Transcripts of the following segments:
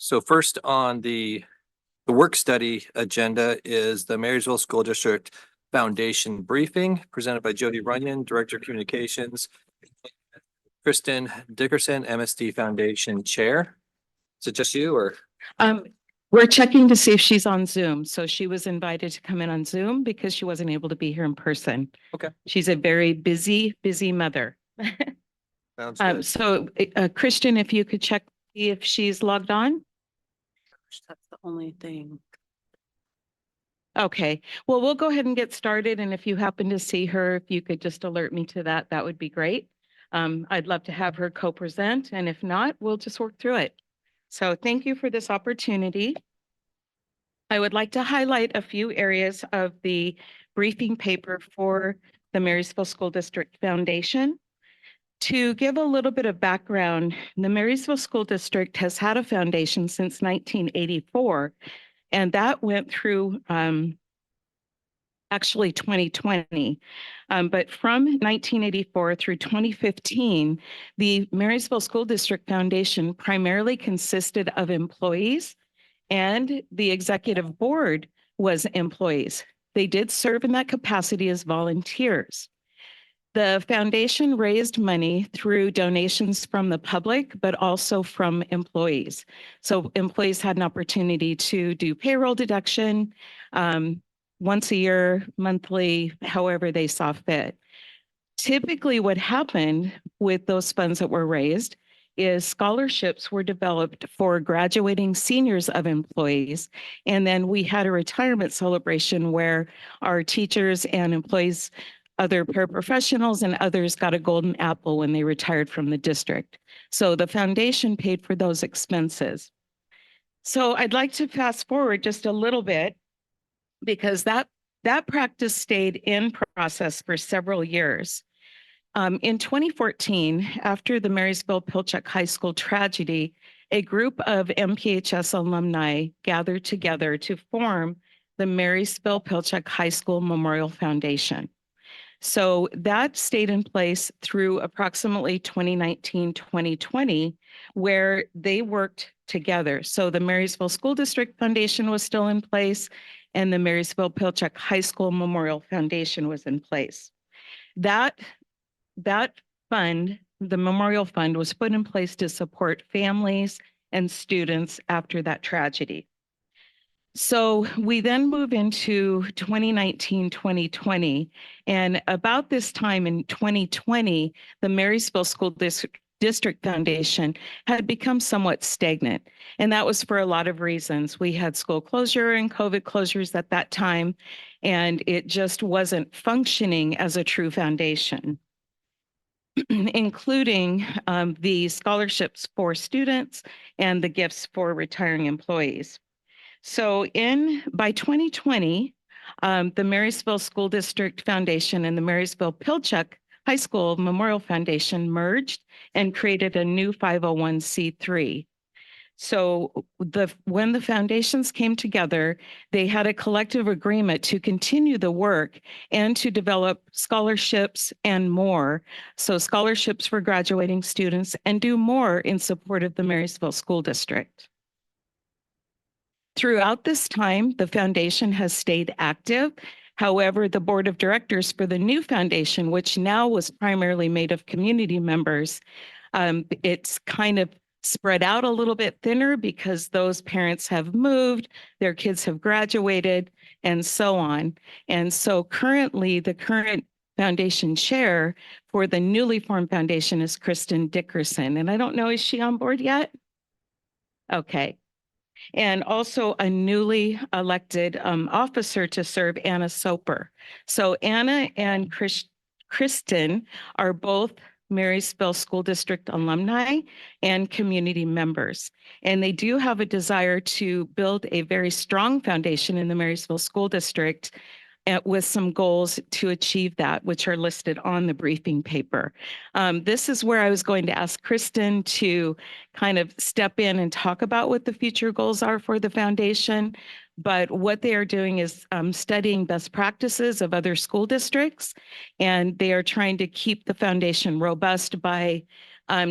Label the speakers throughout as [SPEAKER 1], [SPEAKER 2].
[SPEAKER 1] So first on the work study agenda is the Marysville School District Foundation briefing presented by Jody Runyon, Director of Communications, Kristen Dickerson, MSD Foundation Chair. Is it just you or?
[SPEAKER 2] We're checking to see if she's on Zoom. So she was invited to come in on Zoom because she wasn't able to be here in person.
[SPEAKER 1] Okay.
[SPEAKER 2] She's a very busy mother.
[SPEAKER 1] Sounds good.
[SPEAKER 2] So Christian, if you could check if she's logged on.
[SPEAKER 3] That's the only thing.
[SPEAKER 2] Okay, well, we'll go ahead and get started. And if you happen to see her, if you could just alert me to that, that would be great. I'd love to have her co-present, and if not, we'll just work through it. So thank you for this opportunity. I would like to highlight a few areas of the briefing paper for the Marysville School District Foundation. To give a little bit of background, the Marysville School District has had a foundation since 1984, and that went through actually 2020. But from 1984 through 2015, the Marysville School District Foundation primarily consisted of employees, and the executive board was employees. They did serve in that capacity as volunteers. The foundation raised money through donations from the public, but also from employees. So employees had an opportunity to do payroll deduction once a year, monthly, however they saw fit. Typically, what happened with those funds that were raised is scholarships were developed for graduating seniors of employees. And then we had a retirement celebration where our teachers and employees, other paraprofessionals and others got a golden apple when they retired from the district. So the foundation paid for those expenses. So I'd like to fast forward just a little bit because that practice stayed in process for several years. In 2014, after the Marysville-Pilchuck High School tragedy, a group of MPHS alumni gathered together to form the Marysville-Pilchuck High School Memorial Foundation. So that stayed in place through approximately 2019, 2020, where they worked together. So the Marysville School District Foundation was still in place, and the Marysville-Pilchuck High School Memorial Foundation was in place. That fund, the Memorial Fund, was put in place to support families and students after that tragedy. So we then move into 2019, 2020, and about this time in 2020, the Marysville School District Foundation had become somewhat stagnant, and that was for a lot of reasons. We had school closure and COVID closures at that time, and it just wasn't functioning as a true foundation, including the scholarships for students and the gifts for retiring employees. So by 2020, the Marysville School District Foundation and the Marysville-Pilchuck High School Memorial Foundation merged and created a new 501c3. So when the foundations came together, they had a collective agreement to continue the work and to develop scholarships and more. So scholarships for graduating students and do more in support of the Marysville School District. Throughout this time, the foundation has stayed active. However, the board of directors for the new foundation, which now was primarily made of community members, it's kind of spread out a little bit thinner because those parents have moved, their kids have graduated, and so on. And so currently, the current foundation chair for the newly formed foundation is Kristen Dickerson. And I don't know, is she on board yet? Okay. And also a newly elected officer to serve, Anna Soper. So Anna and Kristen are both Marysville School District alumni and community members. And they do have a desire to build a very strong foundation in the Marysville School District with some goals to achieve that, which are listed on the briefing paper. This is where I was going to ask Kristen to kind of step in and talk about what the future goals are for the foundation. But what they are doing is studying best practices of other school districts, and they are trying to keep the foundation robust by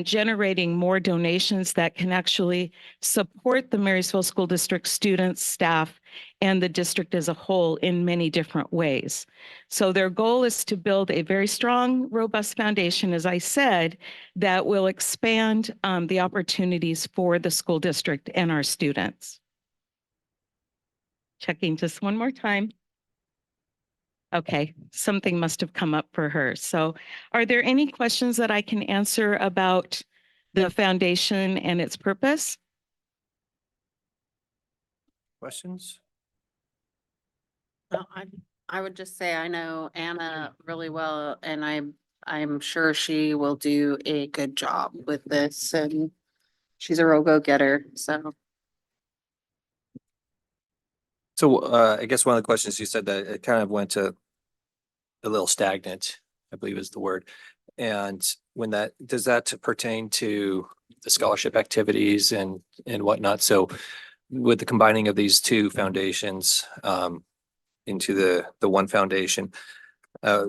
[SPEAKER 2] generating more donations that can actually support the Marysville School District students, staff, and the district as a whole in many different ways. So their goal is to build a very strong, robust foundation, as I said, that will expand the opportunities for the school district and our students. Checking just one more time. Okay, something must have come up for her. So are there any questions that I can answer about the foundation and its purpose?
[SPEAKER 1] Questions?
[SPEAKER 3] No, I would just say I know Anna really well, and I'm sure she will do a good job with this, and she's a real go-getter, so.
[SPEAKER 1] So I guess one of the questions you said that it kind of went to a little stagnant, I believe is the word. And when that, does that pertain to the scholarship activities and whatnot? So with the combining of these two foundations into the one foundation, uh,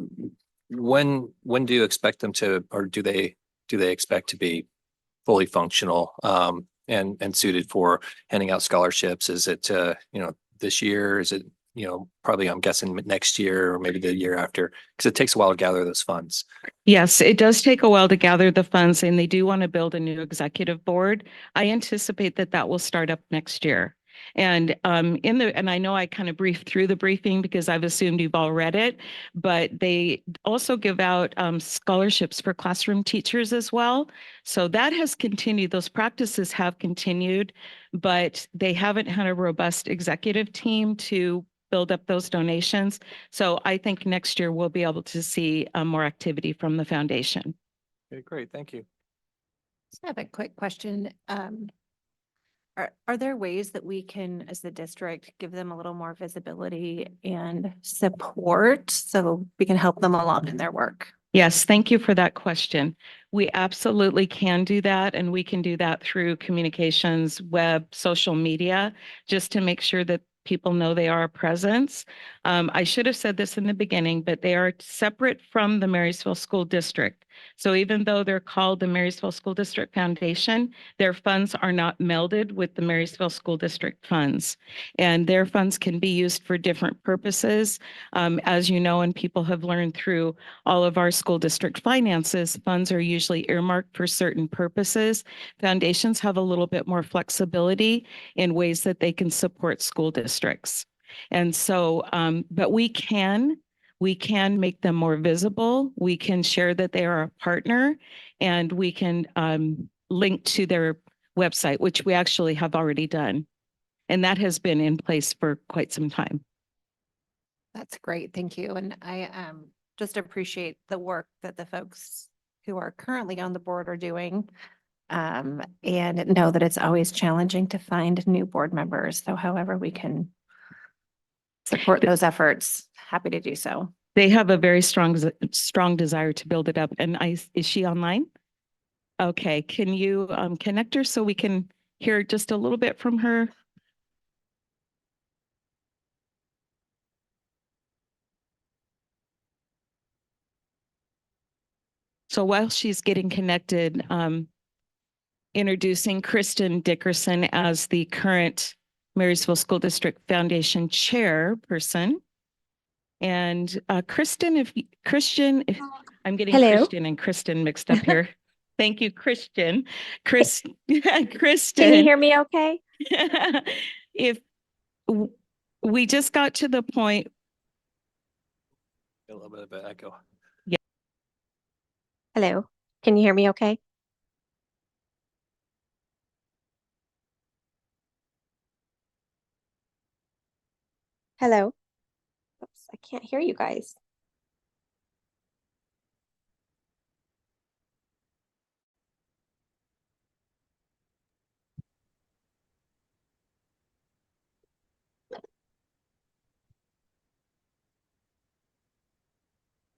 [SPEAKER 1] when do you expect them to, or do they expect to be fully functional and suited for handing out scholarships? Is it this year? Is it probably I'm guessing next year or maybe the year after, because it takes a while to gather those funds.
[SPEAKER 2] Yes, it does take a while to gather the funds, and they do want to build a new executive board. I anticipate that that will start up next year. And and I know I kind of briefed through the briefing because I've assumed you've all read it, but they also give out scholarships for classroom teachers as well. So that has continued. Those practices have continued, but they haven't had a robust executive team to build up those donations. So I think next year we'll be able to see more activity from the foundation.
[SPEAKER 1] Okay, great. Thank you.
[SPEAKER 4] Just have a quick question. Are there ways that we can, as the district, give them a little more visibility and support so we can help them along in their work?
[SPEAKER 2] Yes, thank you for that question. We absolutely can do that, and we can do that through communications, web, social media, just to make sure that people know they are a presence. I should have said this in the beginning, but they are separate from the Marysville School District. So even though they're called the Marysville School District Foundation, their funds are not melded with the Marysville School District funds. And their funds can be used for different purposes. As you know, and people have learned through all of our school district finances, funds are usually earmarked for certain purposes. Foundations have a little bit more flexibility in ways that they can support school districts. And so, but we can make them more visible. We can share that they are a partner, and we can link to their website, which we actually have already done. And that has been in place for quite some time.
[SPEAKER 4] That's great. Thank you. And I just appreciate the work that the folks who are currently on the board are doing. And know that it's always challenging to find new board members. So however we can support those efforts, happy to do so.
[SPEAKER 2] They have a very strong desire to build it up. And is she online? Okay, can you connect her so we can hear just a little bit from her? So while she's getting connected, introducing Kristen Dickerson as the current Marysville School District Foundation chairperson. And Christian, I'm getting
[SPEAKER 5] Hello.
[SPEAKER 2] Christian and Kristen mixed up here. Thank you, Christian. Kristen.
[SPEAKER 5] Can you hear me okay?
[SPEAKER 2] If we just got to the point.
[SPEAKER 1] A little bit of an echo.
[SPEAKER 5] Hello. Can you hear me okay? Hello. Oops, I can't hear you guys.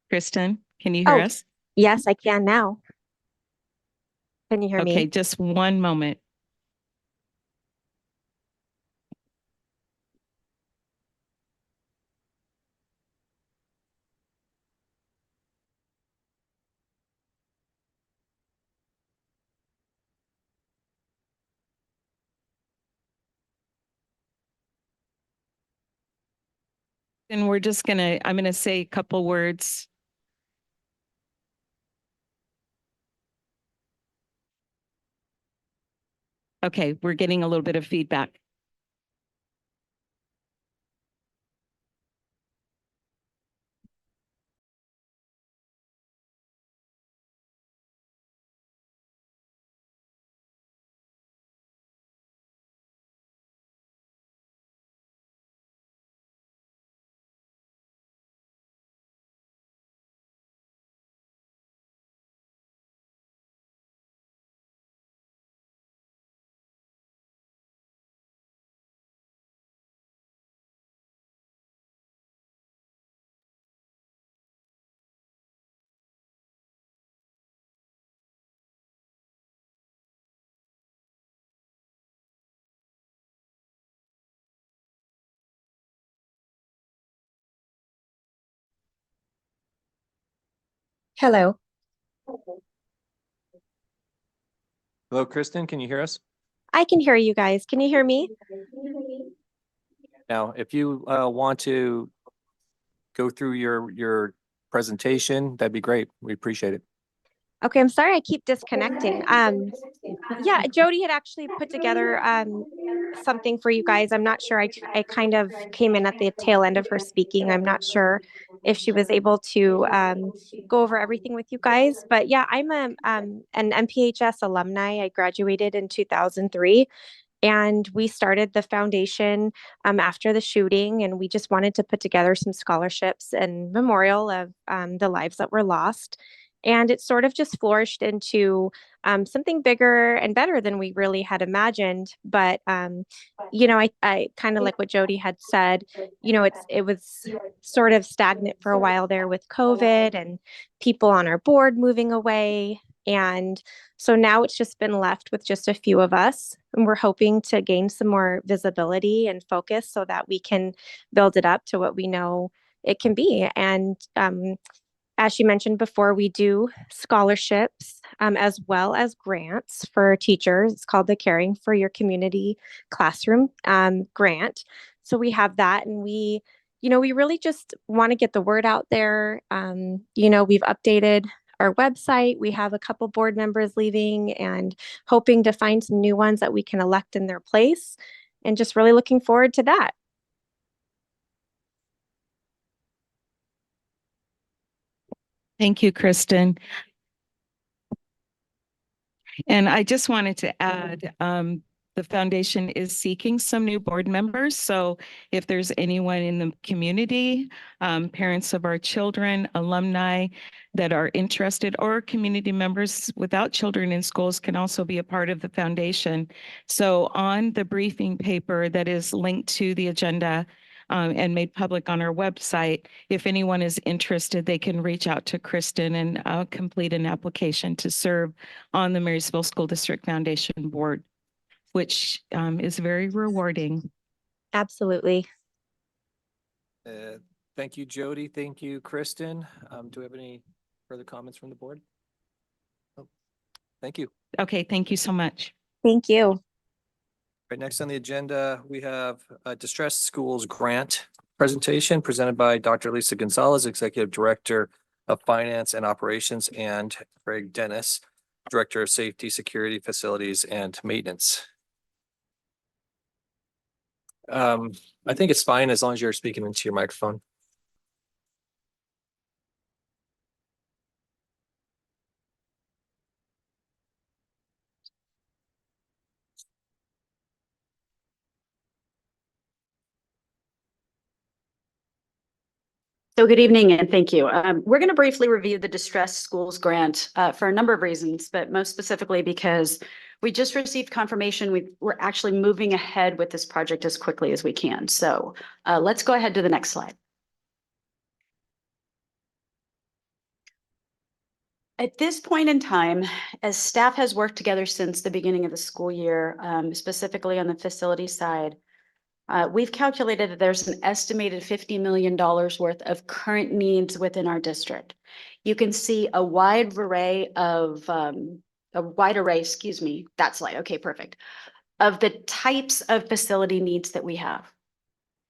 [SPEAKER 2] Kristen, can you hear
[SPEAKER 5] Oh,
[SPEAKER 2] us?
[SPEAKER 5] yes, I can now. Can you hear
[SPEAKER 2] Okay,
[SPEAKER 5] me?
[SPEAKER 2] just one moment. Then I'm gonna say a couple words. Okay, we're getting a little bit of feedback.
[SPEAKER 5] Hello.
[SPEAKER 1] Hello, Kristen, can you hear us?
[SPEAKER 5] I can hear you guys. Can you hear me?
[SPEAKER 1] Now, if you want to go through your presentation, that'd be great. We appreciate it.
[SPEAKER 5] Okay, I'm sorry I keep disconnecting. Yeah, Jody had actually put together something for you guys. I'm not sure. I kind of came in at the tail end of her speaking. I'm not sure if she was able to go over everything with you guys. But yeah, I'm an MPHS alumni. I graduated in 2003. And we started the foundation after the shooting, and we just wanted to put together some scholarships and memorial of the lives that were lost. And it sort of just flourished into something bigger and better than we really had imagined. But I kind of like what Jody had said. It was sort of stagnant for a while there with COVID and people on our board moving away. And so now it's just been left with just a few of us. And we're hoping to gain some more visibility and focus so that we can build it up to what we know it can be. And as she mentioned before, we do scholarships as well as grants for teachers. It's called the Caring for Your Community Classroom grant. So we have that, and we really just want to get the word out there. We've updated our website. We have a couple board members leaving and hoping to find some new ones that we can elect in their place, and just really looking forward to that.
[SPEAKER 2] Thank you, Kristen. And I just wanted to add, the foundation is seeking some new board members. So if there's anyone in the community, parents of our children, alumni that are interested, or community members without children in schools can also be a part of the foundation. So on the briefing paper that is linked to the agenda, and made public on our website, if anyone is interested, they can reach out to Kristen and complete an application to serve on the Marysville School District Foundation Board, which is very rewarding.
[SPEAKER 5] Absolutely.
[SPEAKER 1] Thank you, Jody. Thank you, Kristen. Do we have any further comments from the board? Oh, thank you.
[SPEAKER 2] Okay, thank you so much.
[SPEAKER 5] Thank you.
[SPEAKER 1] Right, next on the agenda, we have a Distressed Schools Grant presentation presented by Dr. Lisa Gonzalez, Executive Director of Finance and Operations, and Craig Dennis, Director of Safety, Security, Facilities, and Maintenance. I think it's fine as long as you're speaking into your microphone.
[SPEAKER 6] So good evening and thank you. We're going to briefly review the Distressed Schools Grant for a number of reasons, but most specifically because we just received confirmation we're actually moving ahead with this project as quickly as we can. So let's go ahead to the next slide. At this point in time, as staff has worked together since the beginning of the school year, specifically on the facility side, we've calculated that there's an estimated $50 million worth of current needs within our district. You can see a wide array, excuse me, that slide. Okay, perfect. Of the types of facility needs that we have.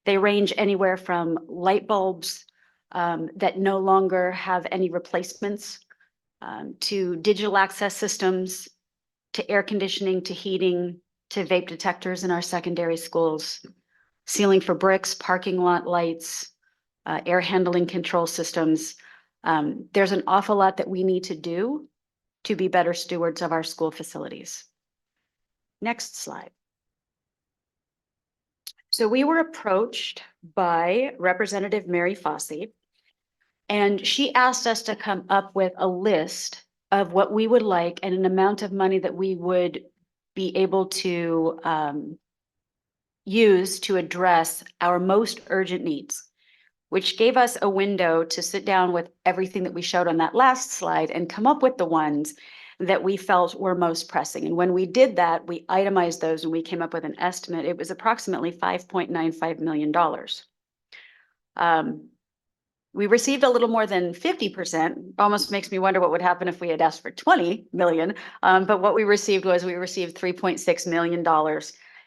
[SPEAKER 6] They range anywhere from light bulbs that no longer have any replacements, to digital access systems, to air conditioning, to heating, to vape detectors in our secondary schools, ceiling for bricks, parking lot lights, air handling control systems. There's an awful lot that we need to do to be better stewards of our school facilities. Next slide. So we were approached by Representative Mary Fossey, and she asked us to come up with a list of what we would like and an amount of money that we would be able to use to address our most urgent needs, which gave us a window to sit down with everything that we showed on that last slide and come up with the ones that we felt were most pressing. And when we did that, we itemized those and we came up with an estimate. It was approximately $5.95 million. We received a little more than 50%, almost makes me wonder what would happen if we had asked for 20 million. But what we received $3.6 million.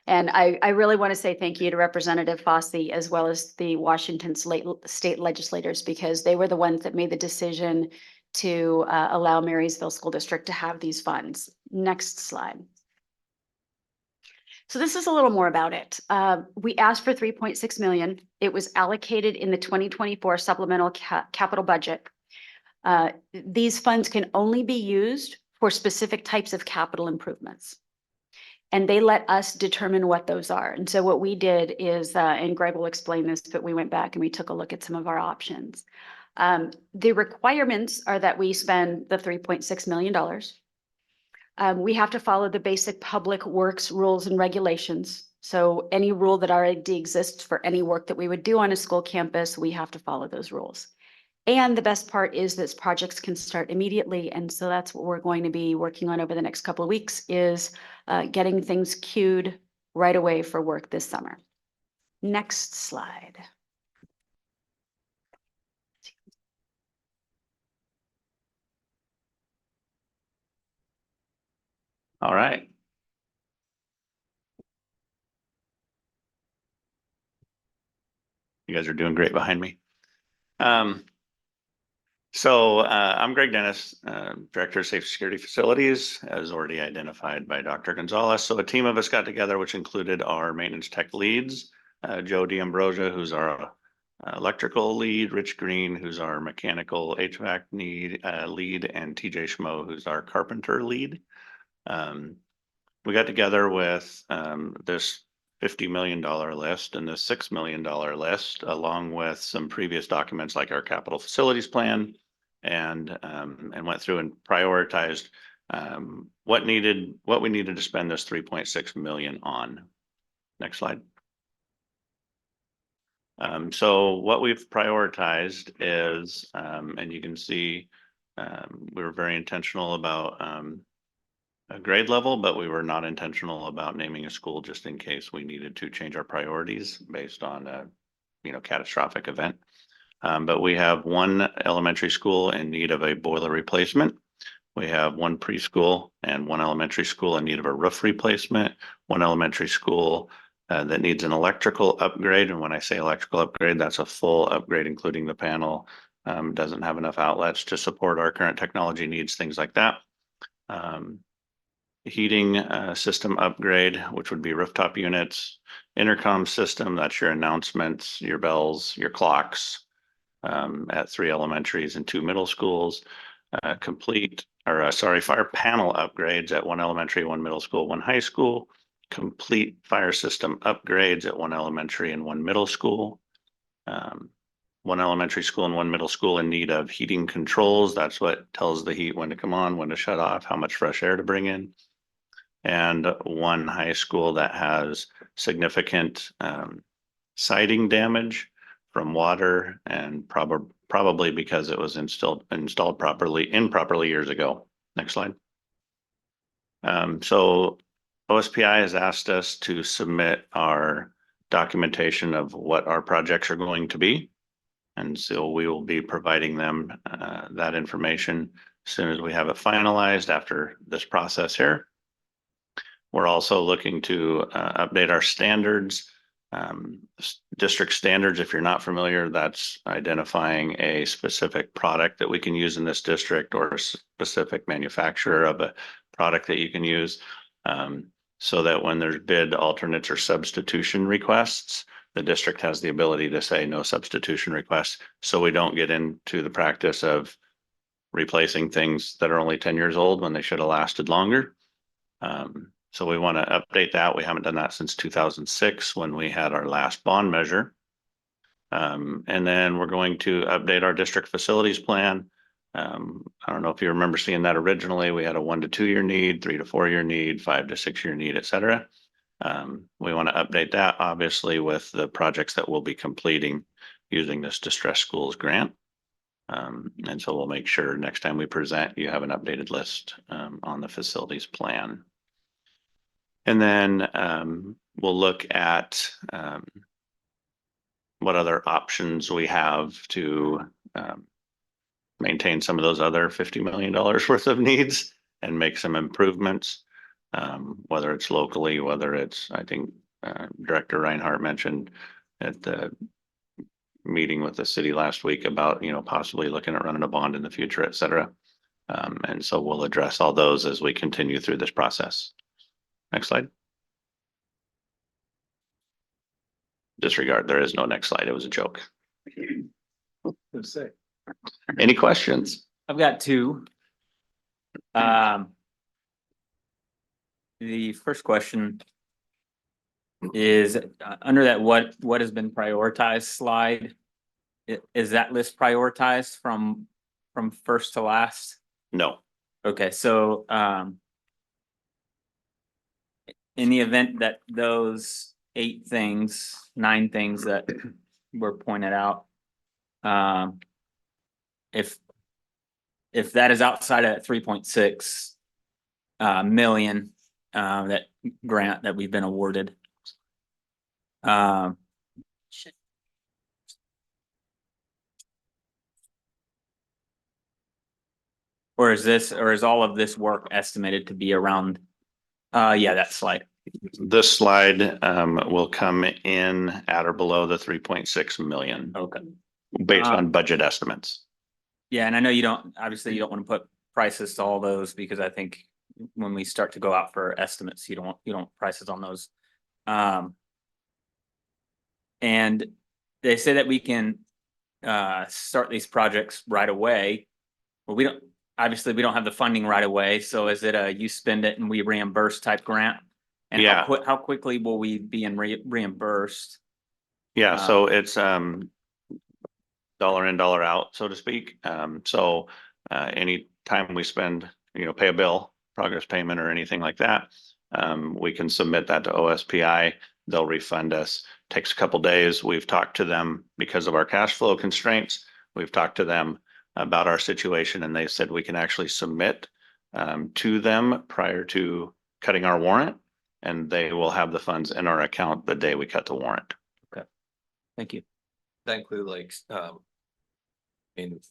[SPEAKER 6] And I really want to say thank you to Representative Fossey as well as the Washington state legislators, because they were the ones that made the decision to allow Marysville School District to have these funds. Next slide. So this is a little more about it. We asked for 3.6 million. It was allocated in the 2024 supplemental capital budget. These funds can only be used for specific types of capital improvements. And they let us determine what those are. And so what we did is, and Greg will explain this, but we went back and we took a look at some of our options. The requirements are that we spend the $3.6 million. We have to follow the basic public works rules and regulations. So any rule that already exists for any work that we would do on a school campus, we have to follow those rules. And the best part is that projects can start immediately. And so that's what we're going to be working on over the next couple of weeks, is getting things queued right away for work this summer. Next slide.
[SPEAKER 7] All right. You guys are doing great behind me. I'm Greg Dennis, Director of Safe Security Facilities, as already identified by Dr. Gonzalez. So a team of us got together, which included our maintenance tech leads, Joe D'Ambrosia, who's our electrical lead, Rich Green, who's our mechanical HVAC lead, and TJ Schmo, who's our carpenter lead. We got together with this $50 million list and the $6 million list, along with some previous documents like our capital facilities plan, and went through and prioritized what we needed to spend this 3.6 million on. Next slide. So what we've prioritized is, and you can see we were very intentional about a grade level, but we were not intentional about naming a school just in case we needed to change our priorities based on a catastrophic event. But we have one elementary school in need of a boiler replacement. We have one preschool and one elementary school in need of a roof replacement, one elementary school that needs an electrical upgrade. And when I say electrical upgrade, that's a full upgrade, including the panel. Doesn't have enough outlets to support our current technology needs, things like that. Heating system upgrade, which would be rooftop units, intercom system, that's your announcements, your bells, your clocks, at 3 elementaries and 2 middle schools. Fire panel upgrades at 1 elementary, 1 middle school, 1 high school. Complete fire system upgrades at 1 elementary and 1 middle school. 1 elementary school and 1 middle school in need of heating controls. That's what tells the heat when to come on, when to shut off, how much fresh air to bring in. And 1 high school that has significant siding damage from water, and probably because it was installed improperly years ago. Next slide. So OSPI has asked us to submit our documentation of what our projects are going to be. And so we will be providing them that information as soon as we have it finalized after this process here. We're also looking to update our standards District standards, if you're not familiar, that's identifying a specific product that we can use in this district or a specific manufacturer of a product that you can use. So that when there's bid alternates or substitution requests, the district has the ability to say no substitution requests. So we don't get into the practice of replacing things that are only 10 years old when they should have lasted longer. So we want to update that. We haven't done that since 2006 when we had our last bond measure. And then we're going to update our district facilities plan. I don't know if you remember seeing that originally. We had a 1 to 2 year need, 3 to 4 year need, 5 to 6 year need, et cetera. We want to update that obviously with the projects that we'll be completing using this distressed schools grant. And so we'll make sure next time we present, you have an updated list on the facilities plan. And then we'll look at what other options we have to maintain some of those other $50 million worth of needs and make some improvements, whether it's locally, whether it's, I think Director Reinhardt mentioned at the meeting with the city last week about, possibly looking at running a bond in the future, et cetera. And so we'll address all those as we continue through this process. Next slide. Disregard, there is no next slide. It was a joke. Any questions?
[SPEAKER 8] I've got two. The first question is under that what has been prioritized slide. Is that list prioritized from first to last?
[SPEAKER 7] No.
[SPEAKER 8] Okay, so in the event that those 9 things that were pointed out, if that is outside of that 3.6 million that grant that we've been awarded, or is all of this work estimated to be around that slide?
[SPEAKER 7] This slide will come in at or below the 3.6 million.
[SPEAKER 8] Okay.
[SPEAKER 7] Based on budget estimates.
[SPEAKER 8] Yeah, and I know you don't want to put prices to all those because I think when we start to go out for estimates, you don't prices on those. And they say that we can start these projects right away. Well, we don't have the funding right away. So is it a you spend it and we reimburse type grant? And
[SPEAKER 7] yeah,
[SPEAKER 8] how quickly will we be reimbursed?
[SPEAKER 7] Yeah, so it's dollar in, dollar out, so to speak. So any time we spend, pay a bill, progress payment or anything like that, we can submit that to OSPI. They'll refund us. Takes a couple days. We've talked to them because of our cash flow constraints. We've talked to them about our situation and they said we can actually submit to them prior to cutting our warrant and they will have the funds in our account the day we cut the warrant.
[SPEAKER 8] Okay, thank you.
[SPEAKER 1] That include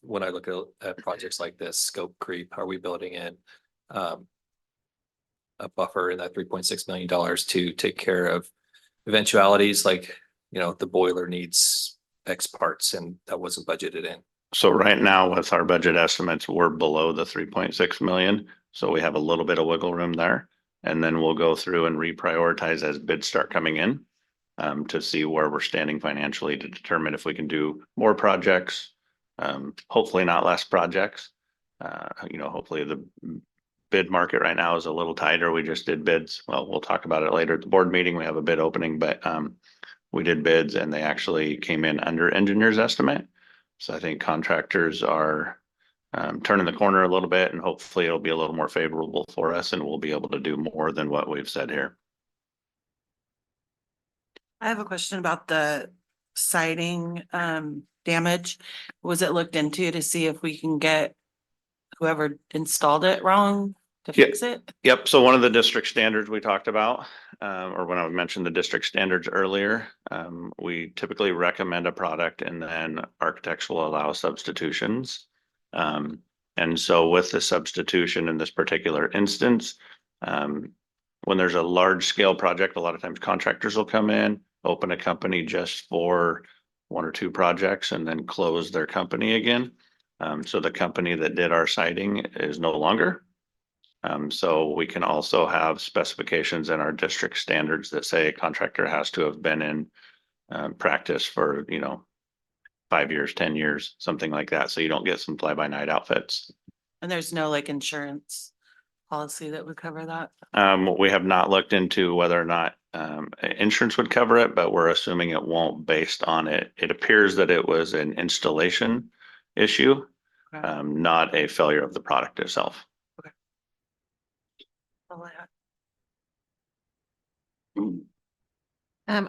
[SPEAKER 1] when I look at projects like this, scope creep, are we building in a buffer in that $3.6 million to take care of eventualities like, the boiler needs X parts and that wasn't budgeted in?
[SPEAKER 7] So right now with our budget estimates, we're below the 3.6 million. So we have a little bit of wiggle room there. And then we'll go through and reprioritize as bids start coming in to see where we're standing financially to determine if we can do more projects, hopefully not less projects. Hopefully the bid market right now is a little tighter. We just did bids. Well, we'll talk about it later at the board meeting. We have a bid opening, but we did bids and they actually came in under engineer's estimate. So I think contractors are turning the corner a little bit and hopefully it'll be a little more favorable for us and we'll be able to do more than what we've said here.
[SPEAKER 9] I have a question about the siding damage. Was it looked into to see if we can get whoever installed it wrong to fix it?
[SPEAKER 7] Yep. So one of the district standards we talked about, or when I mentioned the district standards earlier, we typically recommend a product and then architects will allow substitutions. And so with the substitution in this particular instance, when there's a large scale project, a lot of times contractors will come in, open a company just for one or two projects and then close their company again. So the company that did our siding is no longer. So we can also have specifications in our district standards that say a contractor has to have been in practice for, 5 years, 10 years, something like that. So you don't get some fly by night outfits.
[SPEAKER 9] And there's no like insurance policy that would cover that?
[SPEAKER 7] We have not looked into whether or not insurance would cover it, but we're assuming it won't based on it. It appears that it was an installation issue,
[SPEAKER 9] Okay.
[SPEAKER 7] not a failure of the product itself.
[SPEAKER 9] All I had.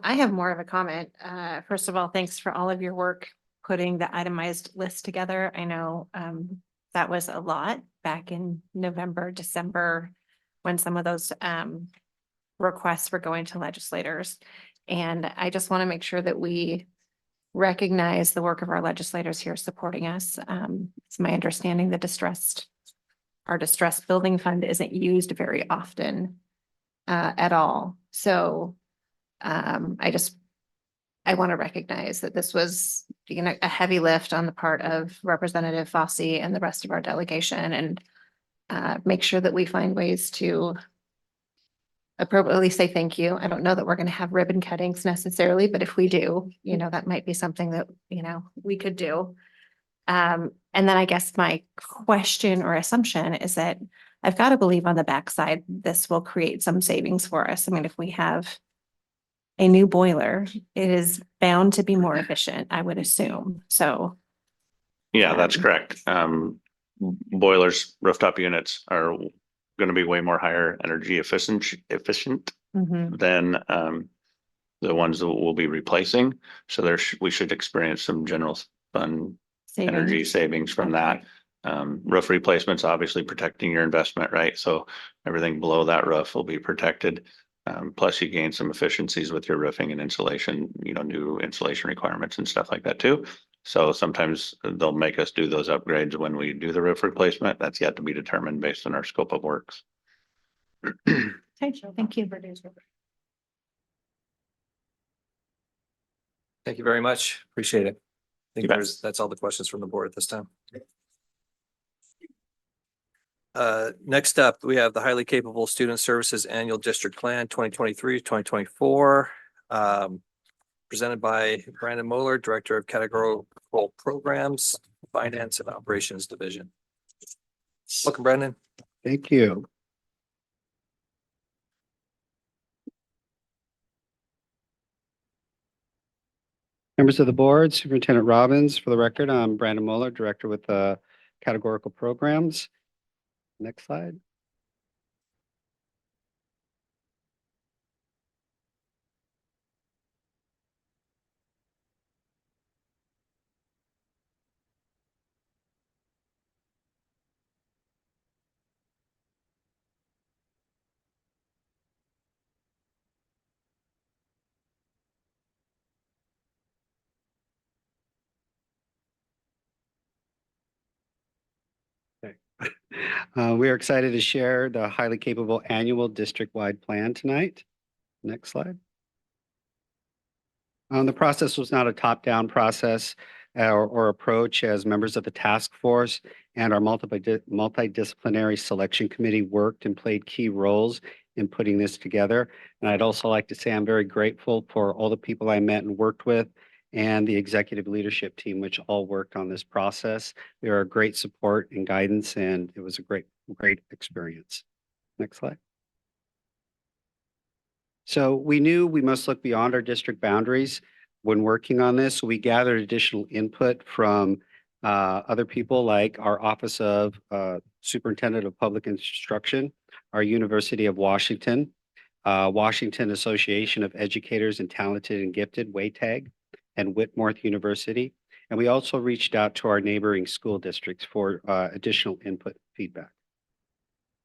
[SPEAKER 4] I have more of a comment. First of all, thanks for all of your work putting the itemized list together. I know that was a lot back in November, December, when some of those requests were going to legislators. And I just want to make sure that we recognize the work of our legislators here supporting us. It's my understanding that our distressed building fund isn't used very often at all. So I want to recognize that this was, a heavy lift on the part of Representative Fossey and the rest of our delegation, and make sure that we find ways to appropriately say thank you. I don't know that we're going to have ribbon cuttings necessarily, but if we do, that might be something that, we could do. And then I guess my question or assumption is that I've got to believe on the backside, this will create some savings for us. I mean, if we have a new boiler, it is bound to be more efficient, I would assume. So.
[SPEAKER 7] Yeah, that's correct. Boilers, rooftop units are going to be way more higher energy efficient than the ones that we'll be replacing. So we should experience some general fund energy savings from that. Roof replacements, obviously protecting your investment, right? So everything below that roof will be protected. Plus you gain some efficiencies with your roofing and insulation, new insulation requirements and stuff like that too. So sometimes they'll make us do those upgrades when we do the roof replacement. That's yet to be determined based on our scope of works.
[SPEAKER 4] Thank you.
[SPEAKER 1] Thank you very much. Appreciate it. I
[SPEAKER 7] You
[SPEAKER 1] think
[SPEAKER 7] bet.
[SPEAKER 1] that's all the questions from the board at this time. Next up, we have the Highly Capable Student Services Annual District Plan 2023-2024. Presented by Brandon Moeller, Director of Categorical Programs, Finance and Operations Division. Welcome, Brandon.
[SPEAKER 10] Thank you. Members of the board, Superintendent Robbins, for the record, I'm Brandon Moeller, Director with Categorical Programs. Next slide. We are excited to share the highly capable annual district-wide plan tonight. Next slide. The process was not a top-down process or approach, as members of the task force and our multidisciplinary selection committee worked and played key roles in putting this together. And I'd also like to say I'm very grateful for all the people I met and worked with and the executive leadership team, which all worked on this process. They are a great support and guidance, and it was a great experience. Next slide. So we knew we must look beyond our district boundaries when working on this. So we gathered additional input from other people like our Office of Superintendent of Public Instruction, our University of Washington, Washington Association of Educators and Talented and Gifted, WATAG, and Whitworth University. And we also reached out to our neighboring school districts for additional input feedback.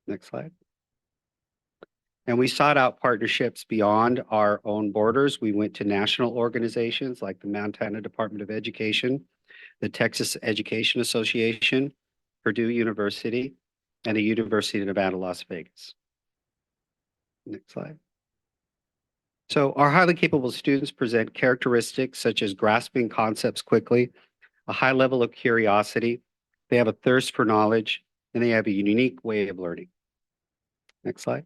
[SPEAKER 10] Next slide. And we sought out partnerships beyond our own borders. We went to national organizations like the Montana Department of Education, the Texas Education Association, Purdue University, and the University of Nevada, Las Vegas. Next slide. So our highly capable students present characteristics such as grasping concepts quickly, a high level of curiosity, they have a thirst for knowledge, and they have a unique way of learning. Next slide.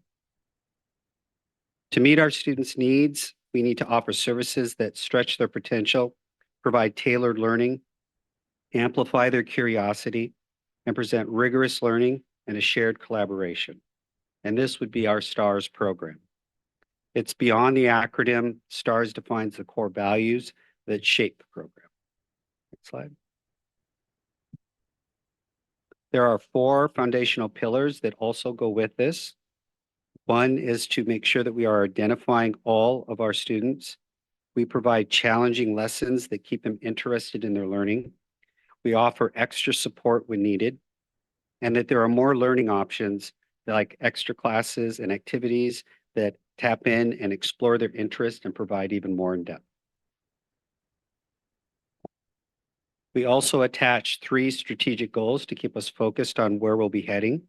[SPEAKER 10] To meet our students' needs, we need to offer services that stretch their potential, provide tailored learning, amplify their curiosity, and present rigorous learning and a shared collaboration. And this would be our STARS program. It's beyond the acronym. STARS defines the core values that shape the program. Next slide. There are 4 foundational pillars that also go with this. One is to make sure that we are identifying all of our students. We provide challenging lessons that keep them interested in their learning. We offer extra support when needed, and that there are more learning options like extra classes and activities that tap in and explore their interest and provide even more in depth. We also attach 3 strategic goals to keep us focused on where we'll be heading.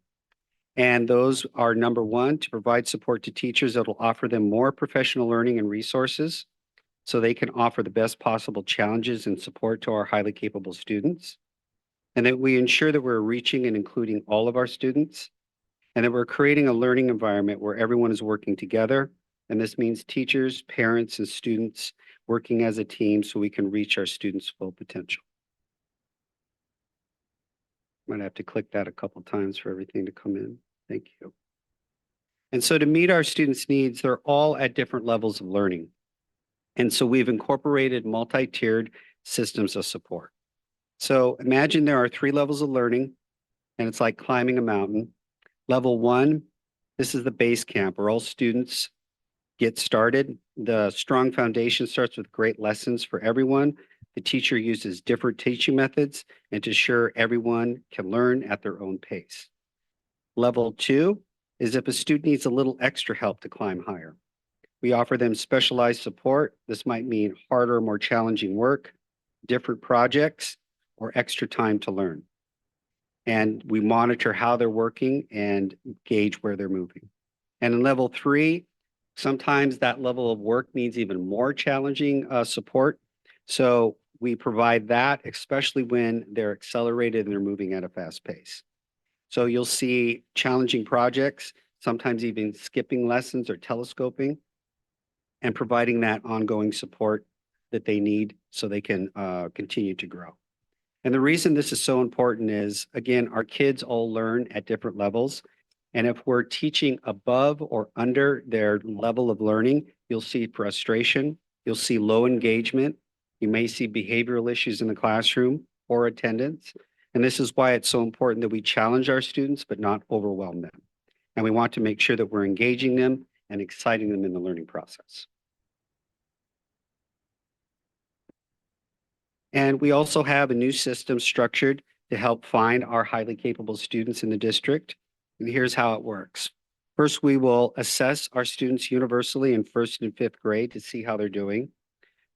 [SPEAKER 10] And those are number 1, to provide support to teachers that will offer them more professional learning and resources so they can offer the best possible challenges and support to our highly capable students. And that we ensure that we're reaching and including all of our students, and that we're creating a learning environment where everyone is working together. And this means teachers, parents, and students working as a team so we can reach our students' full potential. Might have to click that a couple times for everything to come in. Thank you. And so to meet our students' needs, they're all at different levels of learning. And so we've incorporated multi-tiered systems of support. So imagine there are 3 levels of learning, and it's like climbing a mountain. Level 1, this is the base camp where all students get started. The strong foundation starts with great lessons for everyone. The teacher uses different teaching methods and to ensure everyone can learn at their own pace. Level 2 is if a student needs a little extra help to climb higher. We offer them specialized support. This might mean harder, more challenging work, different projects, or extra time to learn. And we monitor how they're working and gauge where they're moving. And in level 3, sometimes that level of work needs even more challenging support. So we provide that, especially when they're accelerated and they're moving at a fast pace. So you'll see challenging projects, sometimes even skipping lessons or telescoping, and providing that ongoing support that they need so they can continue to grow. And the reason this is so important is, again, our kids all learn at different levels. And if we're teaching above or under their level of learning, you'll see frustration, you'll see low engagement, you may see behavioral issues in the classroom or attendance. And this is why it's so important that we challenge our students, but not overwhelm them. And we want to make sure that we're engaging them and exciting them in the learning process. And we also have a new system structured to help find our highly capable students in the district. And here's how it works. First, we will assess our students universally in 1st and 5th grade to see how they're doing.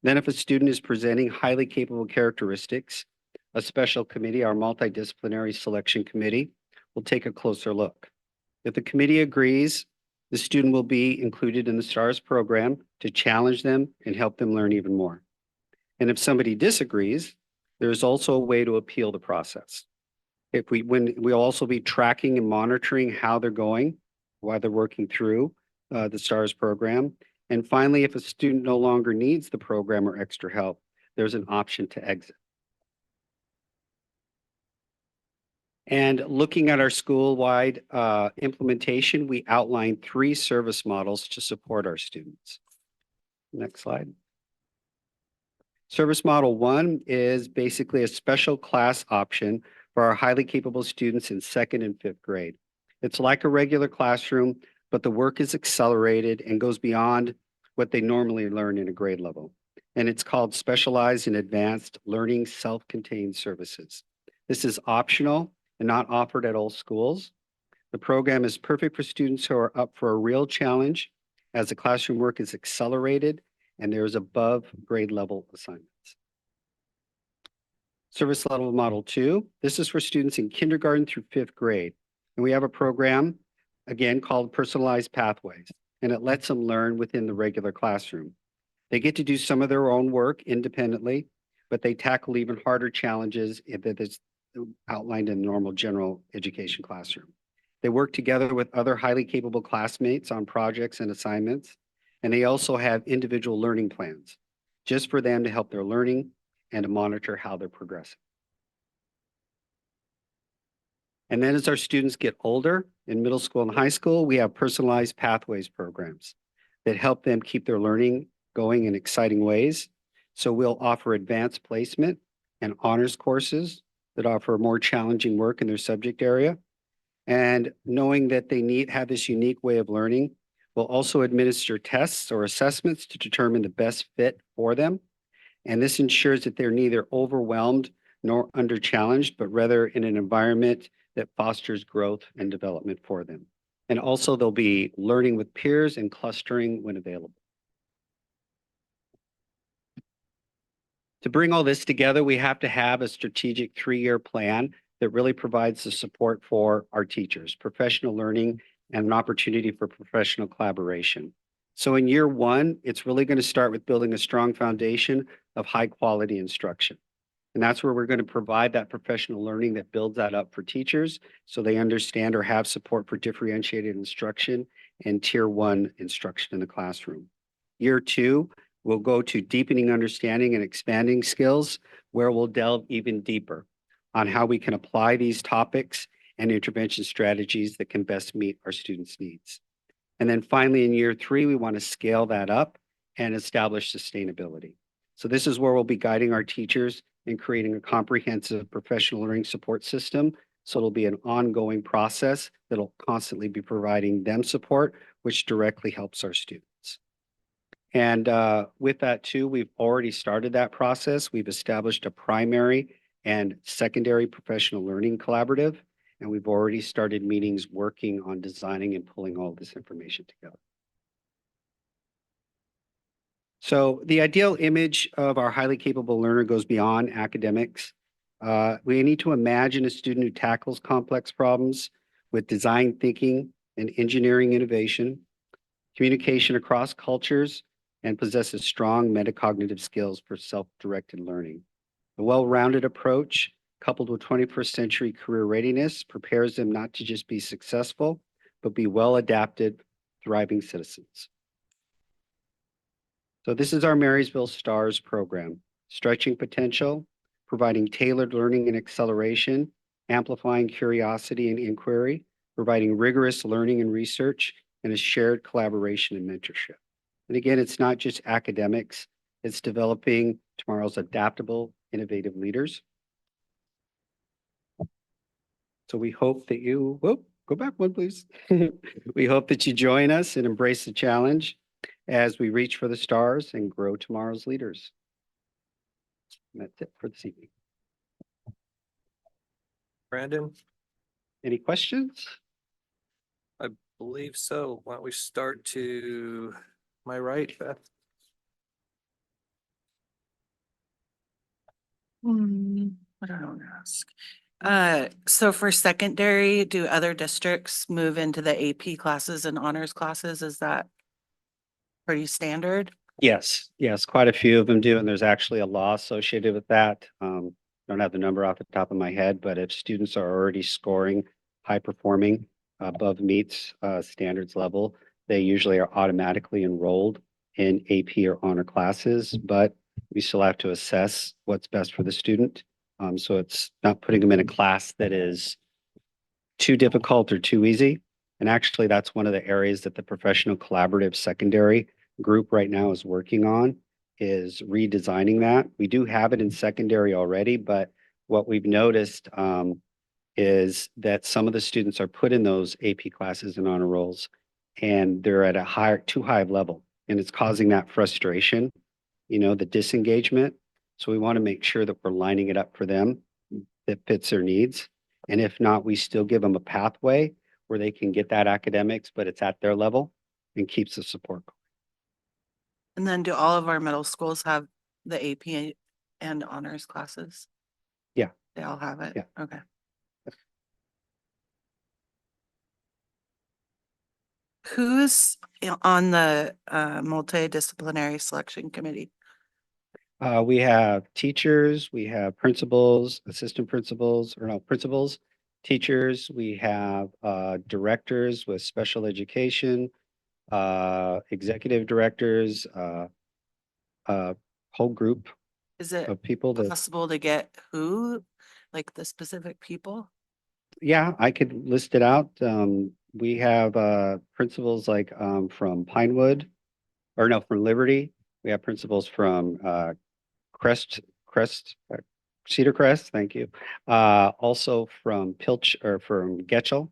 [SPEAKER 10] Then if a student is presenting highly capable characteristics, a special committee, our multidisciplinary selection committee, will take a closer look. If the committee agrees, the student will be included in the STARS program to challenge them and help them learn even more. And if somebody disagrees, there's also a way to appeal the process. We'll also be tracking and monitoring how they're going while they're working through the STARS program. And finally, if a student no longer needs the program or extra help, there's an option to exit. And looking at our school-wide implementation, we outline 3 service models to support our students. Next slide. Service model 1 is basically a special class option for our highly capable students in 2nd and 5th grade. It's like a regular classroom, but the work is accelerated and goes beyond what they normally learn in a grade level. And it's called Specialized and Advanced Learning Self-Contained Services. This is optional and not offered at all schools. The program is perfect for students who are up for a real challenge as the classroom work is accelerated and there's above grade level assignments. Service level model 2, this is for students in kindergarten through 5th grade. And we have a program, again, called Personalized Pathways. and it lets them learn within the regular classroom. They get to do some of their own work independently, but they tackle even harder challenges that is outlined in the normal general education classroom. They work together with other highly capable classmates on projects and assignments, and they also have individual learning plans just for them to help their learning and to monitor how they're progressing. And then as our students get older in middle school and high school, we have personalized pathways programs that help them keep their learning going in exciting ways. So we'll offer advanced placement and honors courses that offer more challenging work in their subject area. And knowing that they have this unique way of learning, we'll also administer tests or assessments to determine the best fit for them. And this ensures that they're neither overwhelmed nor under-challenged, but rather in an environment that fosters growth and development for them. And also they'll be learning with peers and clustering when available. To bring all this together, we have to have a strategic 3-year plan that really provides the support for our teachers, professional learning, and an opportunity for professional collaboration. So in year 1, it's really going to start with building a strong foundation of high quality instruction. And that's where we're going to provide that professional learning that builds that up for teachers so they understand or have support for differentiated instruction and tier 1 instruction in the classroom. Year 2, we'll go to deepening understanding and expanding skills, where we'll delve even deeper on how we can apply these topics and intervention strategies that can best meet our students' needs. And then finally, in year 3, we want to scale that up and establish sustainability. So this is where we'll be guiding our teachers in creating a comprehensive professional learning support system. So it'll be an ongoing process that'll constantly be providing them support, which directly helps our students. And with that too, we've already started that process. We've established a primary and secondary professional learning collaborative, and we've already started meetings working on designing and pulling all this information together. So the ideal image of our highly capable learner goes beyond academics. We need to imagine a student who tackles complex problems with design thinking and engineering innovation, communication across cultures, and possesses strong metacognitive skills for self-directed learning. A well-rounded approach coupled with 21st century career readiness prepares them not to just be successful, but be well-adapted, thriving citizens. So this is our Marysville STARS program, stretching potential, providing tailored learning and acceleration, amplifying curiosity and inquiry, providing rigorous learning and research, and a shared collaboration and mentorship. And again, it's not just academics, it's developing tomorrow's adaptable, innovative leaders. So we hope that you, whoop, go back one, please. We hope that you join us and embrace the challenge as we reach for the stars and grow tomorrow's leaders. And that's it for this evening.
[SPEAKER 1] Brandon,
[SPEAKER 10] Any questions?
[SPEAKER 1] I believe so. Why don't we start to my right, Beth?
[SPEAKER 9] What do I want to ask? So for secondary, do other districts move into the AP classes and honors classes? Is that pretty standard?
[SPEAKER 10] Yes, quite a few of them do, and there's actually a law associated with that. Don't have the number off the top of my head, but if students are already scoring high performing above meets standards level, they usually are automatically enrolled in AP or honor classes, but we still have to assess what's best for the student. So it's not putting them in a class that is too difficult or too easy. And actually, that's one of the areas that the professional collaborative secondary group right now is working on, is redesigning that. We do have it in secondary already, but what we've noticed is that some of the students are put in those AP classes and honor rolls, and they're at a too high level, and it's causing that frustration, the disengagement. So we want to make sure that we're lining it up for them that fits their needs. And if not, we still give them a pathway where they can get that academics, but it's at their level and keeps the support going.
[SPEAKER 9] And then do all of our middle schools have the AP and honors classes?
[SPEAKER 10] Yeah.
[SPEAKER 9] They all have it?
[SPEAKER 10] Yeah.
[SPEAKER 9] Okay. Who's on the multidisciplinary selection committee?
[SPEAKER 10] We have teachers, we have principals, assistant principals, or no, principals, teachers, we have directors with special education, executive directors, whole group
[SPEAKER 9] Is it
[SPEAKER 10] of people that,
[SPEAKER 9] possible to get who, like the specific people?
[SPEAKER 10] yeah, I could list it out. We have principals like from Pinewood, or no, from Liberty. We have principals from Cedar Crest, thank you. Also from Pilch or from Getchell.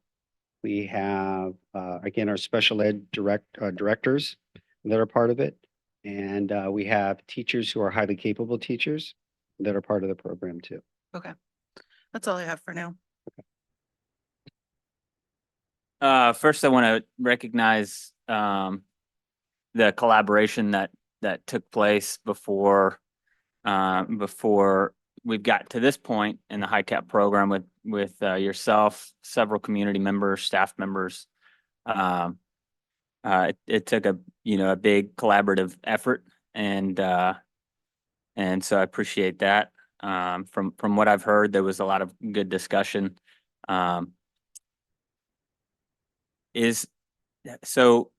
[SPEAKER 10] We have again our special ed directors that are part of it. And we have teachers who are highly capable teachers that are part of the program too.
[SPEAKER 9] Okay, that's all I have for now.
[SPEAKER 8] First, I want to recognize the collaboration that took place before we've got to this point in the Hicap program with yourself, several community members, staff members. It took a big collaborative effort, and so I appreciate that. From what I've heard, there was a lot of good discussion. So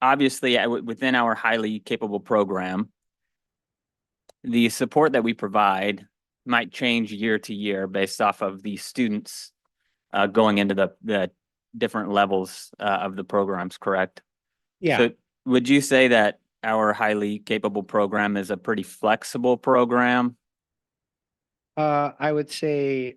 [SPEAKER 8] obviously within our highly capable program, the support that we provide might change year to year based off of the students going into the different levels of the programs, correct?
[SPEAKER 10] Yeah,
[SPEAKER 8] So would you say that our highly capable program is a pretty flexible program?
[SPEAKER 10] I would say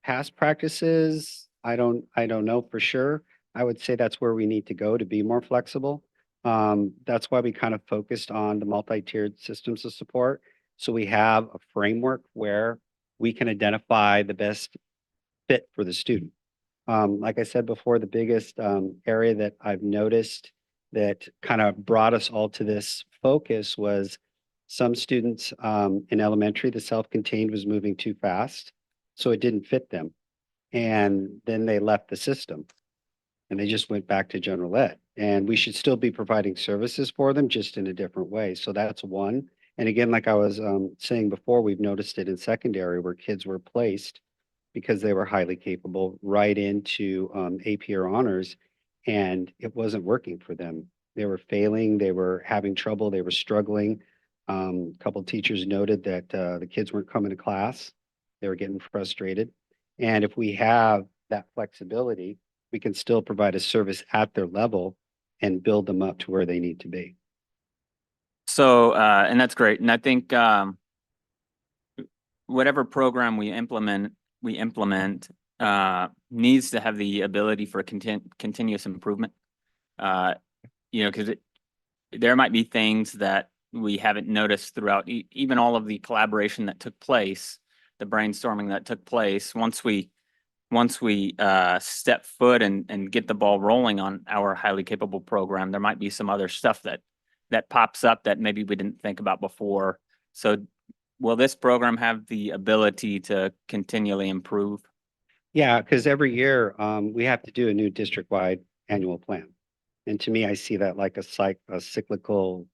[SPEAKER 10] past practices, I don't know for sure. I would say that's where we need to go to be more flexible. That's why we kind of focused on the multi-tiered systems of support. So we have a framework where we can identify the best fit for the student. Like I said before, the biggest area that I've noticed that kind of brought us all to this focus was some students in elementary, the self-contained was moving too fast, so it didn't fit them. And then they left the system and they just went back to general ed. And we should still be providing services for them, just in a different way. So that's one. And again, like I was saying before, we've noticed it in secondary where kids were placed because they were highly capable right into AP or honors, and it wasn't working for them. They were failing, they were having trouble, they were struggling. A couple teachers noted that the kids weren't coming to class. They were getting frustrated. And if we have that flexibility, we can still provide a service at their level and build them up to where they need to be.
[SPEAKER 8] So, and that's great. And I think whatever program we implement needs to have the ability for continuous improvement. Because there might be things that we haven't noticed throughout even all of the collaboration that took place, the brainstorming that took place. Once we step foot and get the ball rolling on our highly capable program, there might be some other stuff that pops up that maybe we didn't think about before. So will this program have the ability to continually improve?
[SPEAKER 10] Yeah, because every year we have to do a new district-wide annual plan. And to me, I see that like a cyclical,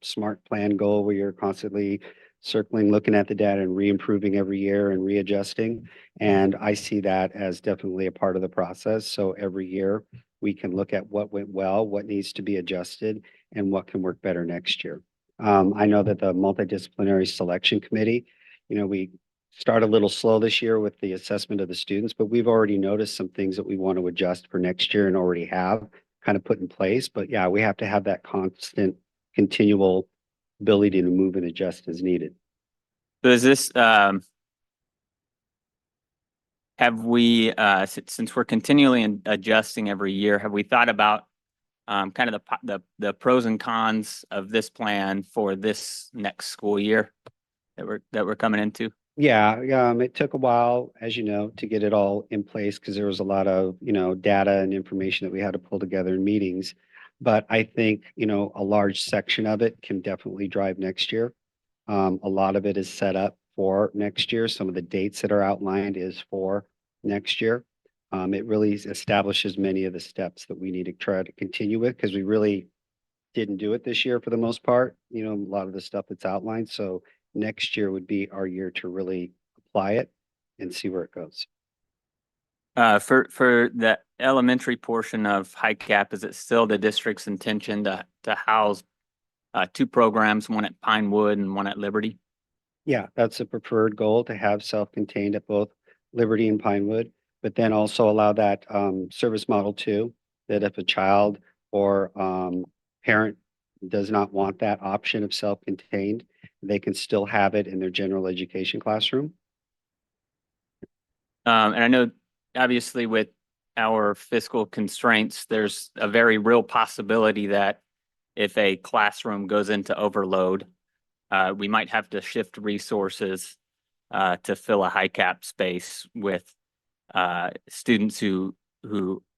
[SPEAKER 10] smart plan goal where you're constantly circling, looking at the data and re-improving every year and readjusting. And I see that as definitely a part of the process. So every year we can look at what went well, what needs to be adjusted, and what can work better next year. I know that the multidisciplinary selection committee, we start a little slow this year with the assessment of the students, but we've already noticed some things that we want to adjust for next year and already have kind of put in place. But yeah, we have to have that constant, continual ability to move and adjust as needed.
[SPEAKER 8] So is this, have we, since we're continually adjusting every year, have we thought about kind of the pros and cons of this plan for this next school year that we're coming into?
[SPEAKER 10] Yeah, it took a while, as you know, to get it all in place because there was a lot of, data and information that we had to pull together in meetings. But I think, a large section of it can definitely drive next year. A lot of it is set up for next year. Some of the dates that are outlined is for next year. It really establishes many of the steps that we need to try to continue with because we really didn't do it this year for the most part, a lot of the stuff that's outlined. So next year would be our year to really apply it and see where it goes.
[SPEAKER 8] For the elementary portion of Hicap, is it still the district's intention to house two programs, one at Pinewood and one at Liberty?
[SPEAKER 10] Yeah, that's a preferred goal to have self-contained at both Liberty and Pinewood, but then also allow that service model too, that if a child or parent does not want that option of self-contained, they can still have it in their general education classroom.
[SPEAKER 8] And I know obviously with our fiscal constraints, there's a very real possibility that if a classroom goes into overload, we might have to shift resources to fill a Hicap space with students who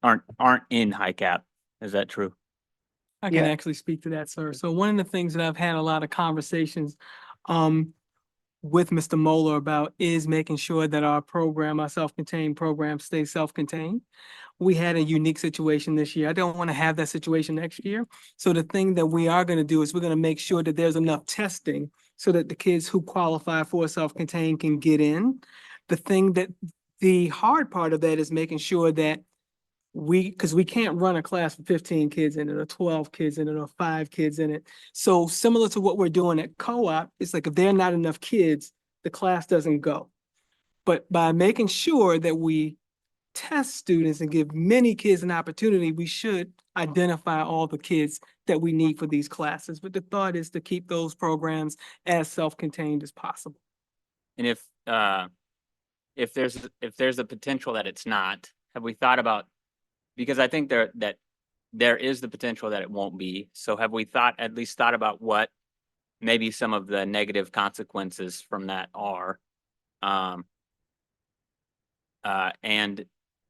[SPEAKER 8] aren't in Hicap. Is that true?
[SPEAKER 11] I can
[SPEAKER 10] Yeah.
[SPEAKER 11] actually speak to that, sir. So one of the things that I've had a lot of conversations with Mr. Moeller about is making sure that our program, our self-contained program, stays self-contained. We had a unique situation this year. I don't want to have that situation next year. So the thing that we are going to do is we're going to make sure that there's enough testing so that the kids who qualify for self-contained can get in. The hard part of that is making sure that because we can't run a class with 15 kids in it or 12 kids in it or 5 kids in it. So similar to what we're doing at co-op, it's like if there are not enough kids, the class doesn't go. But by making sure that we test students and give many kids an opportunity, we should identify all the kids that we need for these classes. But the thought is to keep those programs as self-contained as possible.
[SPEAKER 8] And if there's a potential that it's not, have we thought about, because I think there is the potential that it won't be. So have we at least thought about what maybe some of the negative consequences from that are? And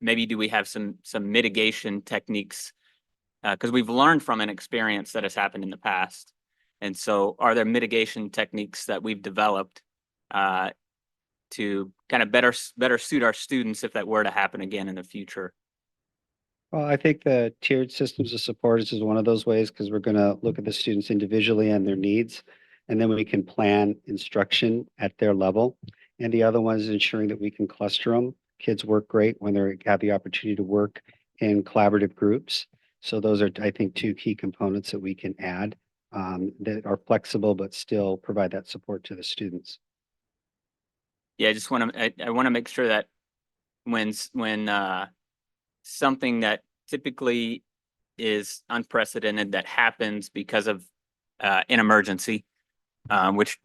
[SPEAKER 8] maybe do we have some mitigation techniques? Because we've learned from an experience that has happened in the past. And so are there mitigation techniques that we've developed to kind of better suit our students if that were to happen again in the future?
[SPEAKER 10] Well, I think the tiered systems of support is one of those ways because we're going to look at the students individually and their needs, and then we can plan instruction at their level. And the other one is ensuring that we can cluster them. Kids work great when they have the opportunity to work in collaborative groups. So those are, I think, two key components that we can add that are flexible but still provide that support to the students.
[SPEAKER 8] Yeah, I want to make sure that when something that typically is unprecedented that happens because of an emergency, which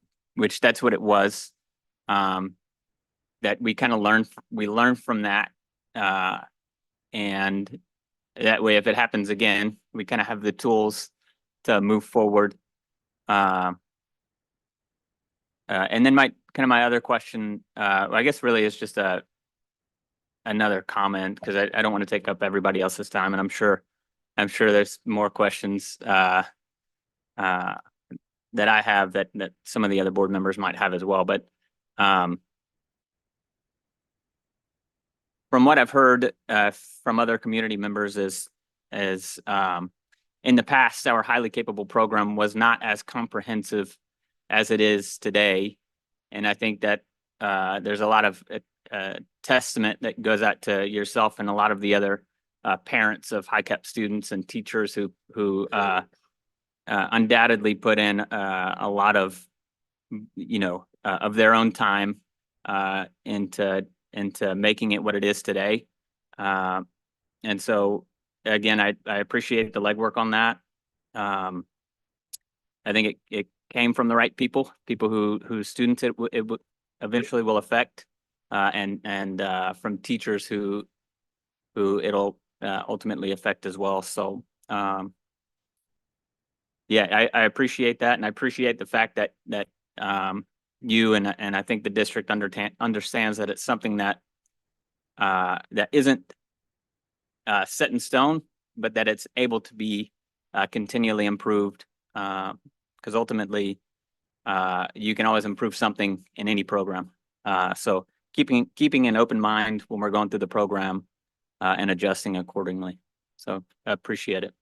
[SPEAKER 8] that's what it was, that we kind of learn from that, and that way if it happens again, we kind of have the tools to move forward. And then my other question, I guess really is just another comment because I don't want to take up everybody else's time, and I'm sure there's more questions that I have that some of the other board members might have as well. But from what I've heard from other community members is in the past, our highly capable program was not as comprehensive as it is today. And I think that there's a lot of testament that goes out to yourself and a lot of the other parents of Hicap students and teachers who undoubtedly put in a lot of, of their own time into making it what it is today. And so, again, I appreciate the legwork on that. I think it came from the right people whose students it eventually will affect, and from teachers who it'll ultimately affect as well. So, yeah, I appreciate that, and I appreciate the fact that you and I think the district understands that it's something that isn't set in stone, but that it's able to be continually improved. Because ultimately, you can always improve something in any program. So keeping an open mind when we're going through the program and adjusting accordingly. So I appreciate it.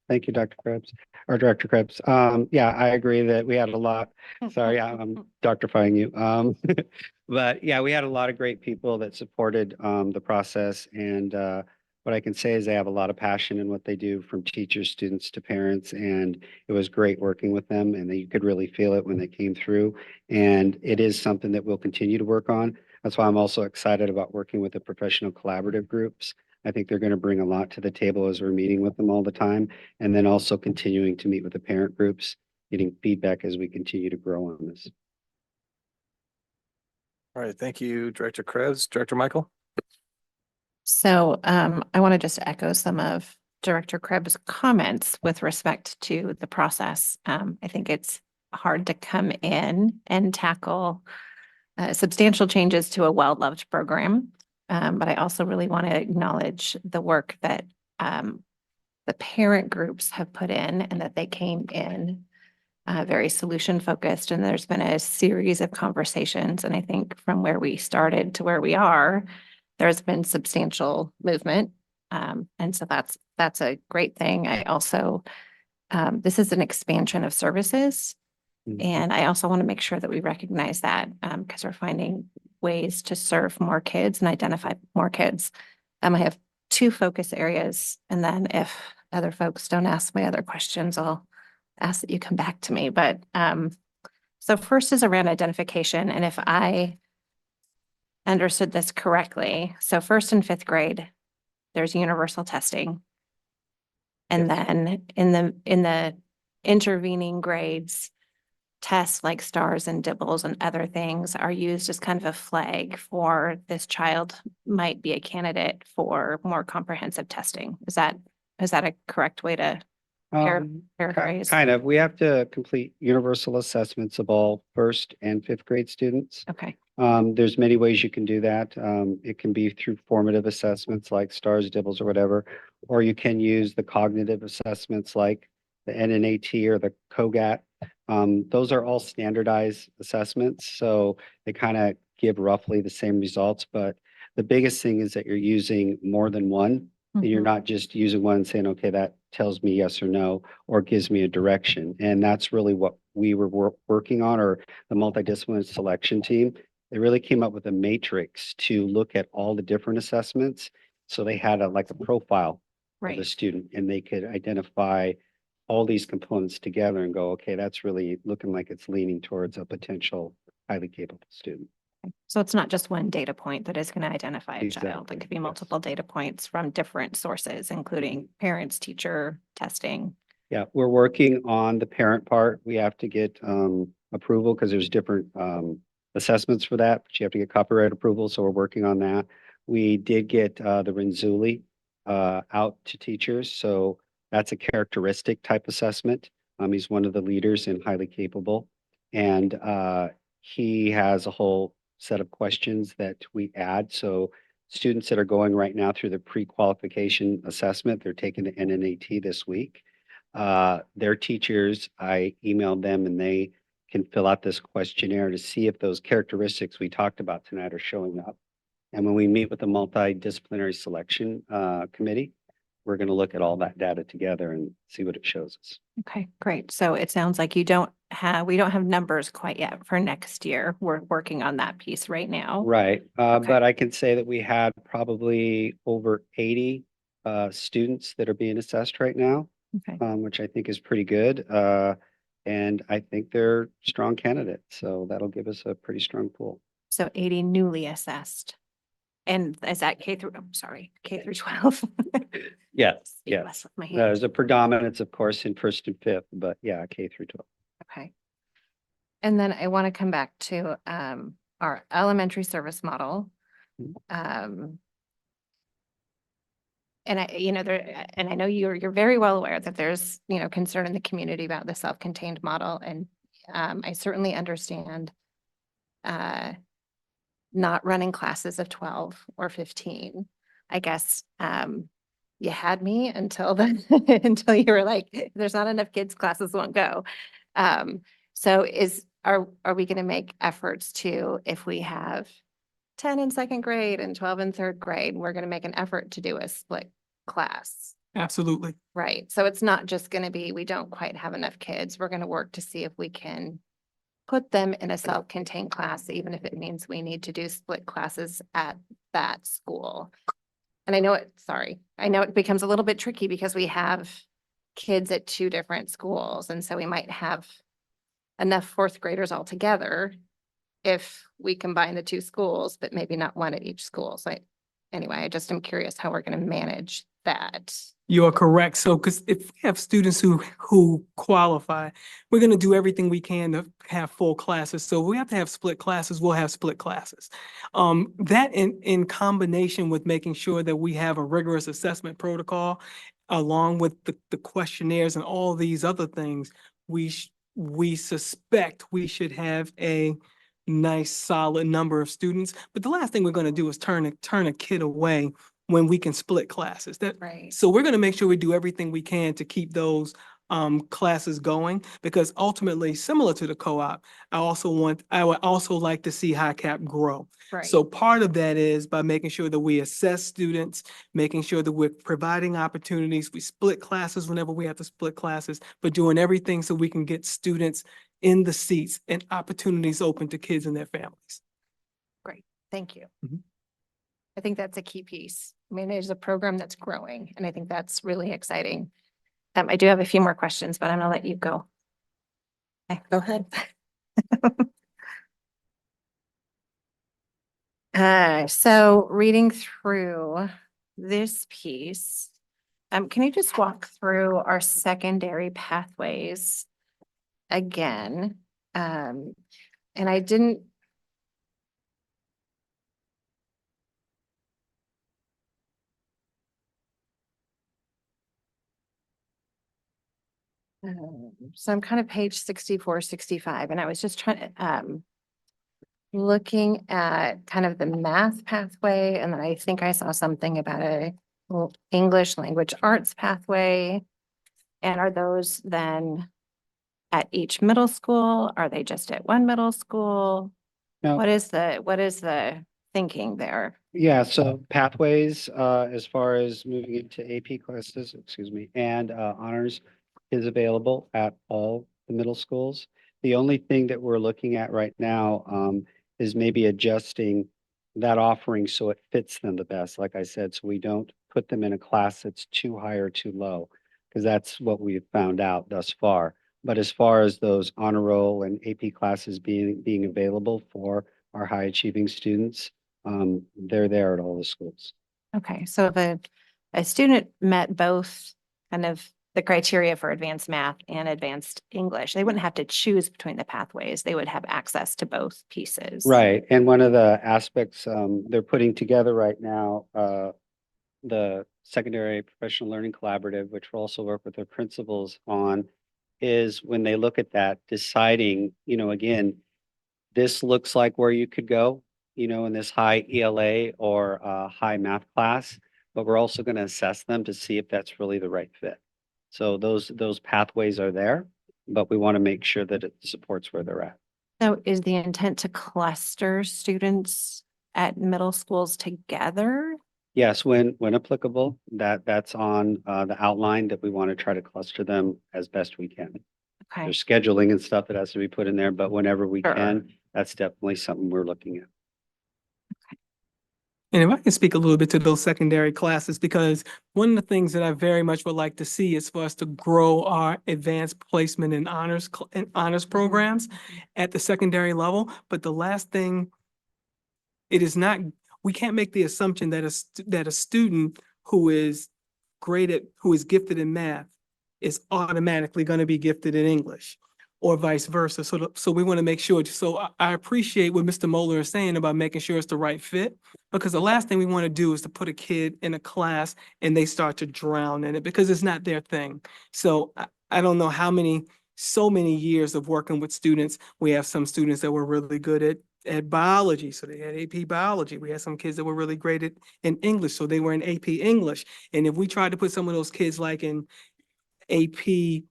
[SPEAKER 10] Thank you, Dr. Krebs, or Director Krebs. Yeah, I agree that we had a lot, sorry, I'm doctorifying you. But yeah, we had a lot of great people that supported the process. And what I can say is they have a lot of passion in what they do, from teachers, students to parents. And it was great working with them, and you could really feel it when they came through. And it is something that we'll continue to work on. That's why I'm also excited about working with the professional collaborative groups. I think they're going to bring a lot to the table as we're meeting with them all the time. And then also continuing to meet with the parent groups, getting feedback as we continue to grow on this.
[SPEAKER 1] All right, thank you, Director Krebs. Director Michael?
[SPEAKER 4] So I want to just echo some of Director Krebs' comments with respect to the process. I think it's hard to come in and tackle substantial changes to a well-loved program. But I also really want to acknowledge the work that the parent groups have put in, and that they came in very solution focused. And there's been a series of conversations. And I think from where we started to where we are, there's been substantial movement. And so that's a great thing. I also, this is an expansion of services. And I also want to make sure that we recognize that because we're finding ways to serve more kids and identify more kids. I have 2 focus areas, and then if other folks don't ask my other questions, I'll ask that you come back to me. But so first is around identification. And if I understood this correctly, so 1st and 5th grade, there's universal testing. And then in the intervening grades, tests like stars and dibbles and other things are used as kind of a flag for this child might be a candidate for more comprehensive testing. Is that a correct way to paraphrase?
[SPEAKER 10] Kind of. We have to complete universal assessments of all 1st and 5th grade students.
[SPEAKER 4] Okay.
[SPEAKER 10] There's many ways you can do that. It can be through formative assessments like stars, dibbles, or whatever, or you can use the cognitive assessments like the NNAT or the COGAT. Those are all standardized assessments, so they kind of give roughly the same results. But the biggest thing is that you're using more than one. And you're not just using one and saying, okay, that tells me yes or no, or gives me a direction. And that's really what we were working on, or the multidisciplinary selection team. They really came up with a matrix to look at all the different assessments. So they had like a profile of the student, and they could identify all these components together and go, okay, that's really looking like it's leaning towards a potential highly capable student.
[SPEAKER 4] So it's not just one data point that is going to identify a child.
[SPEAKER 10] Exactly,
[SPEAKER 4] It could be
[SPEAKER 10] yes.
[SPEAKER 4] multiple data points from different sources, including parents, teacher, testing.
[SPEAKER 10] Yeah, we're working on the parent part. We have to get approval because there's different assessments for that, but you have to get copyright approval. So we're working on that. We did get the Renzulli out to teachers. So that's a characteristic type assessment. He's one of the leaders in highly capable. And he has a whole set of questions that we add. So students that are going right now through the pre-qualification assessment, they're taking the NNAT this week. Their teachers, I emailed them, and they can fill out this questionnaire to see if those characteristics we talked about tonight are showing up. And when we meet with the multidisciplinary selection committee, we're going to look at all that data together and see what it shows us.
[SPEAKER 4] Okay, great. So it sounds like we don't have numbers quite yet for next year. We're working on that piece right now.
[SPEAKER 10] Right.
[SPEAKER 4] Okay.
[SPEAKER 10] But I can say that we had probably over 80 students that are being assessed right now,
[SPEAKER 4] Okay.
[SPEAKER 10] which I think is pretty good. And I think they're strong candidates. So that'll give us a pretty strong pool.
[SPEAKER 4] So 80 newly assessed. And is that K through 12?
[SPEAKER 10] Yes,
[SPEAKER 4] Speak
[SPEAKER 10] yes.
[SPEAKER 4] less with my hands.
[SPEAKER 10] There's a predominance, of course, in 1st and 5th, but yeah, K through 12.
[SPEAKER 4] Okay. And then I want to come back to our elementary service model. And I know you're very well aware that there's, concern in the community about the self-contained model. And I certainly understand not running classes of 12 or 15. I guess you had me until then, until you were like, if there's not enough kids, classes won't go. So are we going to make efforts to, if we have 10 in second grade and 12 in third grade, we're going to make an effort to do a split class.
[SPEAKER 11] Absolutely.
[SPEAKER 4] Right. So it's not just going to be, we don't quite have enough kids. We're going to work to see if we can put them in a self-contained class, even if it means we need to do split classes at that school. And I know it becomes a little bit tricky because we have kids at two different schools. And so we might have enough fourth graders all together if we combine the two schools, but maybe not one at each school. So anyway, I just am curious how we're going to manage that.
[SPEAKER 11] You are correct. So, because if we have students who qualify, we're going to do everything we can to have full classes. So if we have to have split classes, we'll have split classes. That in combination with making sure that we have a rigorous assessment protocol, along with the questionnaires and all these other things, we suspect we should have a nice solid number of students. But the last thing we're going to do is turn a kid away when we can split classes.
[SPEAKER 4] Right.
[SPEAKER 11] So we're going to make sure we do everything we can to keep those classes going, because ultimately, similar to the co-op, I would also like to see Hicap grow.
[SPEAKER 4] Right.
[SPEAKER 11] So part of that is by making sure that we assess students, making sure that we're providing opportunities. We split classes whenever we have to split classes, but doing everything so we can get students in the seats and opportunities open to kids and their families.
[SPEAKER 4] Great. Thank you.
[SPEAKER 11] Mhm.
[SPEAKER 4] I think that's a key piece. I mean, there's a program that's growing, and I think that's really exciting. I do have a few more questions, but I'm gonna let you go. Okay, go ahead. So reading through this piece, can you just walk through our secondary pathways again? And I didn't. So I'm kind of page 64, 65, and I was just trying to, looking at kind of the math pathway, and then I think I saw something about a English language arts pathway. And are those then at each middle school? Are they just at one middle school?
[SPEAKER 10] No.
[SPEAKER 4] What is the thinking there?
[SPEAKER 10] Yeah, so pathways, as far as moving into AP classes, and honors is available at all the middle schools. The only thing that we're looking at right now is maybe adjusting that offering so it fits them the best, like I said, so we don't put them in a class that's too high or too low, because that's what we've found out thus far. But as far as those honor roll and AP classes being available for our high achieving students, they're there at all the schools.
[SPEAKER 4] Okay, so if a student met both kind of the criteria for advanced math and advanced English, they wouldn't have to choose between the pathways. They would have access to both pieces.
[SPEAKER 10] Right, and one of the aspects they're putting together right now, the Secondary Professional Learning Collaborative, which will also work with their principals on, is when they look at that, deciding, again, this looks like where you could go, in this high ELA or high math class, but we're also going to assess them to see if that's really the right fit. So those pathways are there, but we want to make sure that it supports where they're at.
[SPEAKER 4] So is the intent to cluster students at middle schools together?
[SPEAKER 10] Yes, when applicable, that's on the outline that we want to try to cluster them as best we can.
[SPEAKER 4] Okay,
[SPEAKER 10] There's scheduling and stuff that has to be put in there, but whenever we
[SPEAKER 4] Sure.
[SPEAKER 10] can, that's definitely something we're looking at.
[SPEAKER 11] And if I can speak a little bit to those secondary classes, because one of the things that I very much would like to see is for us to grow our advanced placement and honors programs at the secondary level. But the last thing, we can't make the assumption that a student who is gifted in math is automatically going to be gifted in English, or vice versa. So we want to make sure. So I appreciate what Mr. Moeller is saying about making sure it's the right fit, because the last thing we want to do is to put a kid in a class and they start to drown in it because it's not their thing. So I don't know so many years of working with students. We have some students that were really good at biology, so they had AP biology. We had some kids that were really great in English, so they were in AP English. And if we tried to put some of those kids like in AP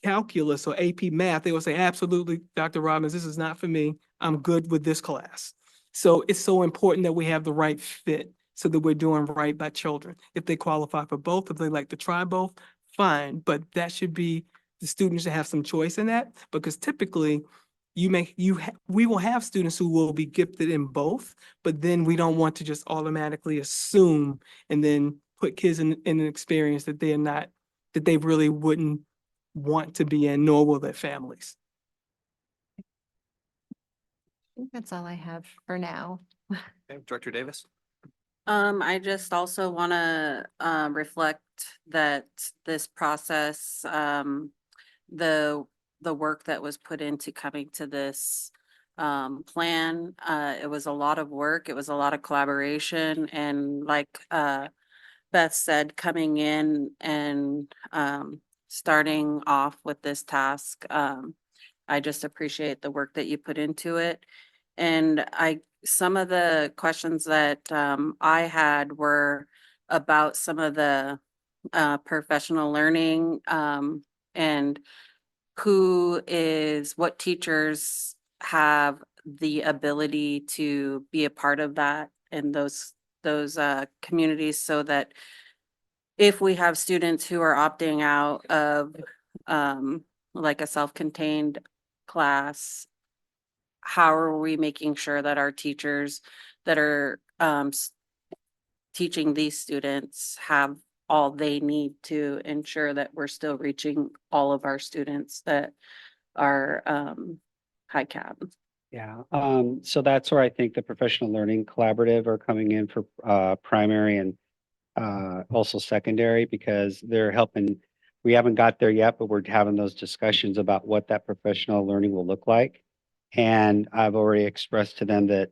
[SPEAKER 11] calculus or AP math, they will say, absolutely, Dr. Robbins, this is not for me. I'm good with this class. So it's so important that we have the right fit so that we're doing right by children. If they qualify for both, if they like to try both, fine, but that should be, the students should have some choice in that, because typically we will have students who will be gifted in both, but then we don't want to just automatically assume and then put kids in an experience that they're not, that they really wouldn't want to be in, nor will their families.
[SPEAKER 4] I think that's all I have for now.
[SPEAKER 1] Okay, Director Davis?
[SPEAKER 3] I just also want to reflect that this process, the work that was put into coming to this plan, it was a lot of work. It was a lot of collaboration, and like Beth said, coming in and starting off with this task, I just appreciate the work that you put into it. And some of the questions that I had were about some of the professional learning and what teachers have the ability to be a part of that and those communities, so that if we have students who are opting out of like a self-contained class, how are we making sure that our teachers that are teaching these students have all they need to ensure that we're still reaching all of our students that are Hicap?
[SPEAKER 10] Yeah, so that's where I think the professional learning collaborative are coming in for primary and also secondary, because they're helping. We haven't got there yet, but we're having those discussions about what that professional learning will look like. And I've already expressed to them that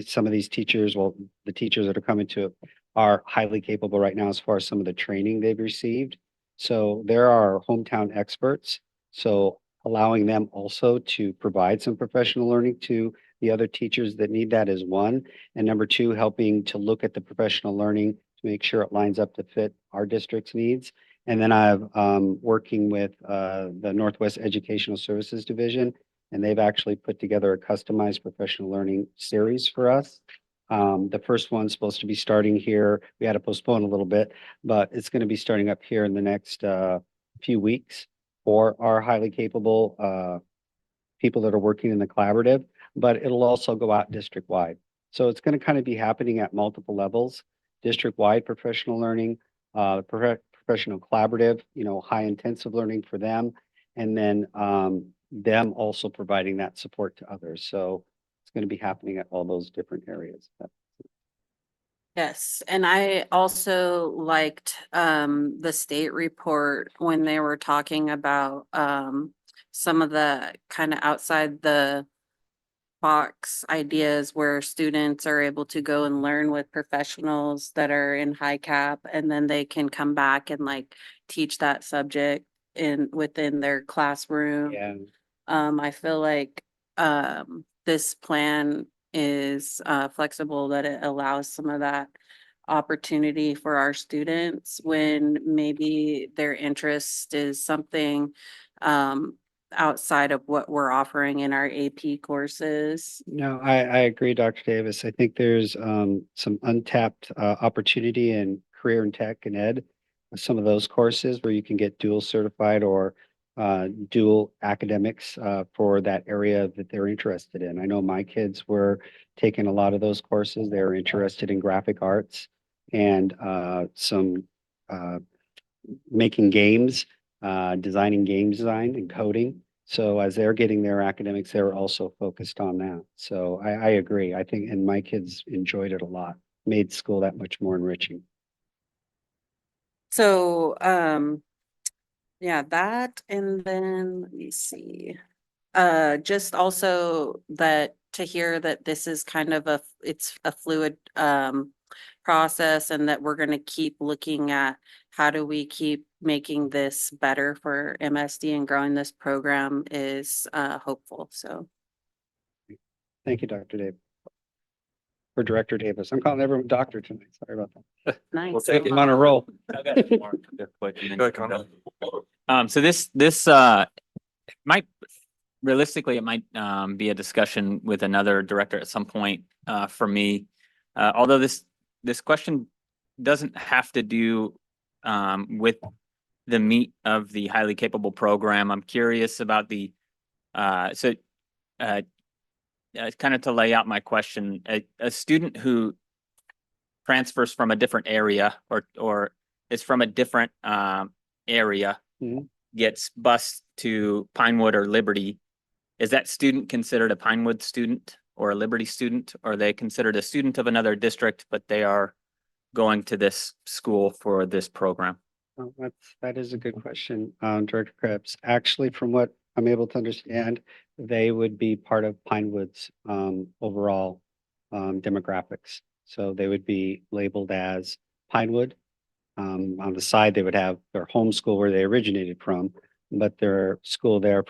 [SPEAKER 10] some of these teachers, well, the teachers that are coming to it are highly capable right now as far as some of the training they've received. So there are hometown experts. So allowing them also to provide some professional learning to the other teachers that need that is one. And number two, helping to look at the professional learning to make sure it lines up to fit our district's needs. And then I've working with the Northwest Educational Services Division, and they've actually put together a customized professional learning series for us. The first one's supposed to be starting here. We had to postpone a little bit, but it's going to be starting up here in the next few weeks for our highly capable people that are working in the collaborative, but it'll also go out district-wide. So it's going to kind of be happening at multiple levels, district-wide professional learning, professional collaborative, high intensive learning for them, and then them also providing that support to others. So it's going to be happening at all those different areas.
[SPEAKER 3] Yes, and I also liked the state report when they were talking about some of the kind of outside the box ideas where students are able to go and learn with professionals that are in Hicap, and then they can come back and like teach that subject within their classroom.
[SPEAKER 10] Yeah.
[SPEAKER 3] I feel like this plan is flexible, that it allows some of that opportunity for our students when maybe their interest is something outside of what we're offering in our AP courses.
[SPEAKER 10] No, I agree, Dr. Davis. I think there's some untapped opportunity in career and tech and ed, some of those courses where you can get dual certified or dual academics for that area that they're interested in. I know my kids were taking a lot of those courses. They're interested in graphic arts and some making games, designing game design and coding. So as they're getting their academics, they're also focused on that. So I agree. I think, and my kids enjoyed it a lot, made school that much more enriching.
[SPEAKER 3] So yeah, that, and then let me see. Just also that to hear that this is kind of it's a fluid process, and that we're going to keep looking at how do we keep making this better for MSD and growing this program is hopeful. So
[SPEAKER 10] Thank you, Dr. Davis. Or Director Davis. I'm calling everyone doctor tonight. Sorry about that.
[SPEAKER 3] nice.
[SPEAKER 1] We'll take it.
[SPEAKER 10] I'm on a roll.
[SPEAKER 8] I've got one more quick and then
[SPEAKER 1] Go
[SPEAKER 8] you
[SPEAKER 1] ahead,
[SPEAKER 8] can
[SPEAKER 1] Connor.
[SPEAKER 8] go. So this might realistically, it might be a discussion with another director at some point for me. Although this question doesn't have to do with the meat of the highly capable program. I'm curious about the kind of to lay out my question, a student who transfers from a different area or is from a different area
[SPEAKER 10] Mhm.
[SPEAKER 8] gets bused to Pinewood or Liberty, is that student considered a Pinewood student or a Liberty student? Or are they considered a student of another district, but they are going to this school for this program?
[SPEAKER 10] Oh, that is a good question, Director Krebs. Actually, from what I'm able to understand, they would be part of Pinewood's overall demographics. So they would be labeled as Pinewood. On the side, they would have their home school where they originated from, but their school there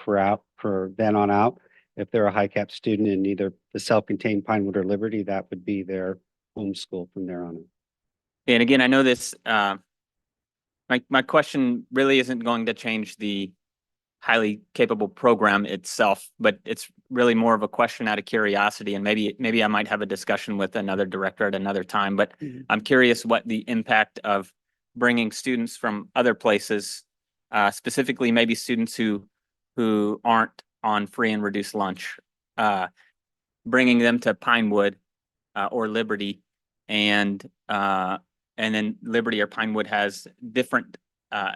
[SPEAKER 10] for then on out. If they're a Hicap student in either the self-contained Pinewood or Liberty, that would be their home school from there on out.
[SPEAKER 8] And again, I know this, my question really isn't going to change the highly capable program itself, but it's really more of a question out of curiosity. And maybe I might have a discussion with another director at another time, but
[SPEAKER 10] Mhm.
[SPEAKER 8] I'm curious what the impact of bringing students from other places, specifically maybe students who aren't on free and reduced lunch, bringing them to Pinewood or Liberty, and then Liberty or Pinewood has a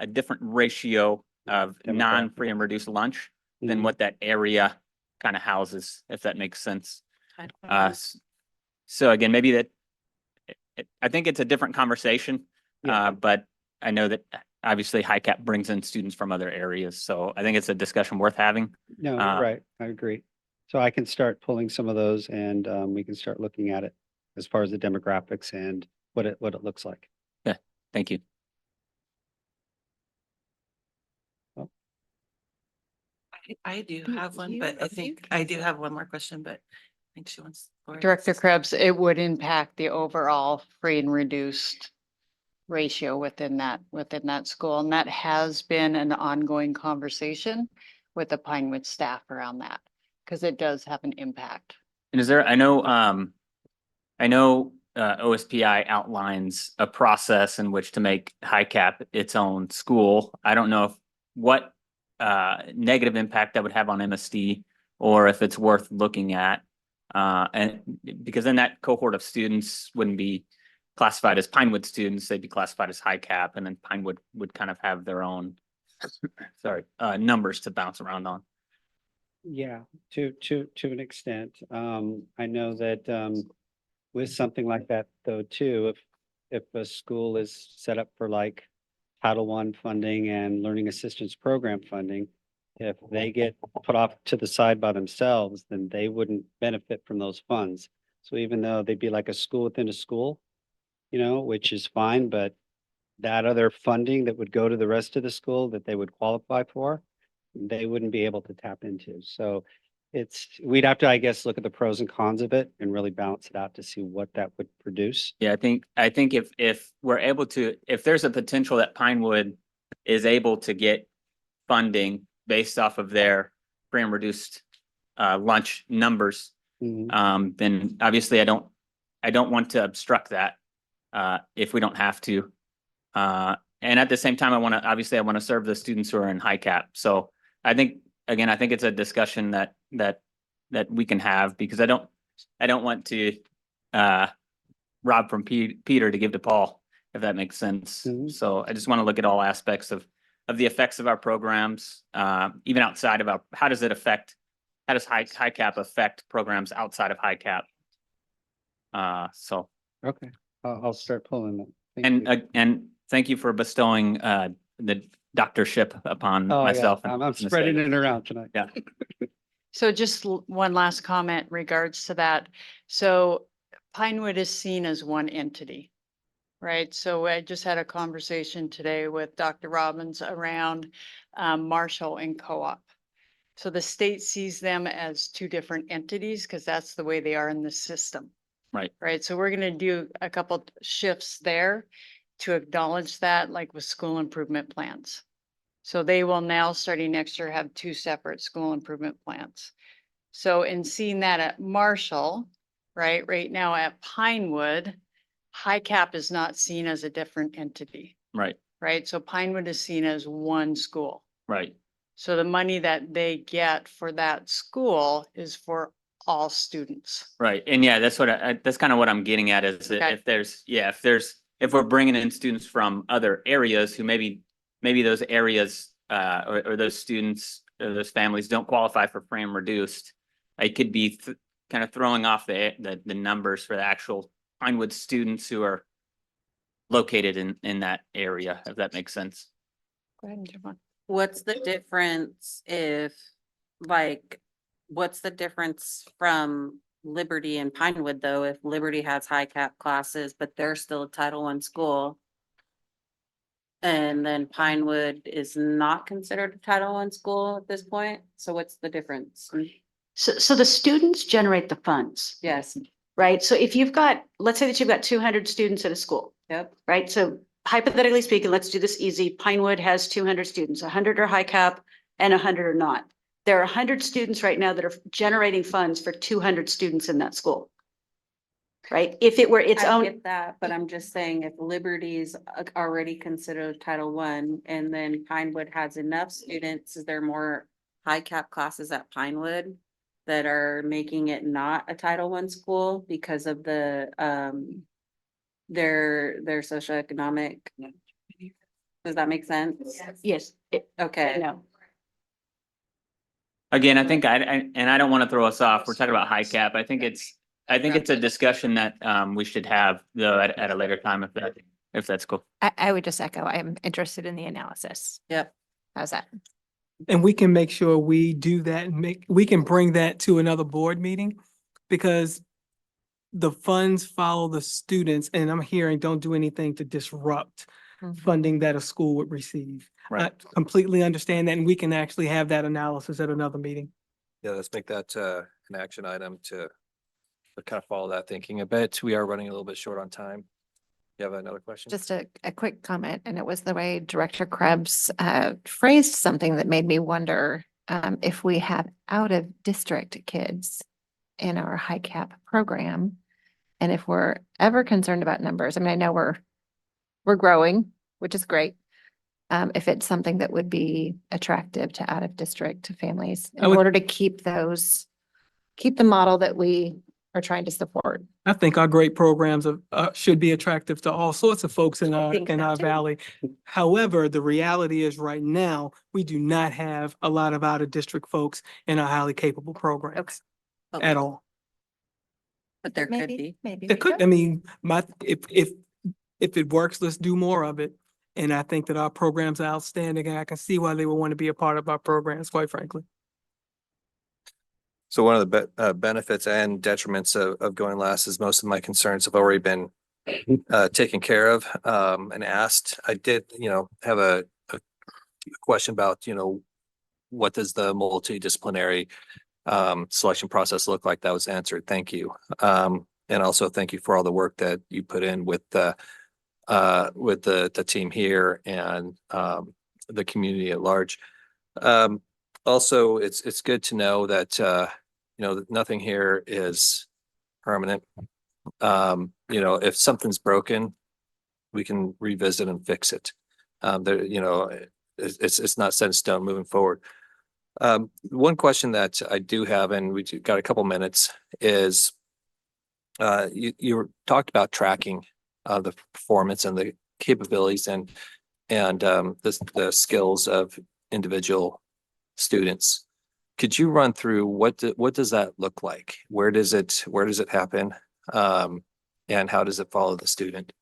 [SPEAKER 8] different ratio of
[SPEAKER 10] Demographic.
[SPEAKER 8] non-free and reduced lunch than
[SPEAKER 10] Mhm.
[SPEAKER 8] what that area kind of houses, if that makes sense. So again, maybe I think it's a different conversation,
[SPEAKER 10] Yeah.
[SPEAKER 8] but I know that obviously Hicap brings in students from other areas, so I think it's a discussion worth having.
[SPEAKER 10] No, you're right. I agree. So I can start pulling some of those and we can start looking at it as far as the demographics and what it looks like.
[SPEAKER 8] Thank you.
[SPEAKER 9] I do
[SPEAKER 2] Thank
[SPEAKER 9] have one,
[SPEAKER 2] you.
[SPEAKER 9] but I think I do have one more question, but I think she wants. Lori.
[SPEAKER 12] Director Krebs, it would impact the overall free and reduced ratio within that school. And that has been an ongoing conversation with the Pinewood staff around that, because it does have an impact.
[SPEAKER 8] And I know OSPI outlines a process in which to make Hicap its own school. I don't know what negative impact that would have on MSD or if it's worth looking at. And because then that cohort of students wouldn't be classified as Pinewood students, they'd be classified as Hicap, and then Pinewood would kind of have their own numbers to bounce around on.
[SPEAKER 10] Yeah, to an extent. I know that with something like that though, too, if a school is set up for like Title I funding and Learning Assistance Program funding, if they get put off to the side by themselves, then they wouldn't benefit from those funds. So even though they'd be like a school within a school, which is fine, but that other funding that would go to the rest of the school that they would qualify for, they wouldn't be able to tap into. So we'd have to, I guess, look at the pros and cons of it and really balance it out to see what that would produce.
[SPEAKER 8] Yeah, I think if we're able to, if there's a potential that Pinewood is able to get funding based off of their free and reduced lunch numbers,
[SPEAKER 10] Mhm.
[SPEAKER 8] then obviously I don't want to obstruct that if we don't have to. And at the same time, I want to serve the students who are in Hicap. So I think it's a discussion that we can have, because I don't want to rob from Peter to give to Paul, if that makes sense.
[SPEAKER 10] Mhm.
[SPEAKER 8] So I just want to look at all aspects of the effects of our programs, even outside of how does Hicap affect programs outside of Hicap? So.
[SPEAKER 10] Okay, I'll start pulling that. Thank you.
[SPEAKER 8] And thank you for bestowing the doctorship upon
[SPEAKER 10] Oh, yeah,
[SPEAKER 8] myself. and
[SPEAKER 10] I'm
[SPEAKER 8] the state.
[SPEAKER 10] spreading it around tonight.
[SPEAKER 8] Yeah.
[SPEAKER 12] So just one last comment in regards to that. So Pinewood is seen as one entity, right? So I just had a conversation today with Dr. Robbins around Marshall and Co-op. So the state sees them as two different entities because that's the way they are in the system.
[SPEAKER 8] Right.
[SPEAKER 12] Right. So we're going to do a couple shifts there to acknowledge that, like with school improvement plans. So they will now, starting next year, have two separate school improvement plans. So in seeing that at Marshall, right now at Pinewood, Hicap is not seen as a different entity,
[SPEAKER 8] Right,
[SPEAKER 12] right? So Pinewood is seen as one school.
[SPEAKER 8] right.
[SPEAKER 12] So the money that they get for that school is for all students.
[SPEAKER 8] Right. And yeah, that's what that's kind of what I'm getting at is that
[SPEAKER 12] Okay.
[SPEAKER 8] if we're bringing in students from other areas who maybe those areas or those students or those families don't qualify for frame reduced, it could be kind of throwing off the numbers for the actual Pinewood students who are located in that area, if that makes sense.
[SPEAKER 12] Go ahead and jump on.
[SPEAKER 3] What's the difference if, like, what's the difference from Liberty and Pinewood though? If Liberty has high cap classes, but they're still a Title I school. And then Pinewood is not considered a Title I school at this point. So what's the difference?
[SPEAKER 6] So the students generate the funds,
[SPEAKER 3] Yes,
[SPEAKER 6] right? So if you've got, let's say that you've got 200 students at a school,
[SPEAKER 3] yep,
[SPEAKER 6] right? So hypothetically speaking, let's do this easy. Pinewood has 200 students, 100 are high cap and 100 are not. There are 100 students right now that are generating funds for 200 students in that school. Right? If it were its
[SPEAKER 3] I
[SPEAKER 6] own,
[SPEAKER 3] get that, but I'm just saying if Liberty's already considered Title I and then Pinewood has enough students, is there more high cap classes at Pinewood that are making it not a Title I school because of the their socioeconomic? Does that make sense?
[SPEAKER 6] yes,
[SPEAKER 3] Okay.
[SPEAKER 6] no.
[SPEAKER 8] Again, I think and I don't want to throw us off. We're talking about high cap. I think it's a discussion that we should have though at a later time if that's cool.
[SPEAKER 4] I would just echo, I'm interested in the analysis.
[SPEAKER 3] Yep.
[SPEAKER 4] How's that?
[SPEAKER 11] And we can make sure we do that and we can bring that to another board meeting because the funds follow the students and I'm hearing don't do anything to disrupt funding that a school would receive.
[SPEAKER 8] Right.
[SPEAKER 11] I completely understand that and we can actually have that analysis at another meeting.
[SPEAKER 1] Yeah, let's make that an action item to kind of follow that thinking a bit. We are running a little bit short on time. You have another question?
[SPEAKER 4] Just a quick comment, and it was the way Director Krebs phrased something that made me wonder if we have out-of-district kids in our high cap program. And if we're ever concerned about numbers, I mean, I know we're growing, which is great. If it's something that would be attractive to out-of-district families in order to keep the model that we are trying to support.
[SPEAKER 11] I think our great programs should be attractive to all sorts of folks in
[SPEAKER 4] think so
[SPEAKER 11] our
[SPEAKER 4] too.
[SPEAKER 11] valley. However, the reality is right now, we do not have a lot of out-of-district folks in our highly capable programs at all.
[SPEAKER 3] But there could be.
[SPEAKER 4] Maybe.
[SPEAKER 11] It could, I mean, if it works, let's do more of it. And I think that our programs are outstanding and I can see why they would want to be a part of our programs, quite frankly.
[SPEAKER 1] So one of the benefits and detriments of going last is most of my concerns have already been taken care of and asked. I did, have a question about, what does the multidisciplinary selection process look like? That was answered. Thank you. And also thank you for all the work that you put in with the team here and the community at large. Also, it's good to know that that nothing here is permanent. If something's broken, we can revisit and fix it. It's not set in stone moving forward. One question that I do have, and we got a couple minutes, is you talked about tracking the performance and the capabilities and the skills of individual students. Could you run through what does that look like? Where does it happen? And how does it follow the student?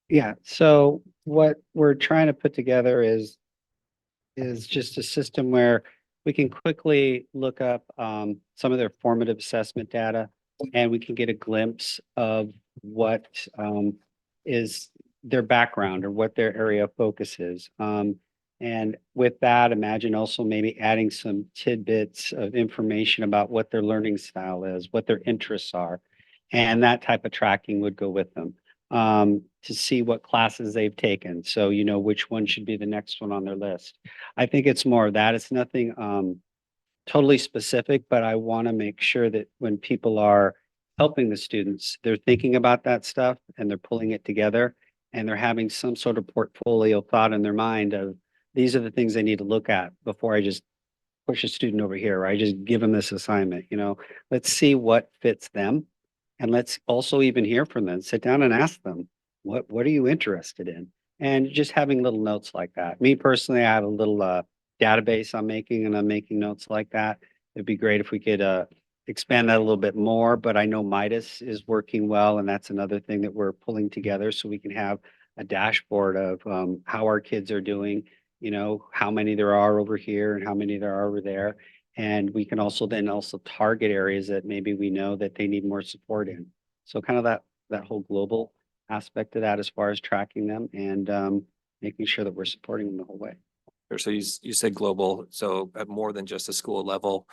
[SPEAKER 10] Yeah, so what we're trying to put together is just a system where we can quickly look up some of their formative assessment data, and we can get a glimpse of what is their background or what their area of focus is. And with that, imagine also maybe adding some tidbits of information about what their learning style is, what their interests are, and that type of tracking would go with them. to see what classes they've taken. So you know which one should be the next one on their list. I think it's more of that. It's nothing totally specific, but I want to make sure that when people are helping the students, they're thinking about that stuff and they're pulling it together and they're having some sort of portfolio thought in their mind of these are the things they need to look at before I just push a student over here, or I just give them this assignment, you know, let's see what fits them. And let's also even hear from them, sit down and ask them, what are you interested in? And just having little notes like that. Me personally, I have a little database I'm making and I'm making notes like that. It'd be great if we could expand that a little bit more, but I know Midas is working well, and that's another thing that we're pulling together so we can have a dashboard of how our kids are doing, you know, how many there are over here and how many there are over there. And we can also then also target areas that maybe we know that they need more support in. So kind of that whole global aspect of that as far as tracking them and making sure that we're supporting them the whole way.
[SPEAKER 1] So you said global, so at more than just a school level,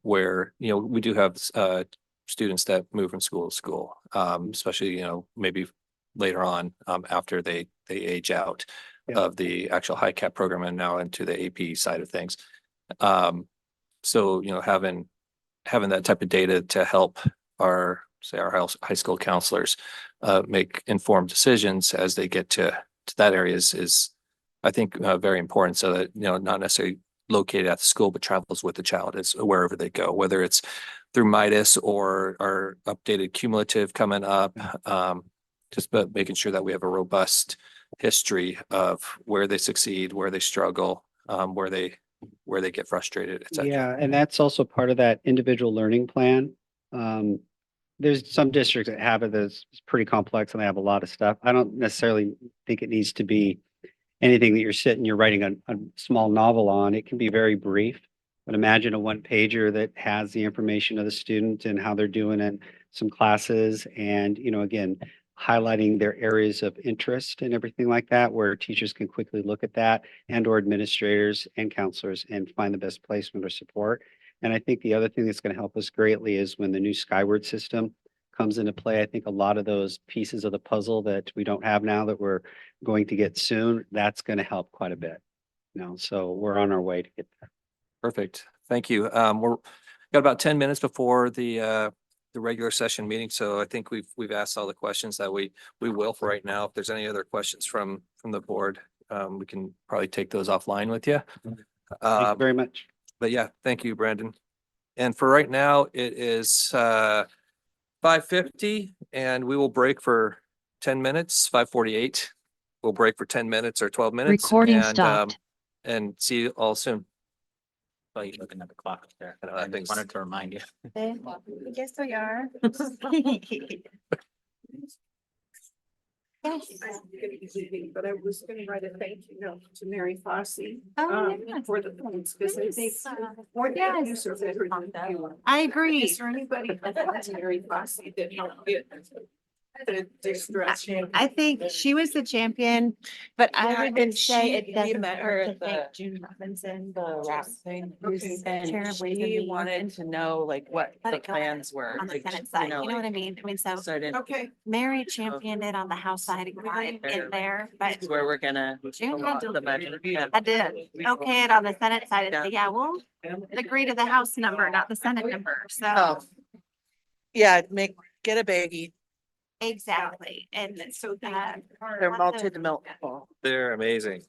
[SPEAKER 1] where, you know, we do have students that move from school to school, especially, you know, maybe later on after they age out of the actual Hicap program and now into the AP side of things. So, you know, having that type of data to help our high school counselors make informed decisions as they get to that area is I think very important, so that, you know, not necessarily located at the school, but travels with the child as wherever they go, whether it's through Midas or our updated cumulative coming up. Just making sure that we have a robust history of where they succeed, where they struggle, where they get frustrated, et cetera.
[SPEAKER 10] Yeah, and that's also part of that individual learning plan. There's some districts that have it that's pretty complex and they have a lot of stuff. I don't necessarily think it needs to be anything that you're writing a small novel on. It can be very brief, but imagine a one pager that has the information of the student and how they're doing in some classes. And, you know, again, highlighting their areas of interest and everything like that, where teachers can quickly look at that and or administrators and counselors and find the best placement or support. And I think the other thing that's going to help us greatly is when the new Skyward system comes into play. I think a lot of those pieces of the puzzle that we don't have now that we're going to get soon, that's going to help quite a bit. You know, so we're on our way to get there.
[SPEAKER 1] Perfect. Thank you. We're got about 10 minutes before the regular session meeting. So I think we've asked all the questions that we will for right now. If there's any other questions from the board, we can probably take those offline with you.
[SPEAKER 10] Thank you very much.
[SPEAKER 1] But yeah, thank you, Brandon. And for right now, it is 5:50 and we will break for 10 minutes, 5:48. We'll break for 10 minutes or 12 minutes.
[SPEAKER 13] Recording
[SPEAKER 1] and,
[SPEAKER 13] stopped.
[SPEAKER 1] And see you all soon.
[SPEAKER 8] Oh, you're looking at the clock there.
[SPEAKER 1] I know,
[SPEAKER 8] I
[SPEAKER 1] that thing's-
[SPEAKER 8] wanted to remind you.
[SPEAKER 4] Yes, we are. Yes.
[SPEAKER 14] But I was gonna write a thank you note to Mary Fossey.
[SPEAKER 4] Oh, yeah.
[SPEAKER 14] For the points, because I think. more than
[SPEAKER 4] Yes.
[SPEAKER 14] you serve better than you.
[SPEAKER 4] I agree.
[SPEAKER 14] Is there anybody that's Mary Fossey that helped get the distress?
[SPEAKER 4] I think she was the champion, but I
[SPEAKER 14] Yeah,
[SPEAKER 4] would
[SPEAKER 14] and
[SPEAKER 4] say
[SPEAKER 14] she-
[SPEAKER 4] it
[SPEAKER 14] we
[SPEAKER 4] doesn't
[SPEAKER 14] met her
[SPEAKER 4] hurt to
[SPEAKER 14] at the-
[SPEAKER 4] thank June Robinson, the rap thing.
[SPEAKER 14] Okay.
[SPEAKER 4] Terribly
[SPEAKER 9] She wanted to know like what
[SPEAKER 4] Let
[SPEAKER 9] the
[SPEAKER 4] it go
[SPEAKER 9] plans were.
[SPEAKER 4] on the
[SPEAKER 9] like,
[SPEAKER 4] Senate side, you know
[SPEAKER 9] like,
[SPEAKER 4] what I mean? I mean, so
[SPEAKER 9] So I didn't,
[SPEAKER 14] Okay.
[SPEAKER 4] Mary championed it on the House side and got it in there, but
[SPEAKER 9] where we're gonna.
[SPEAKER 4] June had
[SPEAKER 9] the budget. Yeah.
[SPEAKER 4] I did, okay, it on the Senate side, and say, yeah, we'll agree to the House number, not the Senate number, so.
[SPEAKER 9] Oh. Yeah, get a baggie.
[SPEAKER 4] Exactly, and so that.
[SPEAKER 9] They're multi-dimensional.
[SPEAKER 1] They're amazing.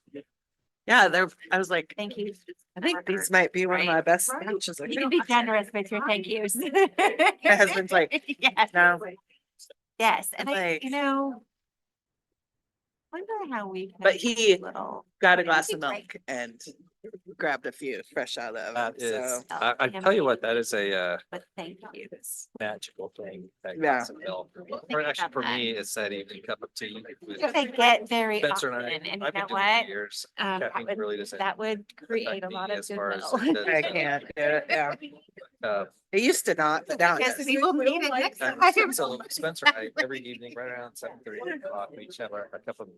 [SPEAKER 9] Yeah, I was like,
[SPEAKER 4] Thank you.
[SPEAKER 9] I think these might be one of my best speeches.
[SPEAKER 4] You can be generous with your thank yous.
[SPEAKER 9] My husband's like,
[SPEAKER 4] Yes.
[SPEAKER 9] no.
[SPEAKER 4] Yes, and
[SPEAKER 9] Like-
[SPEAKER 4] you know. Wonder how we. can
[SPEAKER 9] But he
[SPEAKER 4] little-
[SPEAKER 9] got a glass of
[SPEAKER 4] That'd be
[SPEAKER 9] milk and grabbed a few fresh out of
[SPEAKER 1] That
[SPEAKER 9] it.
[SPEAKER 1] is,
[SPEAKER 9] So
[SPEAKER 1] I tell you what, that is a
[SPEAKER 4] But thank you.
[SPEAKER 1] magical thing. That
[SPEAKER 9] Yeah.
[SPEAKER 1] glass of milk. Or actually for me, it's that evening cup of tea. with
[SPEAKER 4] If they get very
[SPEAKER 1] Spencer
[SPEAKER 4] often,
[SPEAKER 1] and I.
[SPEAKER 4] and
[SPEAKER 1] I've
[SPEAKER 4] you
[SPEAKER 1] been
[SPEAKER 4] know
[SPEAKER 1] doing it for
[SPEAKER 4] what?
[SPEAKER 1] years.
[SPEAKER 4] That
[SPEAKER 1] Caffeine really doesn't
[SPEAKER 4] would create a
[SPEAKER 1] me
[SPEAKER 4] lot of
[SPEAKER 1] as far as
[SPEAKER 4] goodwill.
[SPEAKER 1] it
[SPEAKER 9] I
[SPEAKER 1] does,
[SPEAKER 9] can't do it. Yeah.
[SPEAKER 1] It
[SPEAKER 9] used to not, but now it
[SPEAKER 4] Because
[SPEAKER 9] does.
[SPEAKER 4] we will need it next time.
[SPEAKER 1] So Spencer and I, every evening, right around 7:30, 8 o'clock, we each have a cup of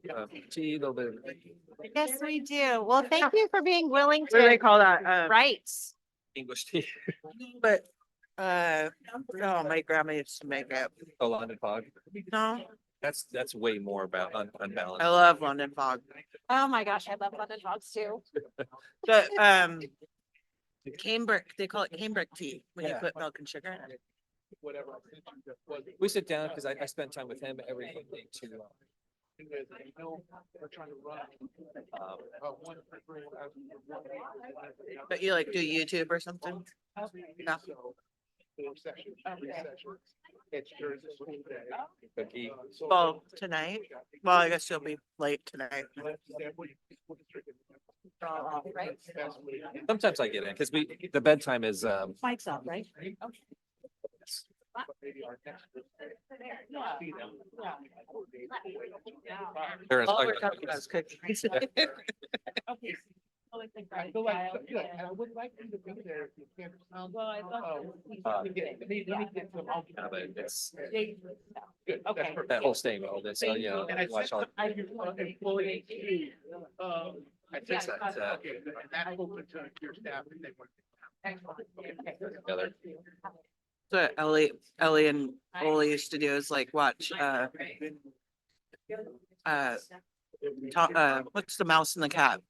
[SPEAKER 1] tea, a little bit of.
[SPEAKER 4] Yes, we do. Well, thank you for being willing
[SPEAKER 9] What do they
[SPEAKER 4] to
[SPEAKER 9] call that?
[SPEAKER 4] write.
[SPEAKER 1] English tea.
[SPEAKER 9] But, oh, my grandma used to make it.
[SPEAKER 1] Oh, London fog.
[SPEAKER 9] No,
[SPEAKER 1] That's way more about unbalanced.
[SPEAKER 9] I love London fog.
[SPEAKER 4] Oh my gosh, I love London dogs too.
[SPEAKER 9] The, cambric, they call it cambric tea when you
[SPEAKER 1] Yeah.
[SPEAKER 9] put milk and sugar in it.
[SPEAKER 1] We sit down because I spend time with him every evening to.
[SPEAKER 9] But you like do YouTube or something? Yeah.
[SPEAKER 1] Cookie.
[SPEAKER 9] Well, tonight, well, I guess you'll be late tonight.
[SPEAKER 1] Sometimes I get in because the bedtime is,
[SPEAKER 14] Mike's up, right?
[SPEAKER 1] they're
[SPEAKER 9] All we're
[SPEAKER 1] like-
[SPEAKER 9] talking about is cookies.
[SPEAKER 14] I feel like, yeah, and I would like you to be there if you can.
[SPEAKER 1] Uh,
[SPEAKER 14] Let me get some.
[SPEAKER 1] yeah, but it's
[SPEAKER 14] Good, that's
[SPEAKER 1] that
[SPEAKER 14] perfect.
[SPEAKER 1] whole thing, all this, so, you know,
[SPEAKER 14] And I
[SPEAKER 1] watch all.
[SPEAKER 14] I employee. I think
[SPEAKER 1] that,
[SPEAKER 14] that's,
[SPEAKER 1] uh,
[SPEAKER 14] okay, and that's open to your staff if they want.
[SPEAKER 1] Together.
[SPEAKER 9] So Ellie and Oli used to do is like watch, Tom, what's the mouse and the cat?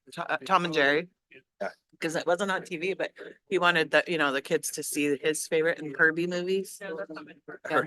[SPEAKER 9] Tom and Jerry.
[SPEAKER 1] Yeah.
[SPEAKER 9] Cause it wasn't on TV, but he wanted the, the kids to see his favorite and Kirby movies. Yeah.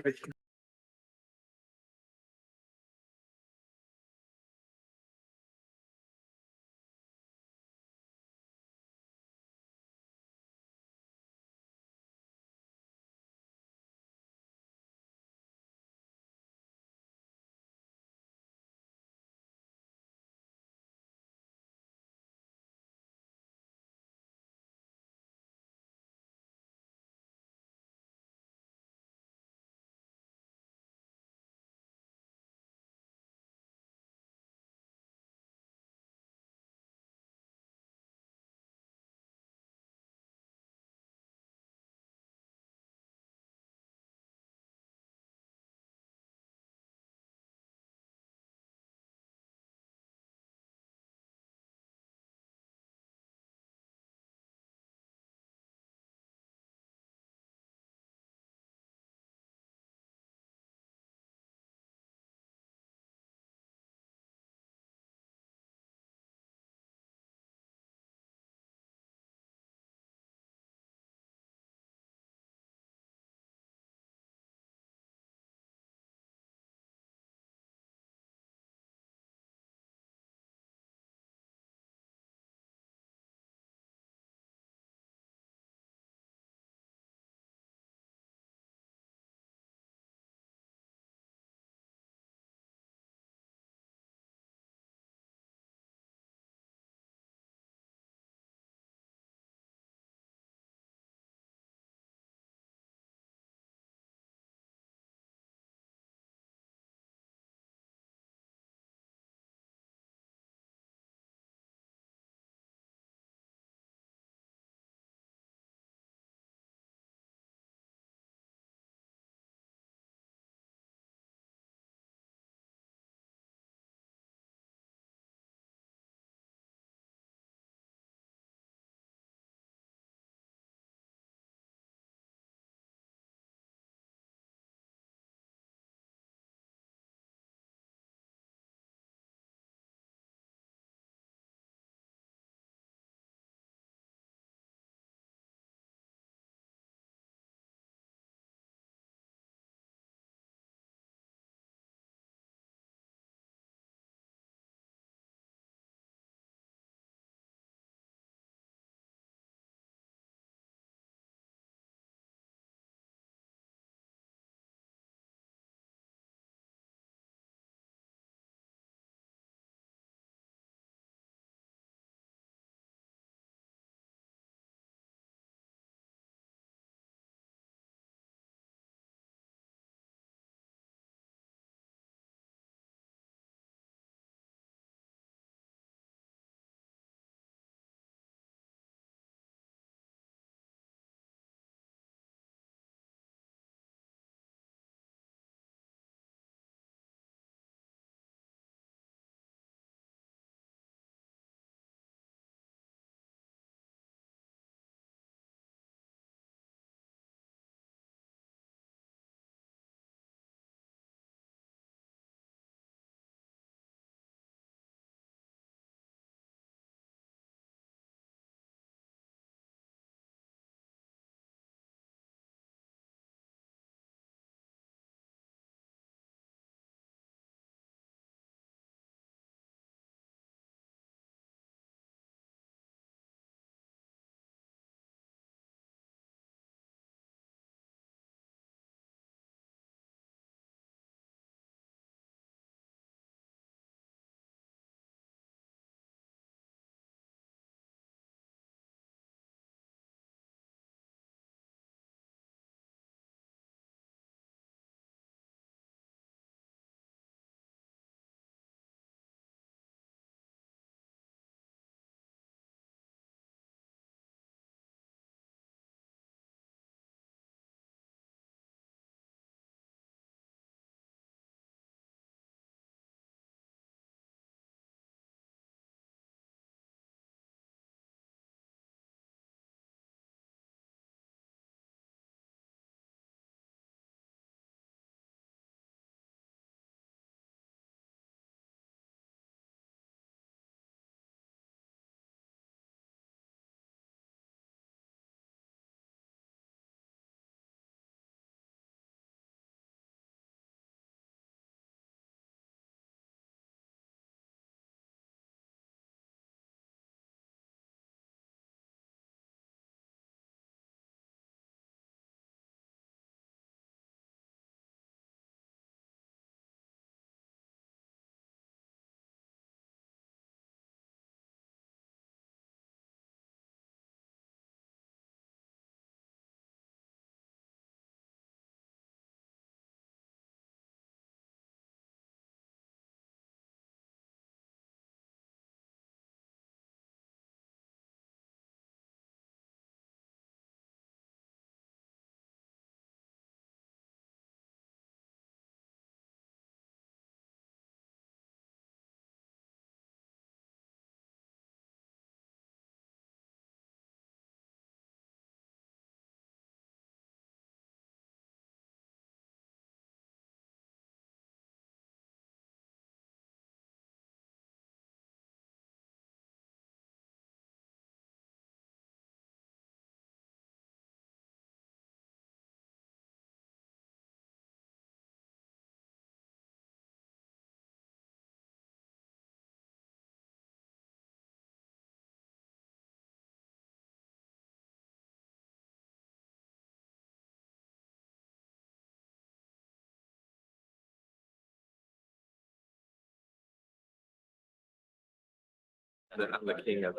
[SPEAKER 1] I'm the king of,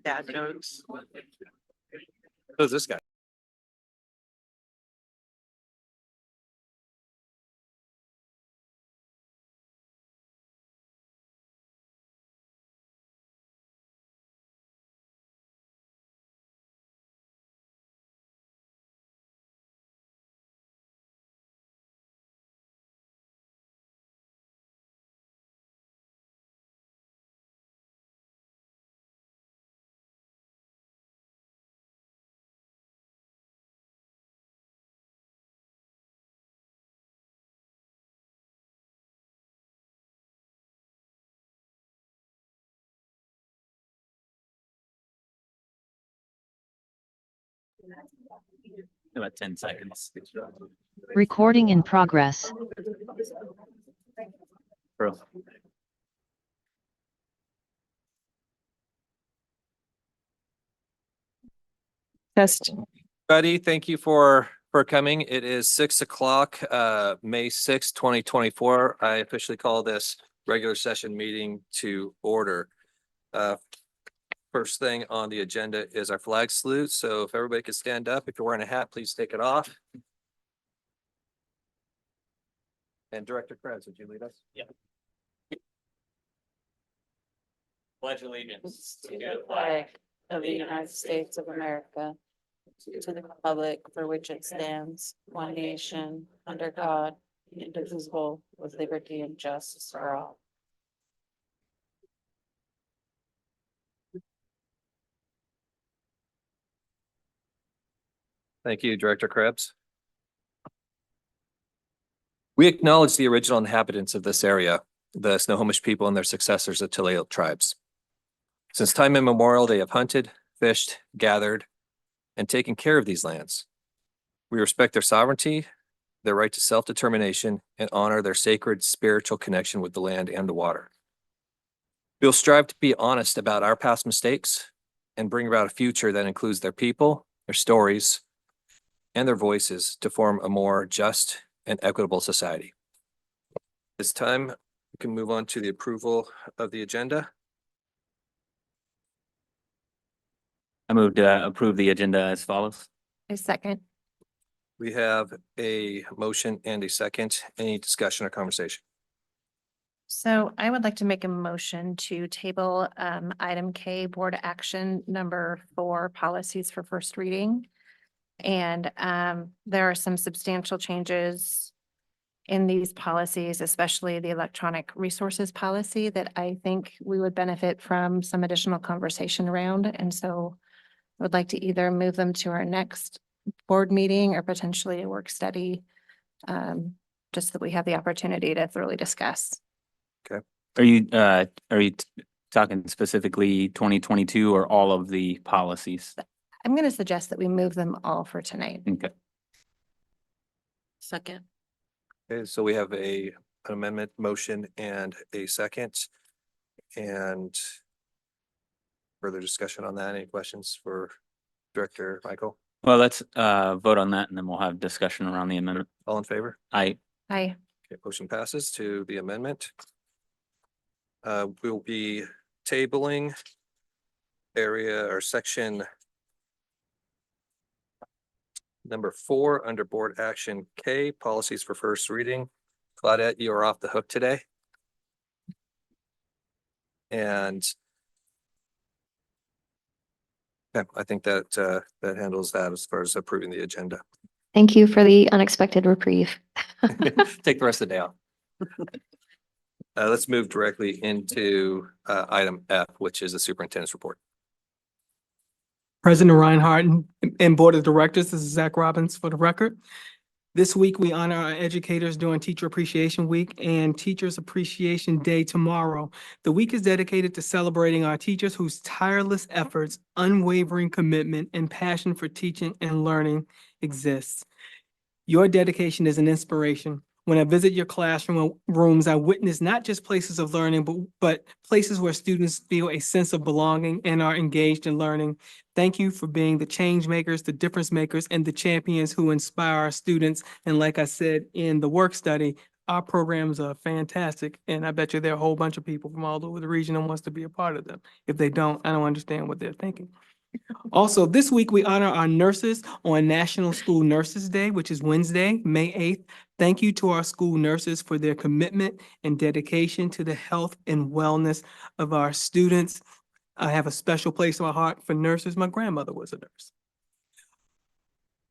[SPEAKER 9] Dad jokes.
[SPEAKER 1] who's this guy?
[SPEAKER 8] About 10 seconds.
[SPEAKER 13] Recording in progress.
[SPEAKER 8] Bro.
[SPEAKER 2] Test.
[SPEAKER 1] Buddy, thank you for coming. It is 6 o'clock, May 6th, 2024. I officially call this regular session meeting to order. First thing on the agenda is our flag salute. So if everybody could stand up, if you're wearing a hat, please take it off. And Director Krebs, would you lead us?
[SPEAKER 8] Yeah. Pledge allegiance to
[SPEAKER 3] the flag of the United States of America, to the republic for which it stands, one nation, under God, indivisible, with liberty and justice for all.
[SPEAKER 1] Thank you, Director Krebs. We acknowledge the original inhabitants of this area, the Snohomish people and their successors, the Tulalip tribes. Since time immemorial, they have hunted, fished, gathered, and taken care of these lands. We respect their sovereignty, their right to self-determination, and honor their sacred spiritual connection with the land and the water. We will strive to be honest about our past mistakes and bring about a future that includes their people, their stories, and their voices to form a more just and equitable society. This time, we can move on to the approval of the agenda.
[SPEAKER 8] I moved to approve the agenda as follows.
[SPEAKER 4] A second.
[SPEAKER 1] We have a motion and a second. Any discussion or conversation?
[SPEAKER 4] So I would like to make a motion to table item K, board action number 4, policies for first reading. And there are some substantial changes in these policies, especially the electronic resources policy, that I think we would benefit from some additional conversation around. And so I would like to either move them to our next board meeting or potentially a work study, just that we have the opportunity to thoroughly discuss.
[SPEAKER 8] Are you talking specifically 2022 or all of the policies?
[SPEAKER 4] I'm going to suggest that we move them all for tonight.
[SPEAKER 8] Okay.
[SPEAKER 3] Second.
[SPEAKER 1] Okay, so we have an amendment motion and a second. And further discussion on that. Any questions for Director Michael?
[SPEAKER 8] Well, let's vote on that and then we'll have discussion around the amendment.
[SPEAKER 1] All in favor?
[SPEAKER 4] Aye.
[SPEAKER 1] Okay, motion passes to the amendment. We'll be tabling area or section number 4 under board action K, policies for first reading. Claudette, you are off the hook today. And yeah, I think that that handles that as far as approving the agenda.
[SPEAKER 13] Thank you for the unexpected reprieve.
[SPEAKER 1] Take the rest of the day off. Let's move directly into item F, which is the superintendent's report.
[SPEAKER 11] President Reinhardt and Board of Directors, this is Zach Robbins for the record. This week, we honor our educators during Teacher Appreciation Week and Teachers Appreciation Day tomorrow. The week is dedicated to celebrating our teachers whose tireless efforts, unwavering commitment, and passion for teaching and learning exists. Your dedication is an inspiration. When I visit your classrooms, I witness not just places of learning, but places where students feel a sense of belonging and are engaged in learning. Thank you for being the change makers, the difference makers, and the champions who inspire our students. And like I said in the work study, our programs are fantastic, and I bet you there are a whole bunch of people from all over the region that wants to be a part of them. If they don't, I don't understand what they're thinking. Also, this week we honor our nurses on National School Nurses Day, which is Wednesday, May 8th. Thank you to our school nurses for their commitment and dedication to the health and wellness of our students. I have a special place in my heart for nurses. My grandmother was a nurse.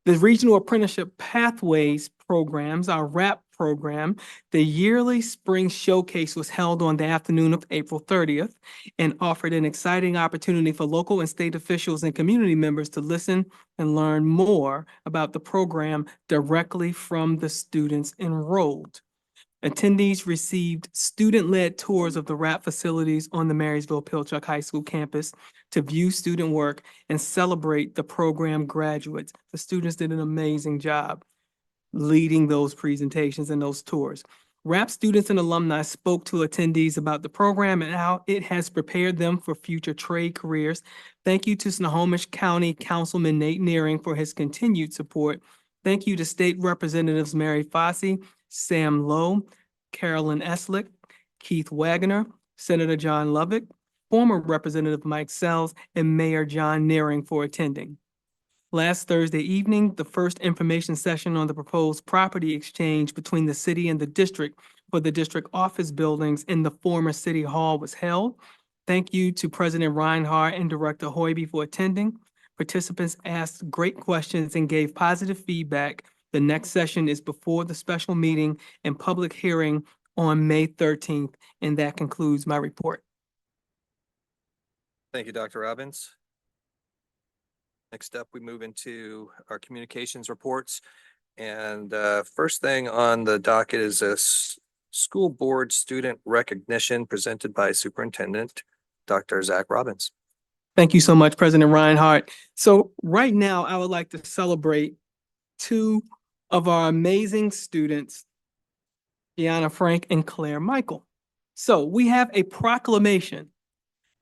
[SPEAKER 11] The Regional Apprenticeship Pathways programs, our RAP program, the yearly spring showcase was held on the afternoon of April 30th and offered an exciting opportunity for local and state officials and community members to listen and learn more about the program directly from the students enrolled. Attendees received student-led tours of the RAP facilities on the Marysville-Pilchuck High School campus to view student work and celebrate the program graduates. The students did an amazing job leading those presentations and those tours. RAP students and alumni spoke to attendees about the program and how it has prepared them for future trade careers. Thank you to Snohomish County Councilman Nate Nearing for his continued support. Thank you to State Representatives Mary Fossey, Sam Lowe, Carolyn Eslick, Keith Wagner, Senator John Lovick, former Representative Mike Sells, and Mayor John Nearing for attending. Last Thursday evening, the first information session on the proposed property exchange between the city and the district for the district office buildings in the former city hall was held. Thank you to President Reinhardt and Director Hoiby for attending. Participants asked great questions and gave positive feedback. The next session is before the special meeting and public hearing on May 13th, and that concludes my report.
[SPEAKER 1] Thank you, Dr. Robbins. Next up, we move into our communications reports. And first thing on the docket is a school board student recognition presented by Superintendent Dr. Zach Robbins.
[SPEAKER 11] Thank you so much, President Reinhardt. So right now, I would like to celebrate two of our amazing students, Deanna Frank and Claire Michael. So we have a proclamation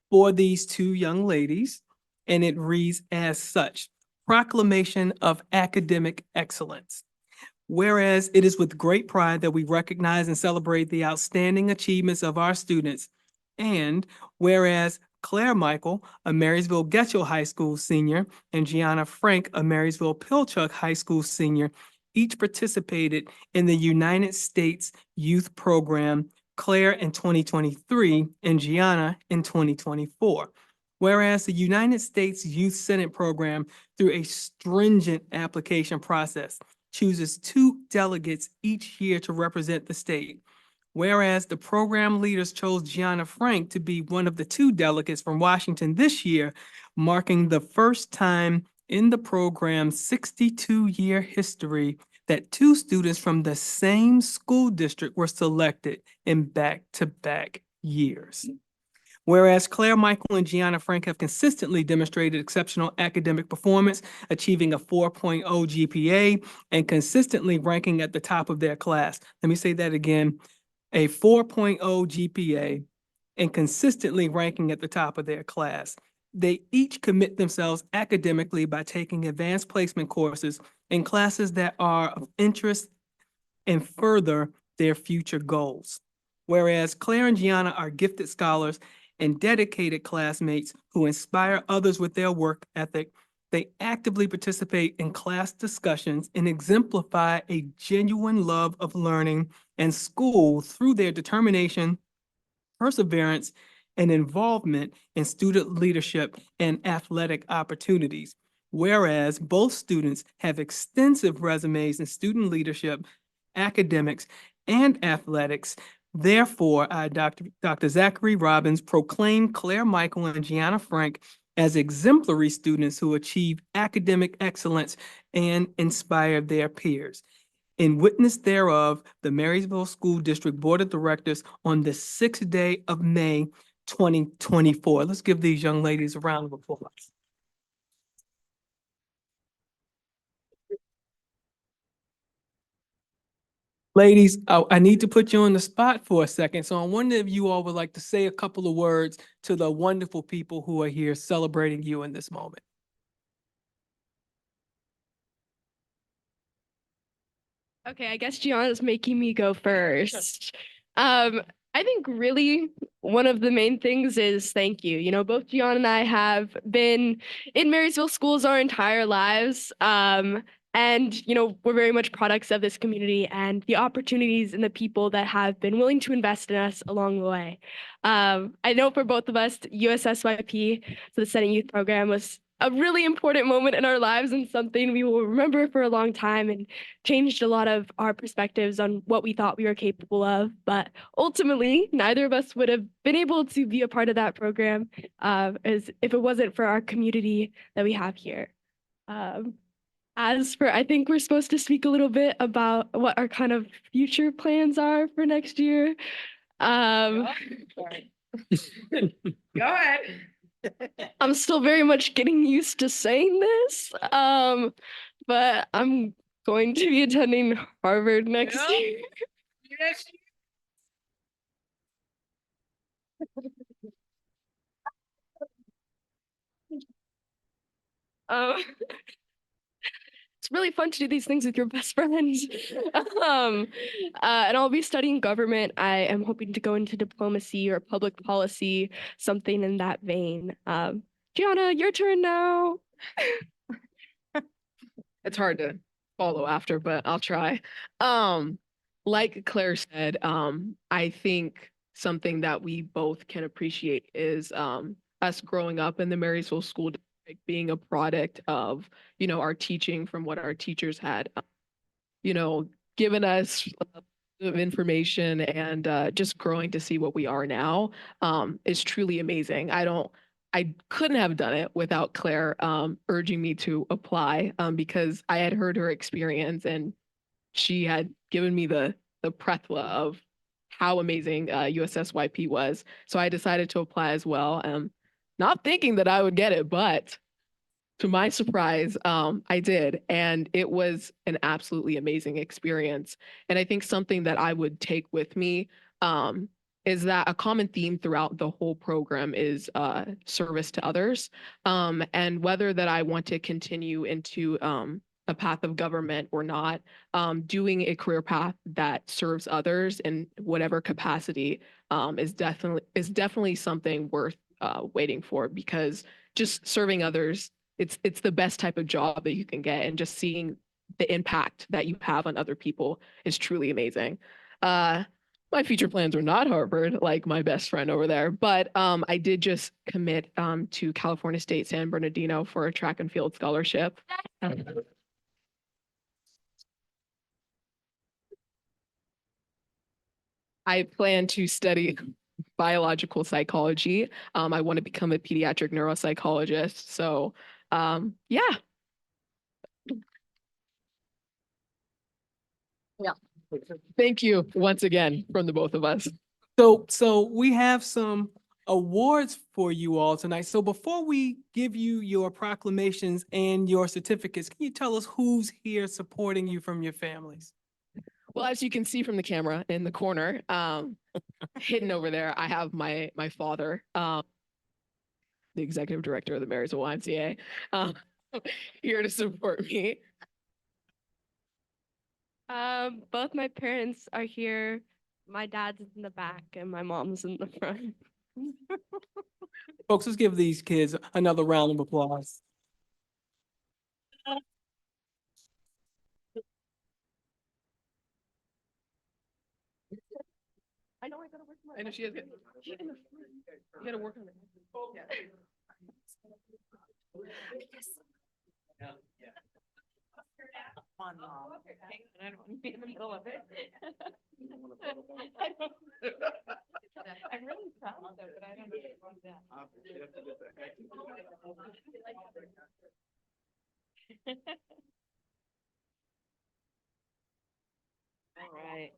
[SPEAKER 11] for these two young ladies, and it reads as such: Proclamation of Academic Excellence. Whereas it is with great pride that we recognize and celebrate the outstanding achievements of our students, and whereas Claire Michael, a Marysville-Getchell High School senior, and Gianna Frank, a Marysville-Pilchuck High School senior, each participated in the United States Youth Program, Claire in 2023 and Gianna in 2024. Whereas the United States Youth Senate Program, through a stringent application process, chooses 2 delegates each year to represent the state. Whereas the program leaders chose Gianna Frank to be one of the 2 delegates from Washington this year, marking the first time in the program's 62-year history that 2 students from the same school district were selected in back-to-back years. Whereas Claire Michael and Gianna Frank have consistently demonstrated exceptional academic performance, achieving a 4.0 GPA and consistently ranking at the top of their class. Let me say that again, a 4.0 GPA and consistently ranking at the top of their class. They each commit themselves academically by taking advanced placement courses in classes that are of interest and further their future goals. Whereas Claire and Gianna are gifted scholars and dedicated classmates who inspire others with their work ethic, they actively participate in class discussions and exemplify a genuine love of learning and school through their determination, perseverance, and involvement in student leadership and athletic opportunities. Whereas both students have extensive resumes in student leadership, academics, and athletics. Therefore, I, Dr. Zachary Robbins, proclaim Claire Michael and Gianna Frank as exemplary students who achieve academic excellence and inspire their peers. In witness thereof, the Marysville School District Board of Directors on the 6th day of May, 2024. Let's give these young ladies a round of applause. Ladies, I need to put you on the spot for a second. So I wonder if you all would like to say a couple of words to the wonderful people who are here celebrating you in this moment.
[SPEAKER 15] Okay, I guess Gianna's making me go first. I think really one of the main things is thank you. You know, both Gianna and I have been in Marysville schools our entire lives. And, you know, we're very much products of this community and the opportunities and the people that have been willing to invest in us along the way. I know for both of us, USSYP, so the Senate Youth Program, was a really important moment in our lives and something we will remember for a long time, and changed a lot of our perspectives on what we thought we were capable of. But ultimately, neither of us would have been able to be a part of that program as if it wasn't for our community that we have here. As for, I think we're supposed to speak a little bit about what our kind of future plans are for next year. Go ahead. I'm still very much getting used to saying this, but I'm going to be attending Harvard next year. Yes. Um, it's really fun to do these things with your best friends. And I'll be studying government. I am hoping to go into diplomacy or public policy, something in that vein. Gianna, your turn now.
[SPEAKER 14] It's hard to follow after, but I'll try. Like Claire said, I think something that we both can appreciate is us growing up in the Marysville School District, being a product of, you know, our teaching from what our teachers had, you know, given us of information, and just growing to see what we are now is truly amazing. I couldn't have done it without Claire urging me to apply because I had heard her experience, and she had given me the plethora of how amazing USSYP was. So I decided to apply as well, not thinking that I would get it, but to my surprise, I did. And it was an absolutely amazing experience. And I think something that I would take with me is that a common theme throughout the whole program is service to others. And whether that I want to continue into a path of government or not, doing a career path that serves others in whatever capacity is definitely something worth waiting for, because just serving others, it's the best type of job that you can get, and just seeing the impact that you have on other people is truly amazing. My future plans are not Harvard, like my best friend over there, but I did just commit to California State San Bernardino for a track and field scholarship. I plan to study biological psychology. I want to become a pediatric neuropsychologist. So, yeah.
[SPEAKER 12] Yeah.
[SPEAKER 14] Thank you once again from the both of us.
[SPEAKER 11] So we have some awards for you all tonight. So before we give you your proclamations and your certificates, can you tell us who's here supporting you from your families?
[SPEAKER 14] Well, as you can see from the camera in the corner, hidden over there, I have my father, the executive director of the Marysville YMCA, here to support me.
[SPEAKER 15] Both my parents are here. My dad's in the back and my mom's in the front.
[SPEAKER 11] Folks, let's give these kids another round of applause.
[SPEAKER 14] I know I gotta work on it. I know she has it. You gotta work on it. Yeah.
[SPEAKER 12] Come on, Mom.
[SPEAKER 14] I don't want to be in the middle of it. I'm really proud of it, but I don't know if I that. All right.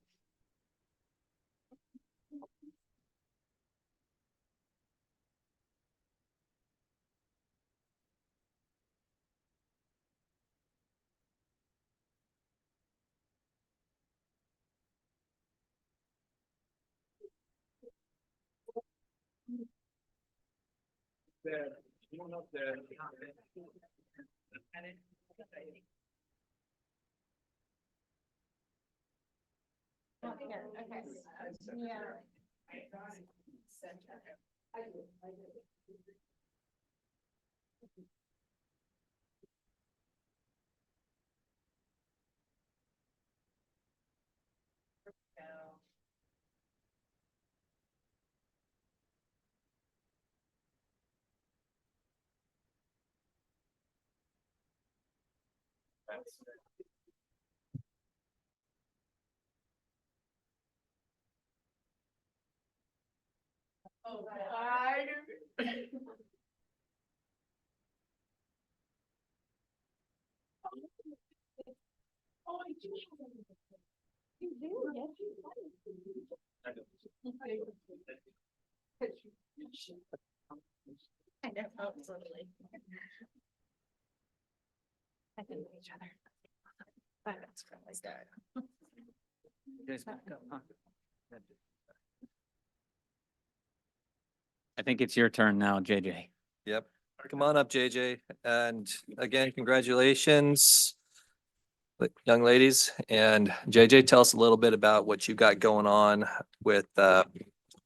[SPEAKER 4] I know, absolutely. I think each other. But that's really good.
[SPEAKER 8] I think it's your turn now, JJ.
[SPEAKER 1] Yep. Come on up, JJ. And again, congratulations, young ladies. And JJ, tell us a little bit about what you got going on with a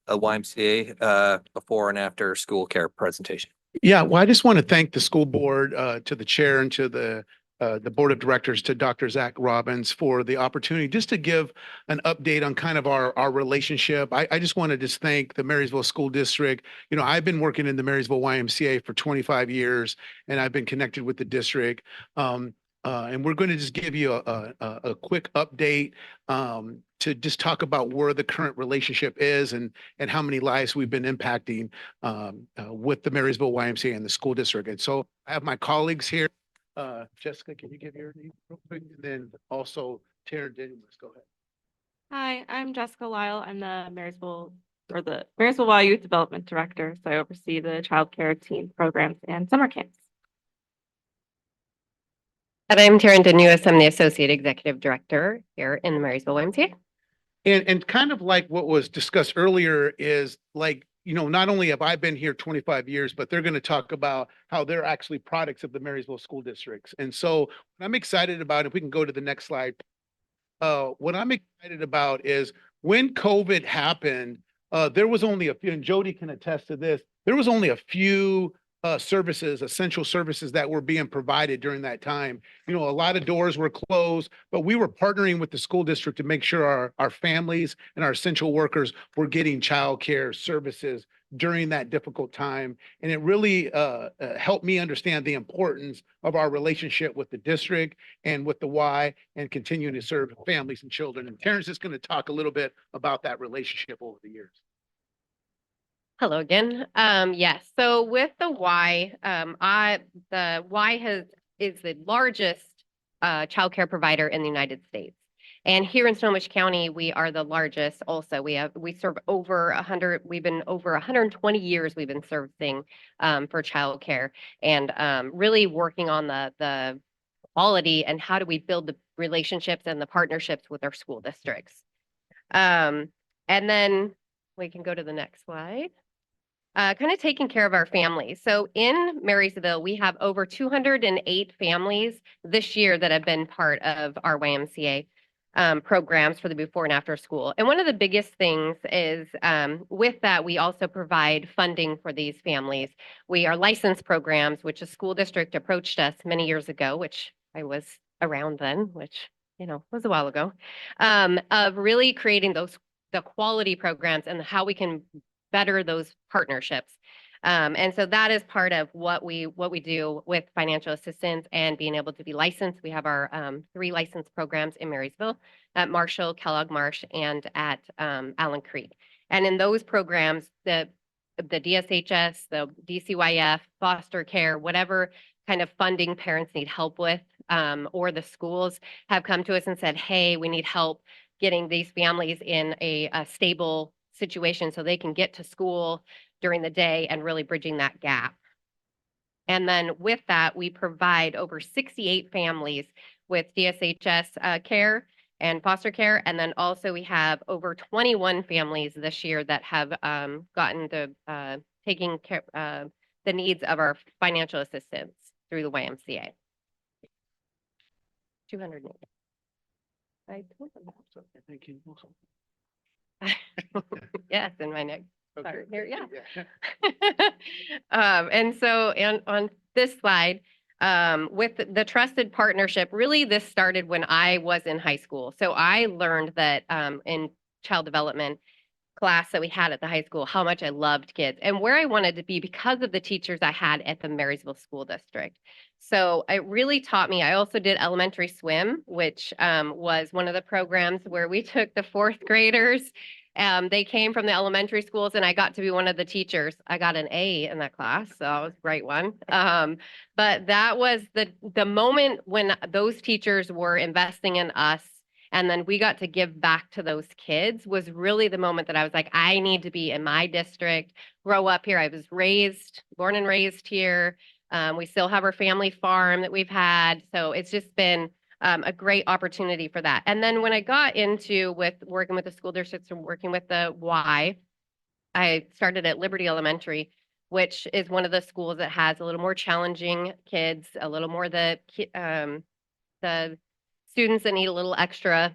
[SPEAKER 1] YMCA before and after school care presentation.
[SPEAKER 16] Yeah, well, I just want to thank the school board, to the chair and to the board of directors, to Dr. Zach Robbins for the opportunity just to give an update on kind of our relationship. I just want to just thank the Marysville School District. You know, I've been working in the Marysville YMCA for 25 years and I've been connected with the district. And we're going to just give you a quick update to just talk about where the current relationship is and how many lives we've been impacting with the Marysville YMCA and the school district. And so I have my colleagues here. Jessica, can you give your name real quick? And then also Tara Daniels, go ahead.
[SPEAKER 17] Hi, I'm Jessica Lyle. I'm the Marysville Y Youth Development Director. So I oversee the childcare teen programs and summer camps.
[SPEAKER 18] And I'm Taryn Denuis. I'm the Associate Executive Director here in the Marysville YMCA.
[SPEAKER 16] And kind of like what was discussed earlier is like, you know, not only have I been here 25 years, but they're going to talk about how they're actually products of the Marysville school districts. And so what I'm excited about, if we can go to the next slide, what I'm excited about is when COVID happened, there was only a few, and Jody can attest to this, there was only a few services, essential services that were being provided during that time. You know, a lot of doors were closed, but we were partnering with the school district to make sure our families and our essential workers were getting childcare services during that difficult time. And it really helped me understand the importance of our relationship with the district and with the Y and continuing to serve families and children. And Terrence is going to talk a little bit about that relationship over the years.
[SPEAKER 18] Hello again. Yes, so with the Y, the Y is the largest childcare provider in the United States. And here in Snohomish County, we are the largest also. We serve over 100, we've been over 120 years we've been servicing for childcare and really working on the quality and how do we build the relationships and the partnerships with our school districts. And then we can go to the next slide. Kind of taking care of our families. So in Marysville, we have over 208 families this year that have been part of our YMCA programs for the before and after school. And one of the biggest things is with that, we also provide funding for these families. We are licensed programs, which a school district approached us many years ago, which I was around then, which, you know, was a while ago, of really creating the quality programs and how we can better those partnerships. And so that is part of what we do with financial assistance and being able to be licensed. We have our 3 licensed programs in Marysville, at Marshall, Kellogg Marsh, and at Allen Creek. And in those programs, the DSHS, the DCYF, foster care, whatever kind of funding parents need help with, or the schools have come to us and said, hey, we need help getting these families in a stable situation so they can get to school during the day and really bridging that gap. And then with that, we provide over 68 families with DSHS care and foster care. And then also we have over 21 families this year that have gotten the taking care the needs of our financial assistance through the YMCA. 208.
[SPEAKER 16] Thank you.
[SPEAKER 18] Yes, in my next
[SPEAKER 16] Okay.
[SPEAKER 18] part here, yeah.
[SPEAKER 16] Yeah.
[SPEAKER 18] And so on this slide, with the trusted partnership, really this started when I was in high school. So I learned that in child development class that we had at the high school, how much I loved kids and where I wanted to be because of the teachers I had at the Marysville School District. So it really taught me. I also did elementary swim, which was one of the programs where we took the fourth graders. They came from the elementary schools and I got to be one of the teachers. I got an A in that class, so that was a great one. But that was the moment when those teachers were investing in us and then we got to give back to those kids was really the moment that I was like, I need to be in my district, grow up here. I was born and raised here. We still have our family farm that we've had. So it's just been a great opportunity for that. And then when I got into working with the school districts and working with the Y, I started at Liberty Elementary, which is one of the schools that has a little more challenging kids, a little more the students that need a little extra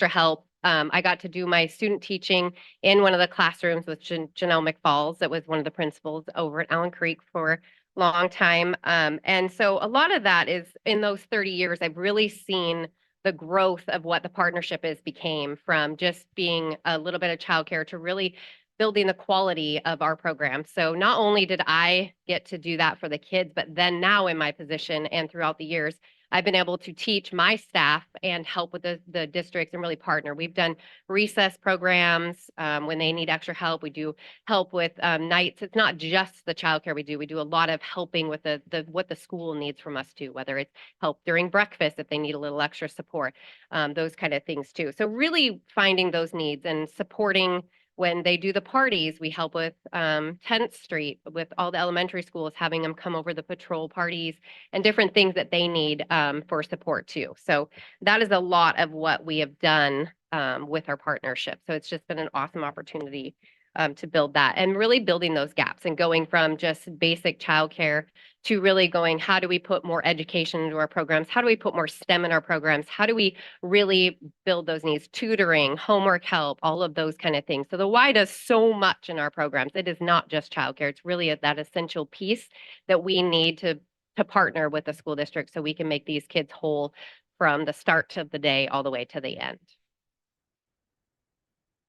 [SPEAKER 18] help. I got to do my student teaching in one of the classrooms with Janelle McFalls, that was one of the principals over at Allen Creek for a long time. And so a lot of that is in those 30 years, I've really seen the growth of what the partnership became from just being a little bit of childcare to really building the quality of our program. So not only did I get to do that for the kids, but then now in my position and throughout the years, I've been able to teach my staff and help with the districts and really partner. We've done recess programs when they need extra help. We do help with nights. It's not just the childcare we do. We do a lot of helping with what the school needs from us too, whether it's help during breakfast if they need a little extra support, those kind of things too. So really finding those needs and supporting. When they do the parties, we help with 10th Street with all the elementary schools, having them come over the patrol parties and different things that they need for support too. So that is a lot of what we have done with our partnership. So it's just been an awesome opportunity to build that and really building those gaps and going from just basic childcare to really going, how do we put more education into our programs? How do we put more STEM in our programs? How do we really build those needs? Tutoring, homework help, all of those kind of things. So the Y does so much in our programs. It is not just childcare. It's really that essential piece that we need to partner with the school district so we can make these kids whole from the start of the day all the way to the end.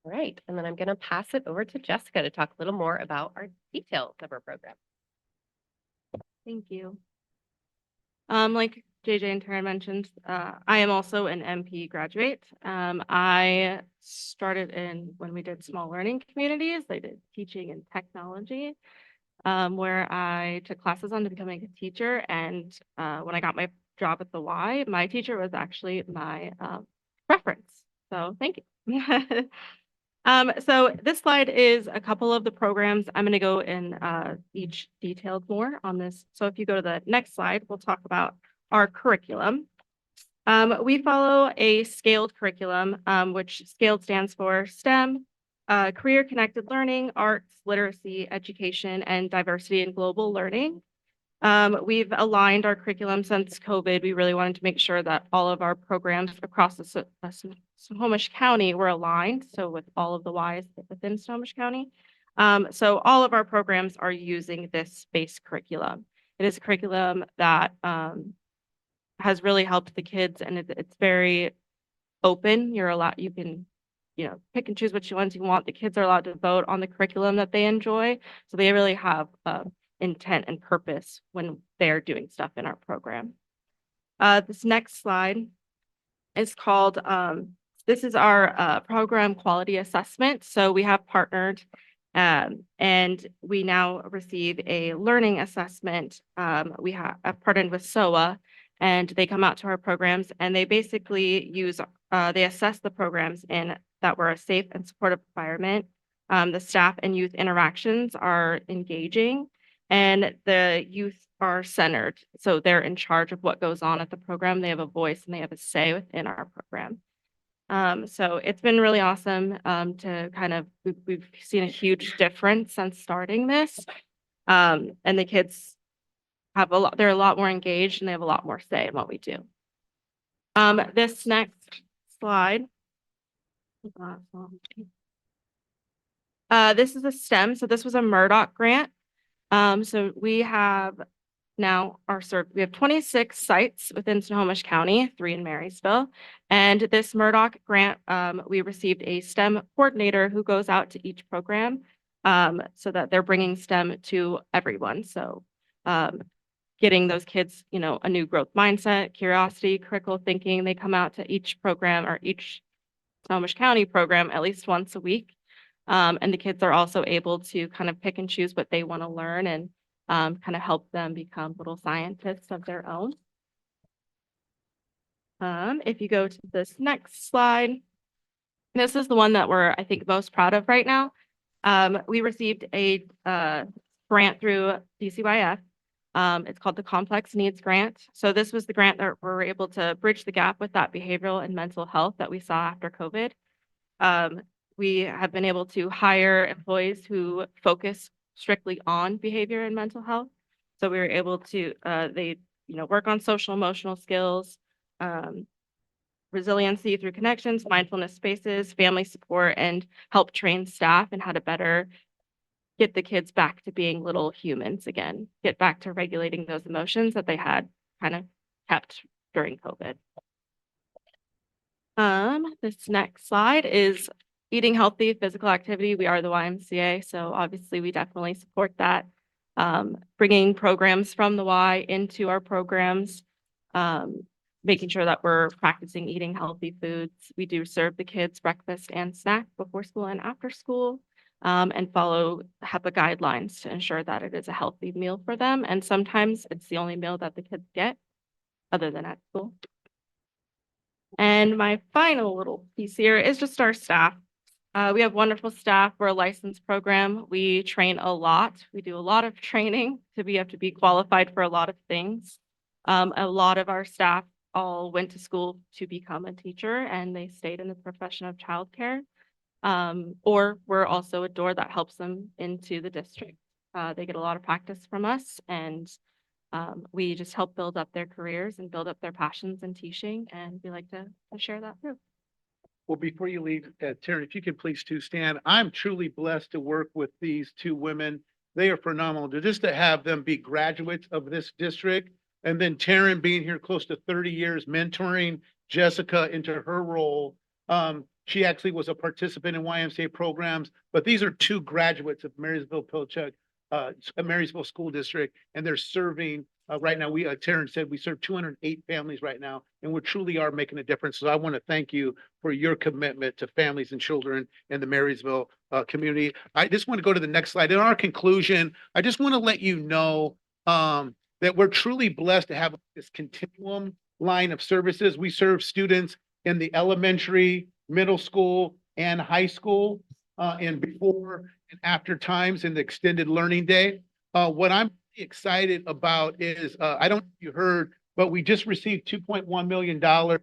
[SPEAKER 18] All right, and then I'm going to pass it over to Jessica to talk a little more about our details of our program.
[SPEAKER 17] Thank you. Like JJ and Taryn mentioned, I am also an MP graduate. I started when we did small learning communities. I did teaching and technology, where I took classes on to becoming a teacher. And when I got my job at the Y, my teacher was actually my reference. So thank you. So this slide is a couple of the programs. I'm going to go in each detailed more on this. So if you go to the next slide, we'll talk about our curriculum. We follow a scaled curriculum, which scaled stands for STEM, career connected learning, arts, literacy, education, and diversity and global learning. We've aligned our curriculum since COVID. We really wanted to make sure that all of our programs across the Snohomish County were aligned. So with all of the Ys within Snohomish County. So all of our programs are using this base curriculum. It is a curriculum that has really helped the kids, and it's very open. You can, pick and choose which ones you want. The kids are allowed to vote on the curriculum that they enjoy. So they really have intent and purpose when they're doing stuff in our program. This next slide is called, this is our program quality assessment. So we have partnered and we now receive a learning assessment. We have partnered with SOA, and they come out to our programs and they basically they assess the programs in that we're a safe and supportive environment. The staff and youth interactions are engaging, and the youth are centered. So they're in charge of what goes on at the program. They have a voice and they have a say within our program. So it's been really awesome to we've seen a huge difference since starting this. And the kids they're a lot more engaged and they have a lot more say in what we do. This next slide. This is a STEM, so this was a Murdoch grant. So we have now we have 26 sites within Snohomish County, 3 in Marysville. And this Murdoch grant, we received a STEM coordinator who goes out to each program so that they're bringing STEM to everyone. So getting those kids, a new growth mindset, curiosity, critical thinking. They come out to each program or each Snohomish County program at least once a week. And the kids are also able to kind of pick and choose what they want to learn and kind of help them become little scientists of their own. If you go to this next slide, this is the one that we're, I think, most proud of right now. We received a grant through DCYF. It's called the Complex Needs Grant. So this was the grant that we're able to bridge the gap with that behavioral and mental health that we saw after COVID. We have been able to hire employees who focus strictly on behavior and mental health. So we were able to, they work on social emotional skills, resiliency through connections, mindfulness spaces, family support, and help train staff in how to better get the kids back to being little humans again, get back to regulating those emotions that they had kind of kept during COVID. This next slide is eating healthy, physical activity. We are the YMCA, so obviously we definitely support that. Bringing programs from the Y into our programs, making sure that we're practicing eating healthy foods. We do serve the kids breakfast and snack before school and after school, and follow HEPA guidelines to ensure that it is a healthy meal for them. And sometimes it's the only meal that the kids get other than at school. And my final little piece here is just our staff. We have wonderful staff. We're a licensed program. We train a lot. We do a lot of training to have to be qualified for a lot of things. A lot of our staff all went to school to become a teacher and they stayed in the profession of childcare. Or we're also a door that helps them into the district. They get a lot of practice from us and we just help build up their careers and build up their passions in teaching, and we like to share that too.
[SPEAKER 16] Well, before you leave, Taryn, if you could please stand. I'm truly blessed to work with these 2 women. They are phenomenal. Just to have them be graduates of this district, and then Taryn being here close to 30 years, mentoring Jessica into her role. She actually was a participant in YMCA programs, but these are 2 graduates of Marysville-Pilchuck, Marysville School District, and they're serving right now. Taryn said we serve 208 families right now, and we truly are making a difference. So I want to thank you for your commitment to families and children in the Marysville community. I just want to go to the next slide. In our conclusion, I just want to let you know that we're truly blessed to have this continuum line of services. We serve students in the elementary, middle school, and high school, and before and after times in the extended learning day. What I'm excited about is, I don't know if you heard, but we just received $2.1 million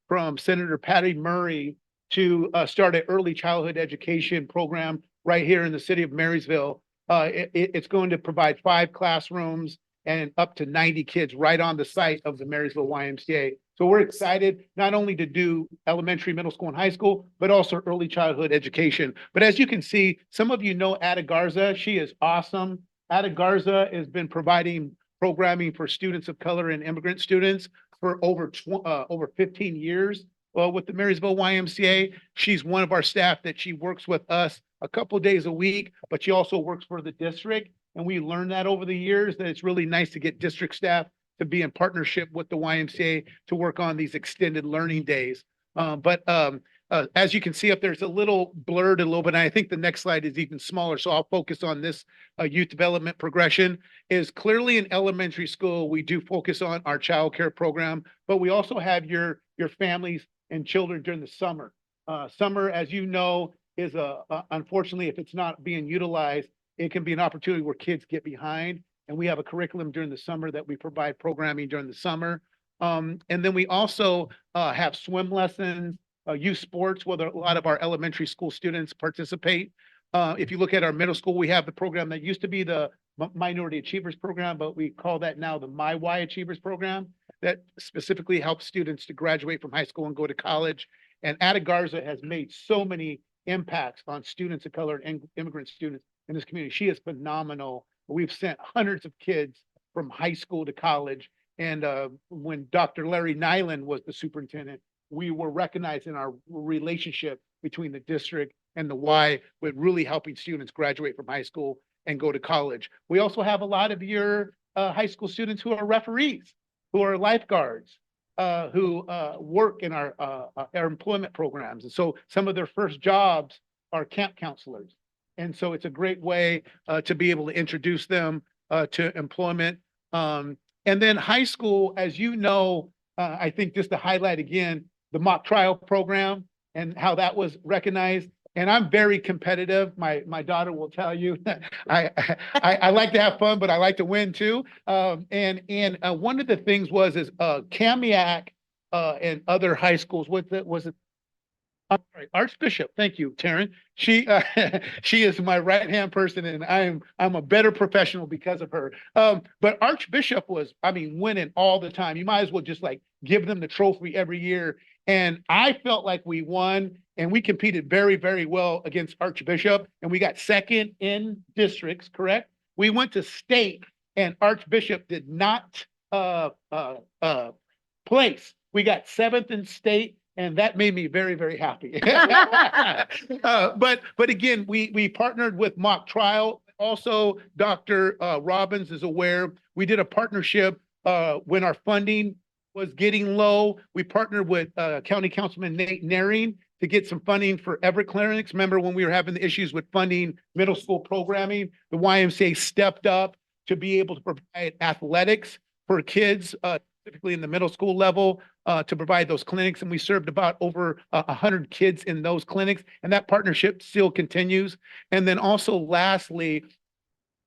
[SPEAKER 16] from Senator Patty Murray to start an early childhood education program right here in the city of Marysville. It's going to provide 5 classrooms and up to 90 kids right on the site of the Marysville YMCA. So we're excited not only to do elementary, middle school, and high school, but also early childhood education. But as you can see, some of you know Ada Garza. She is awesome. Ada Garza has been providing programming for students of color and immigrant students for over 15 years with the Marysville YMCA. She's one of our staff that she works with us a couple of days a week, but she also works for the district. And we learned that over the years that it's really nice to get district staff to be in partnership with the YMCA to work on these extended learning days. As you can see up there, it's a little blurred a little bit. And I think the next slide is even smaller. So I'll focus on this youth development progression. Is clearly in elementary school, we do focus on our child care program, but we also have your families and children during the summer. Summer, as you know, is unfortunately, if it's not being utilized, it can be an opportunity where kids get behind. And we have a curriculum during the summer that we provide programming during the summer. And then we also have swim lessons, youth sports, where a lot of our elementary school students participate. If you look at our middle school, we have the program that used to be the Minority Achievers Program, but we call that now the My Y Achievers Program, that specifically helps students to graduate from high school and go to college. And Ada Garza has made so many impacts on students of color and immigrant students in this community. She is phenomenal. We've sent hundreds of kids from high school to college. And when Dr. Larry Nyland was the superintendent, we were recognized in our relationship between the district and the Y with really helping students graduate from high school and go to college. We also have a lot of your high school students who are referees, who are lifeguards, who work in our employment programs. And so some of their first jobs are camp counselors. And so it's a great way to be able to introduce them to employment. And then high school, as you know, I think just to highlight again, the mock trial program and how that was recognized. And I'm very competitive. My daughter will tell you I like to have fun, but I like to win too. And one of the things was Kamiak and other high schools. Was it? All right, Archbishop. Thank you, Taryn. She is my right hand person, and I'm a better professional because of her. But Archbishop was, I mean, winning all the time. You might as well just like give them the trophy every year. And I felt like we won, and we competed very, very well against Archbishop, and we got second in districts. Correct? We went to state, and Archbishop did not place. We got seventh in state. And that made me very, very happy. But again, we partnered with Mock Trial. Also, Dr. Robbins is aware. We did a partnership when our funding was getting low. We partnered with County Councilman Nate Naring to get some funding for Everett Clinics. Remember when we were having the issues with funding middle school programming, the YMCA stepped up to be able to provide athletics for kids, specifically in the middle school level, to provide those clinics. And we served about over 100 kids in those clinics. And that partnership still continues. And then also lastly,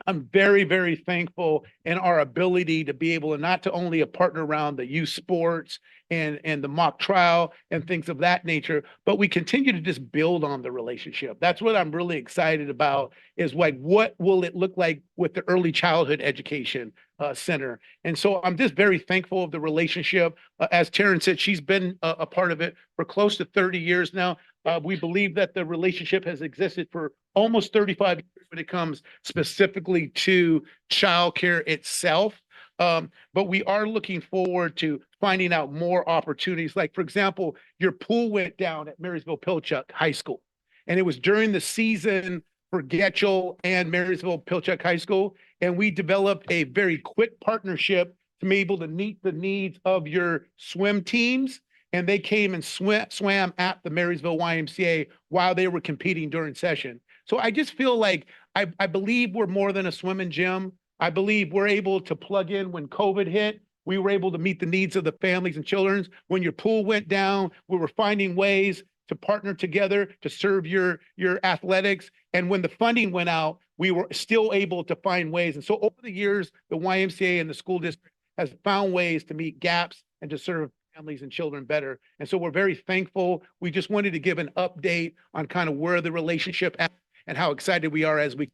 [SPEAKER 16] I'm very, very thankful in our ability to be able to not to only a partner around the youth sports and the mock trial and things of that nature, but we continue to just build on the relationship. That's what I'm really excited about, is like, what will it look like with the early childhood education center? And so I'm just very thankful of the relationship. As Taryn said, she's been a part of it for close to 30 years now. We believe that the relationship has existed for almost 35 years when it comes specifically to childcare itself. But we are looking forward to finding out more opportunities. Like, for example, your pool went down at Marysville-Pilchuck High School, and it was during the season for Getchell and Marysville-Pilchuck High School. And we developed a very quick partnership to be able to meet the needs of your swim teams. And they came and swam at the Marysville YMCA while they were competing during session. So I just feel like I believe we're more than a swimming gym. I believe we're able to plug in when COVID hit. We were able to meet the needs of the families and children. When your pool went down, we were finding ways to partner together to serve your athletics. And when the funding went out, we were still able to find ways. And so over the years, the YMCA and the school district has found ways to meet gaps and to serve families and children better. And so we're very thankful. We just wanted to give an update on kind of where the relationship at and how excited we are as we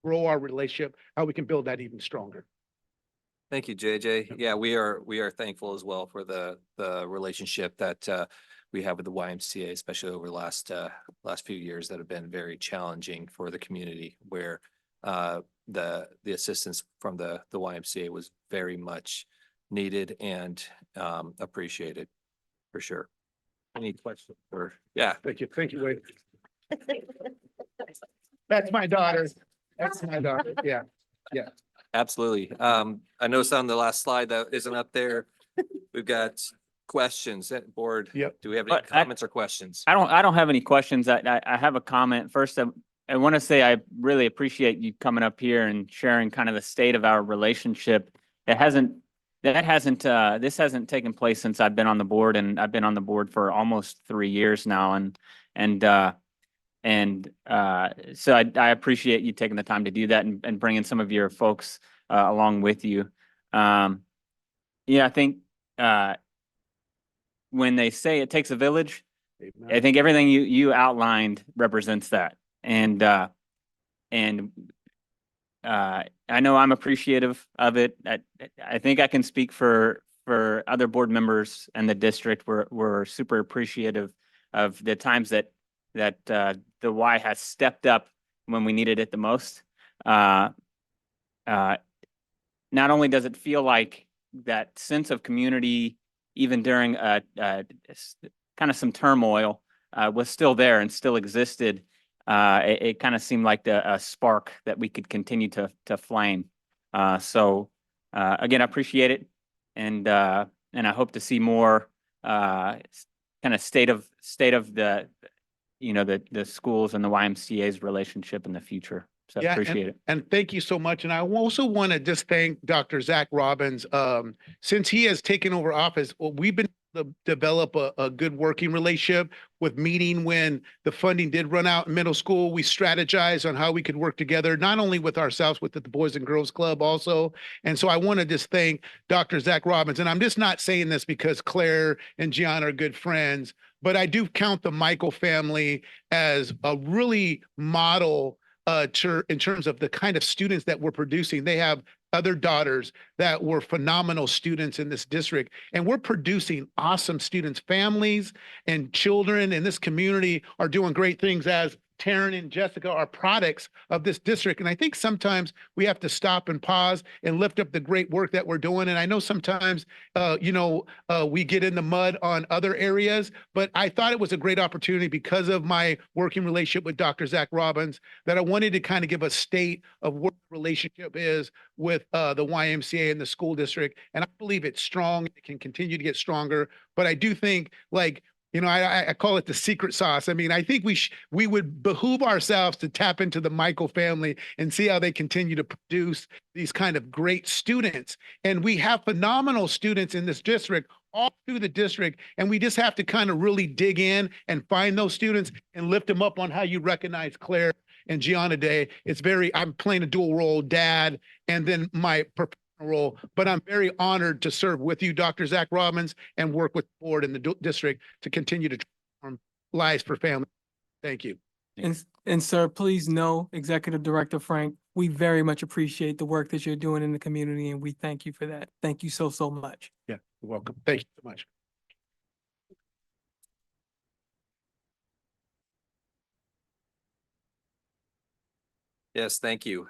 [SPEAKER 16] grow our relationship, how we can build that even stronger.
[SPEAKER 1] Thank you, JJ. Yeah, we are thankful as well for the relationship that we have with the YMCA, especially over the last few years that have been very challenging for the community, where the assistance from the YMCA was very much needed and appreciated, for sure. Any questions? Or yeah,
[SPEAKER 16] Thank you, Wade. That's my daughter. That's my daughter. Yeah.
[SPEAKER 1] absolutely. I noticed on the last slide that isn't up there, we've got questions at board.
[SPEAKER 16] Yep.
[SPEAKER 1] Do we have any comments or questions?
[SPEAKER 8] I don't have any questions. I have a comment. First, I want to say I really appreciate you coming up here and sharing kind of the state of our relationship. This hasn't taken place since I've been on the board, and I've been on the board for almost 3 years now. So I appreciate you taking the time to do that and bringing some of your folks along with you. I think when they say it takes a village, I think everything you outlined represents that. And I know I'm appreciative of it. I think I can speak for other board members and the district. We're super appreciative of the times that that the Y has stepped up when we needed it the most. Not only does it feel like that sense of community, even during kind of some turmoil, was still there and still existed. It kind of seemed like a spark that we could continue to flame. So again, I appreciate it, and I hope to see more kind of state of the the schools and the YMCA's relationship in the future. So
[SPEAKER 16] Yeah,
[SPEAKER 8] appreciate it.
[SPEAKER 16] and thank you so much. And I also want to just thank Dr. Zach Robbins. Since he has taken over office, well, we've been able to develop a good working relationship with meeting when the funding did run out in middle school. We strategized on how we could work together, not only with ourselves, with the Boys and Girls Club also. And so I want to just thank Dr. Zach Robbins. And I'm just not saying this because Claire and Gianna are good friends, but I do count the Michael family as a really model in terms of the kind of students that we're producing. They have other daughters that were phenomenal students in this district, and we're producing awesome students. Families and children in this community are doing great things, as Taryn and Jessica are products of this district. And I think sometimes we have to stop and pause and lift up the great work that we're doing. And I know sometimes, we get in the mud on other areas, but I thought it was a great opportunity because of my working relationship with Dr. Zach Robbins that I wanted to kind of give a state of what the relationship is with the YMCA and the school district. And I believe it's strong. It can continue to get stronger. But I do think, like, I call it the secret sauce. I mean, I think we would behoove ourselves to tap into the Michael family and see how they continue to produce these kind of great students. And we have phenomenal students in this district, all through the district. And we just have to kind of really dig in and find those students and lift them up on how you recognize Claire and Gianna Day. I'm playing a dual role, dad, and then my role, but I'm very honored to serve with you, Dr. Zach Robbins, and work with the board and the district to continue to transform lives for families. Thank you.
[SPEAKER 11] And sir, please know, Executive Director Frank, we very much appreciate the work that you're doing in the community, and we thank you for that. Thank you so much.
[SPEAKER 16] Yeah, you're welcome. Thank you so much.
[SPEAKER 1] Yes, thank you.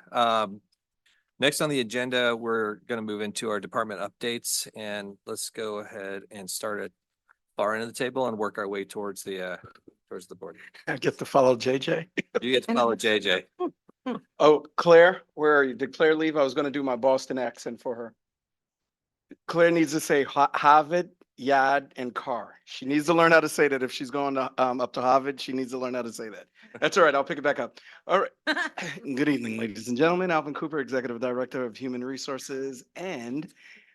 [SPEAKER 1] Next on the agenda, we're going to move into our department updates, and let's go ahead and start at far end of the table and work our way towards the board.
[SPEAKER 19] I get to follow JJ.
[SPEAKER 1] You get to follow JJ.
[SPEAKER 19] Oh, Claire, where are you? Did Claire leave? I was going to do my Boston accent for her. Claire needs to say Harvard, Yad, and car. She needs to learn how to say that. If she's going to, up to Harvard, she needs to learn how to say that. That's all right. I'll pick it back up. All right. Good evening, ladies and gentlemen. Alvin Cooper, Executive Director of Human Resources, and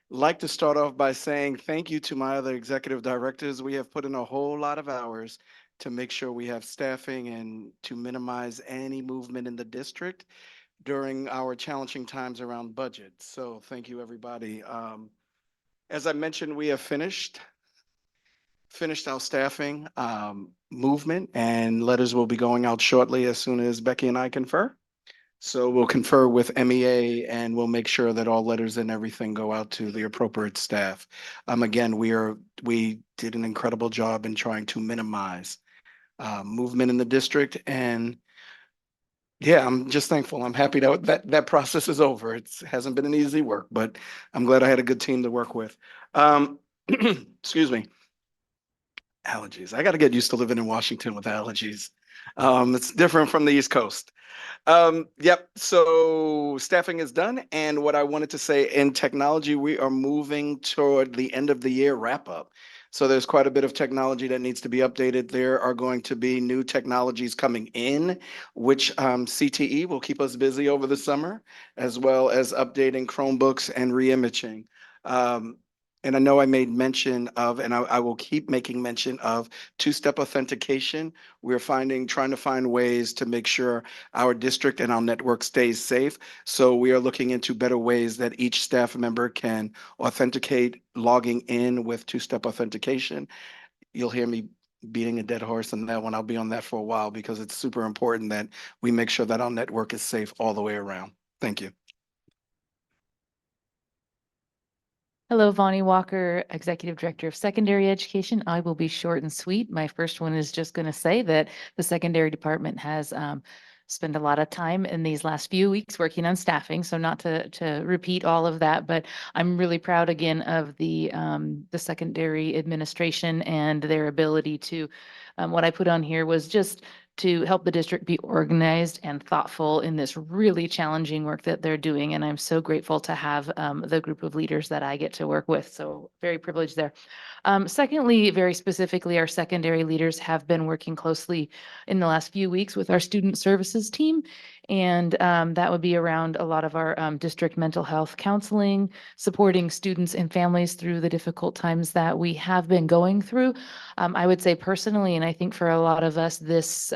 [SPEAKER 19] like to start off by saying thank you to my other executive directors. We have put in a whole lot of hours to make sure we have staffing and to minimize any movement in the district during our challenging times around budget. So thank you, everybody. As I mentioned, we have finished our staffing movement, and letters will be going out shortly as soon as Becky and I confer. So we'll confer with MEA and we'll make sure that all letters and everything go out to the appropriate staff. Again, we did an incredible job in trying to minimize movement in the district, and yeah, I'm just thankful. I'm happy that process is over. It hasn't been an easy work, but I'm glad I had a good team to work with. Excuse me. Allergies. I got to get used to living in Washington with allergies. It's different from the East Coast. Yep. So staffing is done. And what I wanted to say, in technology, we are moving toward the end of the year wrap up. So there's quite a bit of technology that needs to be updated. There are going to be new technologies coming in, which CTE will keep us busy over the summer, as well as updating Chromebooks and reimaging. And I know I made mention of, and I will keep making mention of, two-step authentication. We're trying to find ways to make sure our district and our network stays safe. So we are looking into better ways that each staff member can authenticate logging in with two-step authentication. You'll hear me beating a dead horse on that one. I'll be on that for a while because it's super important that we make sure that our network is safe all the way around. Thank you.
[SPEAKER 20] Hello, Vonnie Walker, Executive Director of Secondary Education. I will be short and sweet. My first one is just going to say that the secondary department has spent a lot of time in these last few weeks working on staffing. So not to repeat all of that, but I'm really proud again of the secondary administration and their ability to, what I put on here was just to help the district be organized and thoughtful in this really challenging work that they're doing. And I'm so grateful to have the group of leaders that I get to work with. So very privileged there. Secondly, very specifically, our secondary leaders have been working closely in the last few weeks with our student services team. And that would be around a lot of our district mental health counseling, supporting students and families through the difficult times that we have been going through. I would say personally, and I think for a lot of us, this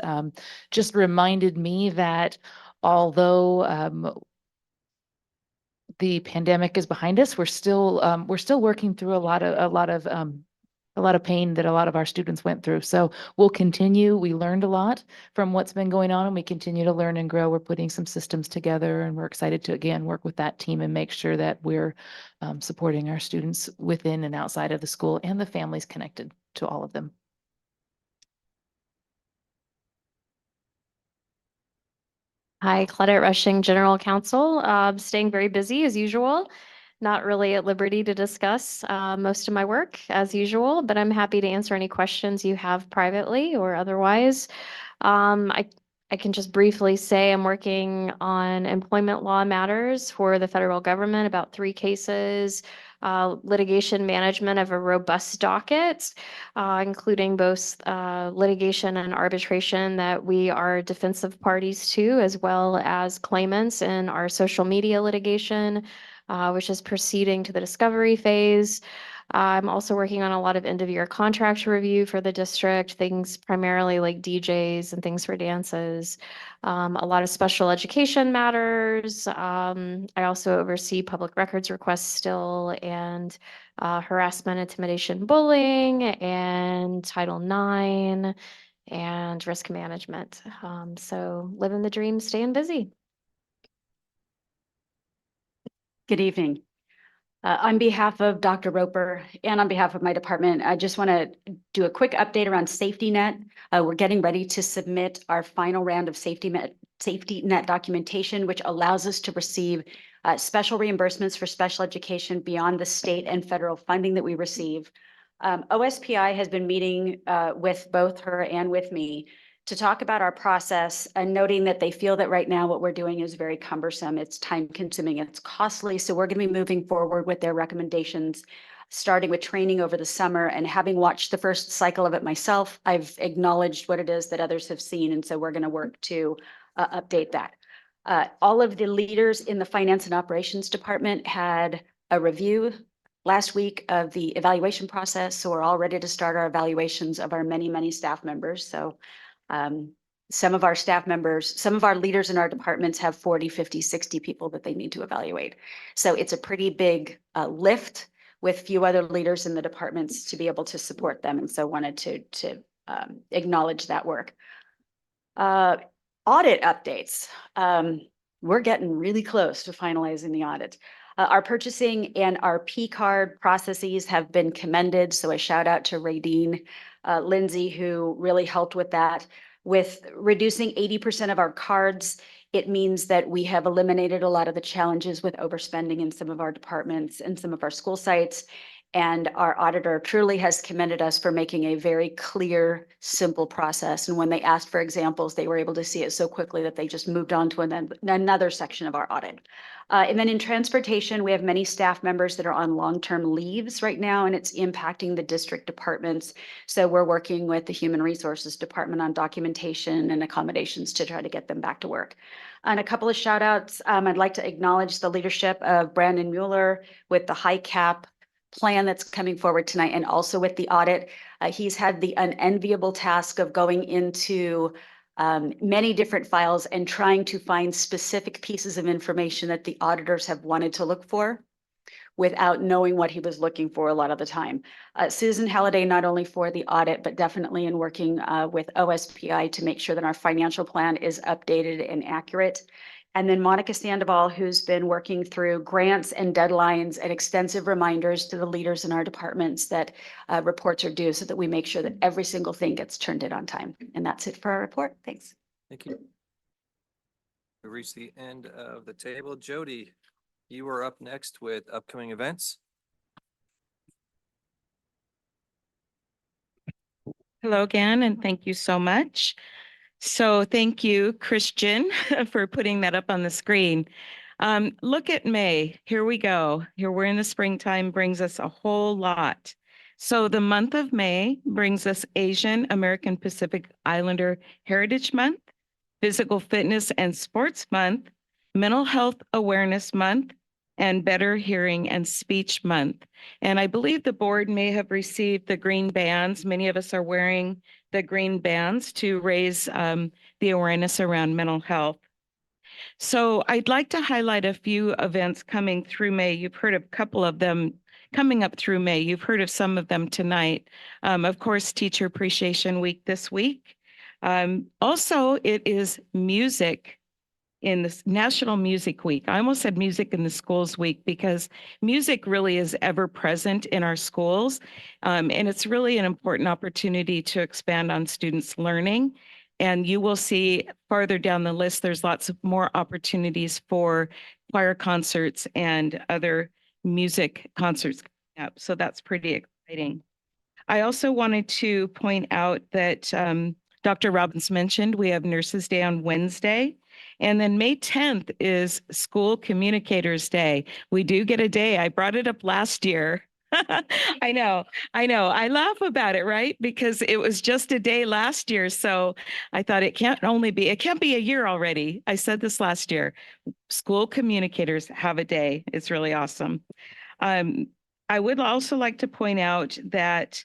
[SPEAKER 20] just reminded me that although the pandemic is behind us, we're still working through a lot of pain that a lot of our students went through. So we'll continue. We learned a lot from what's been going on, and we continue to learn and grow. We're putting some systems together, and we're excited to again work with that team and make sure that we're supporting our students within and outside of the school and the families connected to all of them.
[SPEAKER 13] Hi, Claudette Rushing, General Counsel, staying very busy as usual. Not really at liberty to discuss most of my work as usual, but I'm happy to answer any questions you have privately or otherwise. I can just briefly say I'm working on employment law matters for the federal government, about 3 cases, litigation management of a robust docket, including both litigation and arbitration that we are defensive parties to, as well as claimants in our social media litigation, which is proceeding to the discovery phase. I'm also working on a lot of end-of-year contract review for the district, things primarily like DJs and things for dances, a lot of special education matters. I also oversee public records requests still, and harassment, intimidation, bullying, and Title IX, and risk management. So living the dream, staying busy.
[SPEAKER 6] Good evening. On behalf of Dr. Roper and on behalf of my department, I just want to do a quick update around safety net. We're getting ready to submit our final round of safety net documentation, which allows us to receive special reimbursements for special education beyond the state and federal funding that we receive. OSPI has been meeting with both her and with me to talk about our process, and noting that they feel that right now what we're doing is very cumbersome, it's time consuming, it's costly. So we're going to be moving forward with their recommendations, starting with training over the summer. And having watched the first cycle of it myself, I've acknowledged what it is that others have seen. And so we're going to work to update that. All of the leaders in the finance and operations department had a review last week of the evaluation process. So we're all ready to start our evaluations of our many, many staff members. So some of our staff members, some of our leaders in our departments have 40, 50, 60 people that they need to evaluate. So it's a pretty big lift with few other leaders in the departments to be able to support them. And so wanted to acknowledge that work. Audit updates. We're getting really close to finalizing the audit. Our purchasing and our P card processes have been commended. So a shout out to Radine Lindsay, who really helped with that. With reducing 80% of our cards, it means that we have eliminated a lot of the challenges with overspending in some of our departments and some of our school sites. And our auditor truly has commended us for making a very clear, simple process. And when they asked for examples, they were able to see it so quickly that they just moved on to another section of our audit. And then in transportation, we have many staff members that are on long-term leaves right now, and it's impacting the district departments. So we're working with the Human Resources Department on documentation and accommodations to try to get them back to work. And a couple of shout outs. I'd like to acknowledge the leadership of Brandon Mueller with the Hicap plan that's coming forward tonight, and also with the audit. He's had the unenviable task of going into many different files and trying to find specific pieces of information that the auditors have wanted to look for without knowing what he was looking for a lot of the time. Susan Halliday, not only for the audit, but definitely in working with OSPI to make sure that our financial plan is updated and accurate. And then Monica Sandoval, who's been working through grants and deadlines and extensive reminders to the leaders in our departments that reports are due so that we make sure that every single thing gets turned in on time. And that's it for our report. Thanks.
[SPEAKER 1] Thank you. We reached the end of the table. Jody, you are up next with upcoming events.
[SPEAKER 2] Hello again, and thank you so much. So thank you, Christian, for putting that up on the screen. Look at May. Here we go. Here we're in the springtime, brings us a whole lot. So the month of May brings us Asian American Pacific Islander Heritage Month, Physical Fitness and Sports Month, Mental Health Awareness Month, and Better Hearing and Speech Month. And I believe the board may have received the green bands. Many of us are wearing the green bands to raise the awareness around mental health. So I'd like to highlight a few events coming through May. You've heard of a couple of them coming up through May. You've heard of some of them tonight. Of course, Teacher Appreciation Week this week. Also, it is music in this National Music Week. I almost said Music in the Schools Week because music really is ever present in our schools. And it's really an important opportunity to expand on students' learning. And you will see farther down the list, there's lots of more opportunities for choir concerts and other music concerts coming up. So that's pretty exciting. I also wanted to point out that Dr. Robbins mentioned we have Nurses Day on Wednesday. And then May 10th is School Communicators Day. We do get a day. I brought it up last year. I know. I laugh about it, right? Because it was just a day last year. So I thought it can't be a year already. I said this last year. School communicators have a day. It's really awesome. I would also like to point out that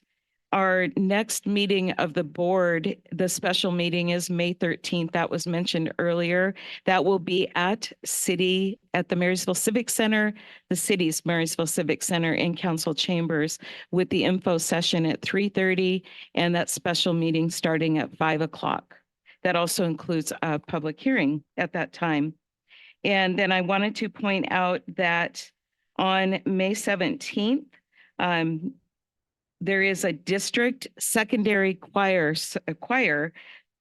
[SPEAKER 2] our next meeting of the board, the special meeting is May 13th. That was mentioned earlier. That will be at the Marysville Civic Center, the city's Marysville Civic Center in council chambers with the info session at 3:30 and that special meeting starting at 5 o'clock. That also includes a public hearing at that time. And then I wanted to point out that on May 17th, there is a district secondary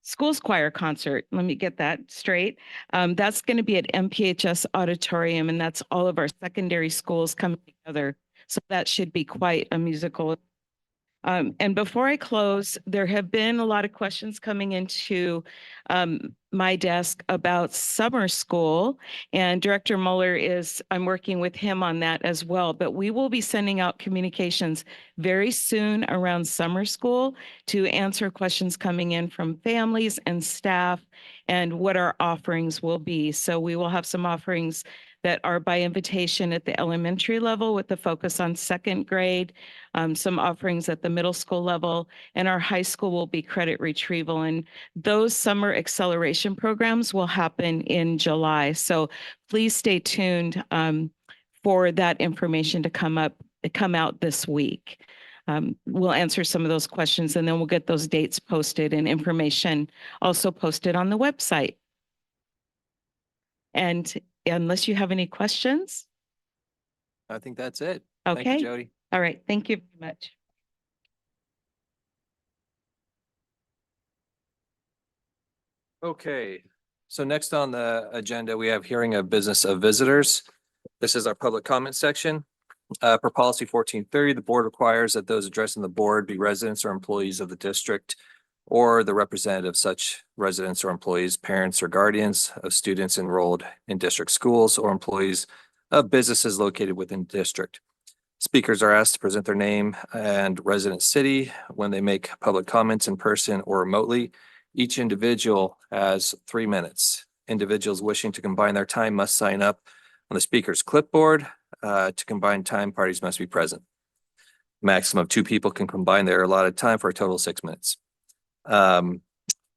[SPEAKER 2] schools choir concert. Let me get that straight. That's going to be at MPHS Auditorium, and that's all of our secondary schools coming together. So that should be quite a musical. And before I close, there have been a lot of questions coming into my desk about summer school, and Director Mueller I'm working with him on that as well, but we will be sending out communications very soon around summer school to answer questions coming in from families and staff and what our offerings will be. So we will have some offerings that are by invitation at the elementary level with the focus on second grade, some offerings at the middle school level, and our high school will be credit retrieval. And those summer acceleration programs will happen in July. So please stay tuned for that information to come out this week. We'll answer some of those questions and then we'll get those dates posted and information also posted on the website. And unless you have any questions.
[SPEAKER 1] I think that's it.
[SPEAKER 2] Okay.
[SPEAKER 1] Thank you, Jody.
[SPEAKER 2] All right. Thank you very much.
[SPEAKER 1] Okay. So next on the agenda, we have hearing of business of visitors. This is our public comment section. Per policy 1430, the board requires that those addressing the board be residents or employees of the district or the representative of such residents or employees, parents or guardians of students enrolled in district schools or employees of businesses located within district. Speakers are asked to present their name and resident city when they make public comments in person or remotely. Each individual has 3 minutes. Individuals wishing to combine their time must sign up on the speaker's clipboard. To combine time, parties must be present. Maximum of 2 people can combine their allotted time for a total of 6 minutes.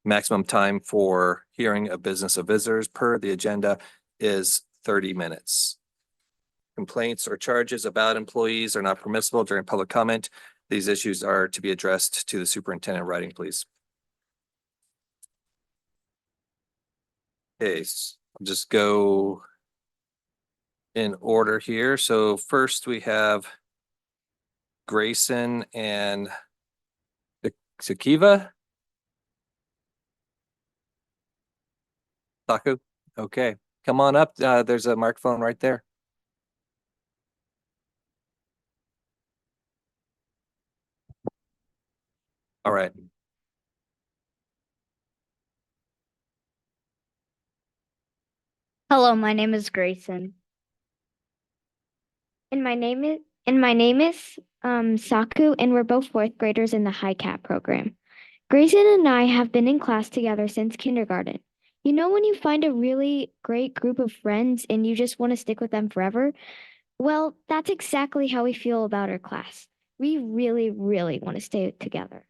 [SPEAKER 1] Maximum time for hearing a business of visitors per the agenda is 30 minutes. Complaints or charges about employees are not permissible during public comment. These issues are to be addressed to the superintendent in writing, please. Okay, Just go in order here. So first we have Grayson and Sakiva. Taku, okay, come on up. There's a microphone right there. All right.
[SPEAKER 21] Hello, my name is Grayson. And my name is Saku, and we're both fourth graders in the Hicap program. Grayson and I have been in class together since kindergarten. You know when you find a really great group of friends and you just want to stick with them forever? Well, that's exactly how we feel about our class. We really, really want to stay together.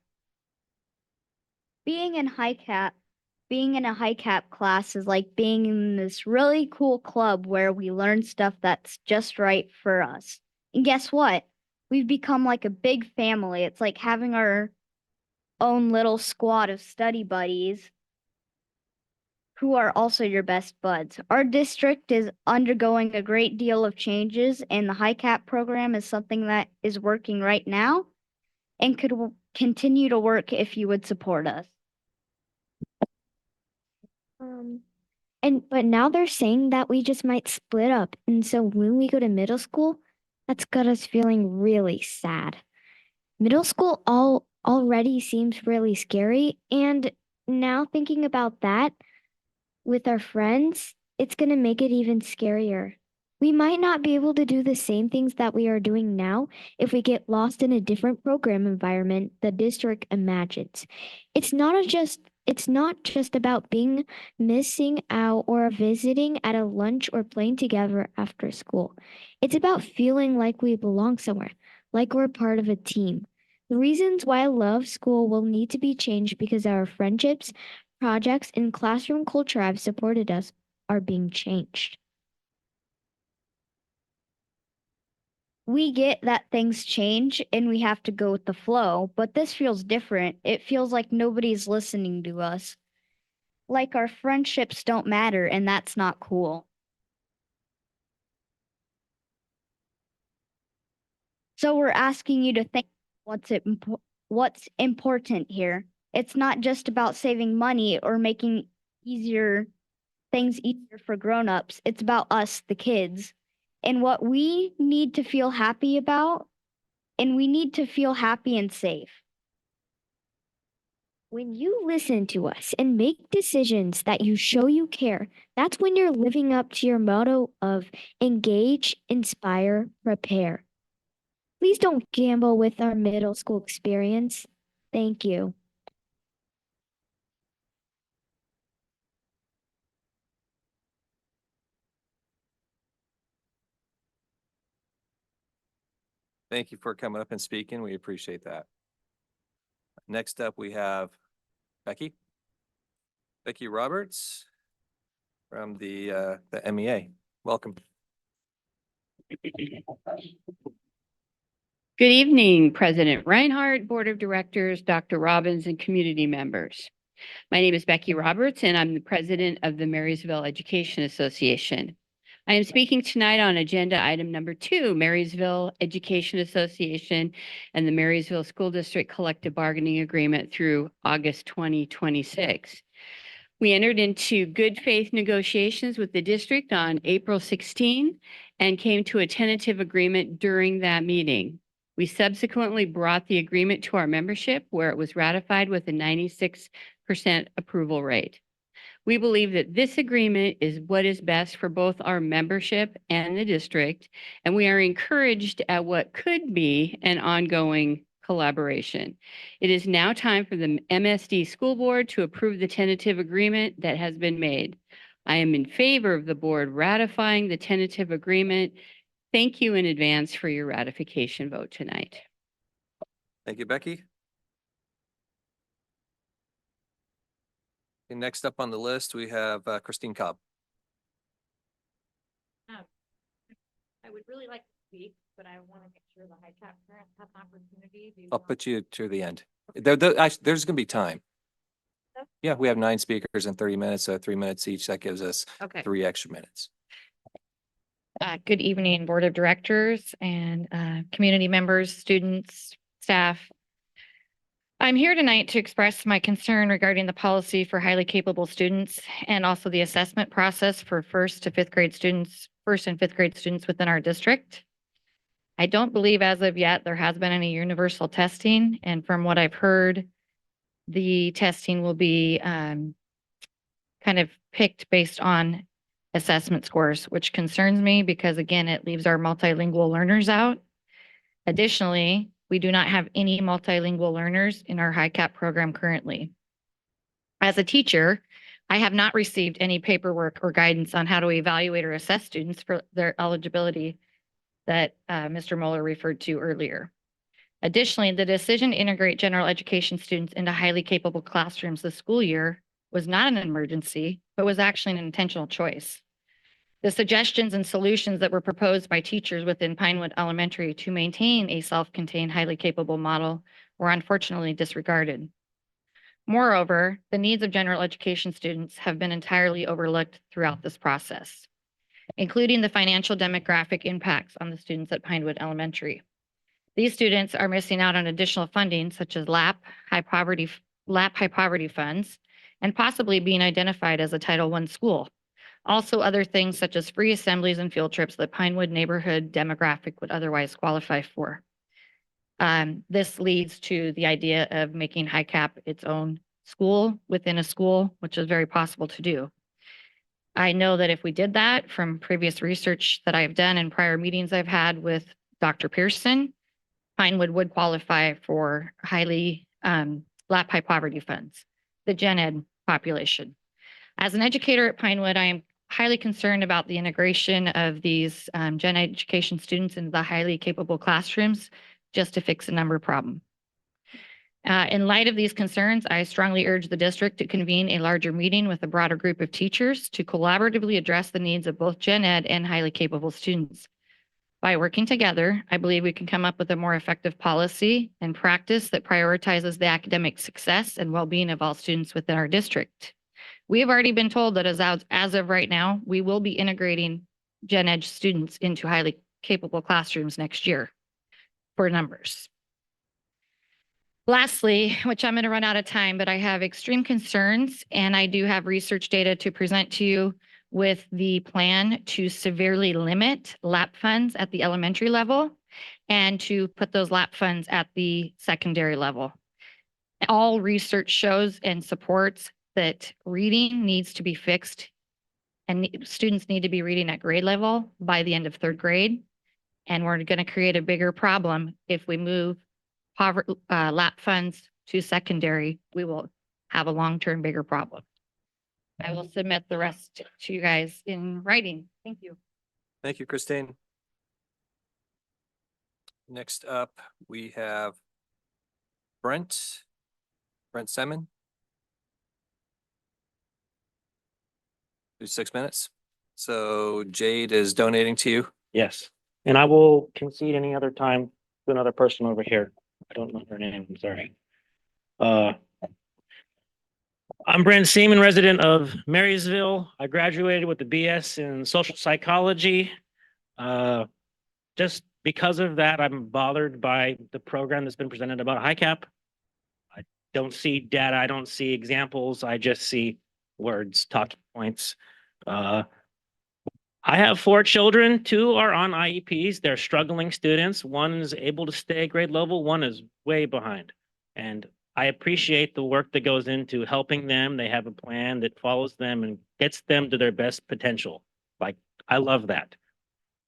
[SPEAKER 21] Being in Hicap Being in a Hicap class is like being in this really cool club where we learn stuff that's just right for us. And guess what? We've become like a big family. It's like having our own little squad of study buddies who are also your best buds. Our district is undergoing a great deal of changes, and the Hicap program is something that is working right now and could continue to work if you would support us. But now they're saying that we just might split up. And so when we go to middle school, that's got us feeling really sad. Middle school already seems really scary. And now thinking about that with our friends, it's going to make it even scarier. We might not be able to do the same things that we are doing now if we get lost in a different program environment the district imagines. It's not just about being missing out or visiting at a lunch or playing together after school. It's about feeling like we belong somewhere, like we're part of a team. The reasons why I love school will need to be changed because our friendships, projects, and classroom culture I've supported us are being changed. We get that things change and we have to go with the flow, but this feels different. It feels like nobody's listening to us. Like our friendships don't matter, and that's not cool. So we're asking you to think what's important here. It's not just about saving money or making things easier for grown-ups. It's about us, the kids, and what we need to feel happy about, and we need to feel happy and safe. When you listen to us and make decisions that you show you care, that's when you're living up to your motto of engage, inspire, prepare. Please don't gamble with our middle school experience. Thank you.
[SPEAKER 1] Thank you for coming up and speaking. We appreciate that. Next up, we have Becky Roberts from the MEA. Welcome.
[SPEAKER 22] Good evening, President Reinhardt, Board of Directors, Dr. Robbins, and community members. My name is Becky Roberts, and I'm the president of the Marysville Education Association. I am speaking tonight on agenda item number 2, Marysville Education Association and the Marysville School District Collective Bargaining Agreement through August 2026. We entered into good faith negotiations with the district on April 16 and came to a tentative agreement during that meeting. We subsequently brought the agreement to our membership where it was ratified with a 96% approval rate. We believe that this agreement is what is best for both our membership and the district, and we are encouraged at what could be an ongoing collaboration. It is now time for the MSD School Board to approve the tentative agreement that has been made. I am in favor of the board ratifying the tentative agreement. Thank you in advance for your ratification vote tonight.
[SPEAKER 1] Thank you, Becky. Okay, next up on the list, we have Christine Cobb.
[SPEAKER 23] I would really like to speak, but I want to make sure the Hicap parents have an opportunity.
[SPEAKER 1] I'll put you to the end. There's going to be time. Yeah, we have 9 speakers in 30 minutes, so 3 minutes each. That gives us
[SPEAKER 5] Okay.
[SPEAKER 1] 3 extra minutes.
[SPEAKER 5] Good evening, Board of Directors and community members, students, staff. I'm here tonight to express my concern regarding the policy for highly capable students and also the assessment process for first and fifth grade students within our district. I don't believe as of yet there has been any universal testing, and from what I've heard, the testing will be kind of picked based on assessment scores, which concerns me because again, it leaves our multilingual learners out. Additionally, we do not have any multilingual learners in our Hicap program currently. As a teacher, I have not received any paperwork or guidance on how to evaluate or assess students for their eligibility that Mr. Moeller referred to earlier. Additionally, the decision to integrate general education students into highly capable classrooms this school year was not an emergency, but was actually an intentional choice. The suggestions and solutions that were proposed by teachers within Pinewood Elementary to maintain a self-contained, highly capable model were unfortunately disregarded. Moreover, the needs of general education students have been entirely overlooked throughout this process, including the financial demographic impacts on the students at Pinewood Elementary. These students are missing out on additional funding such as LAP high poverty funds, and possibly being identified as a Title I school. Also other things such as free assemblies and field trips that Pinewood neighborhood demographic would otherwise qualify for. This leads to the idea of making Hicap its own school within a school, which is very possible to do. I know that if we did that from previous research that I've done and prior meetings I've had with Dr. Pearson, Pinewood would qualify for highly LAP high poverty funds, the gen ed population. As an educator at Pinewood, I am highly concerned about the integration of these gen education students into the highly capable classrooms just to fix a number problem. In light of these concerns, I strongly urge the district to convene a larger meeting with a broader group of teachers to collaboratively address the needs of both gen ed and highly capable students. By working together, I believe we can come up with a more effective policy and practice that prioritizes the academic success and well-being of all students within our district. We have already been told that as of right now, we will be integrating gen ed students into highly capable classrooms next year for numbers. Lastly, which I'm going to run out of time, but I have extreme concerns and I do have research data to present to you with the plan to severely limit LAP funds at the elementary level and to put those LAP funds at the secondary level. All research shows and supports that reading needs to be fixed and students need to be reading at grade level by the end of 3rd grade. And we're going to create a bigger problem if we move LAP funds to secondary. We will have a long-term bigger problem. I will submit the rest to you guys in writing. Thank you.
[SPEAKER 1] Thank you, Christine. Next up, we have Brent Semin. 6 minutes. So Jade is donating to you.
[SPEAKER 7] Yes, and I will concede any other time to another person over here. I don't know her name, I'm sorry. I'm Brent Seaman, resident of Marysville. I graduated with a BS in social psychology. Just because of that, I'm bothered by the program that's been presented about Hicap. I don't see data, I don't see examples, I just see words, talking points. I have 4 children, 2 are on IEPs. They're struggling students. 1 is able to stay at grade level, 1 is way behind. And I appreciate the work that goes into helping them. They have a plan that follows them and gets them to their best potential. Like, I love that.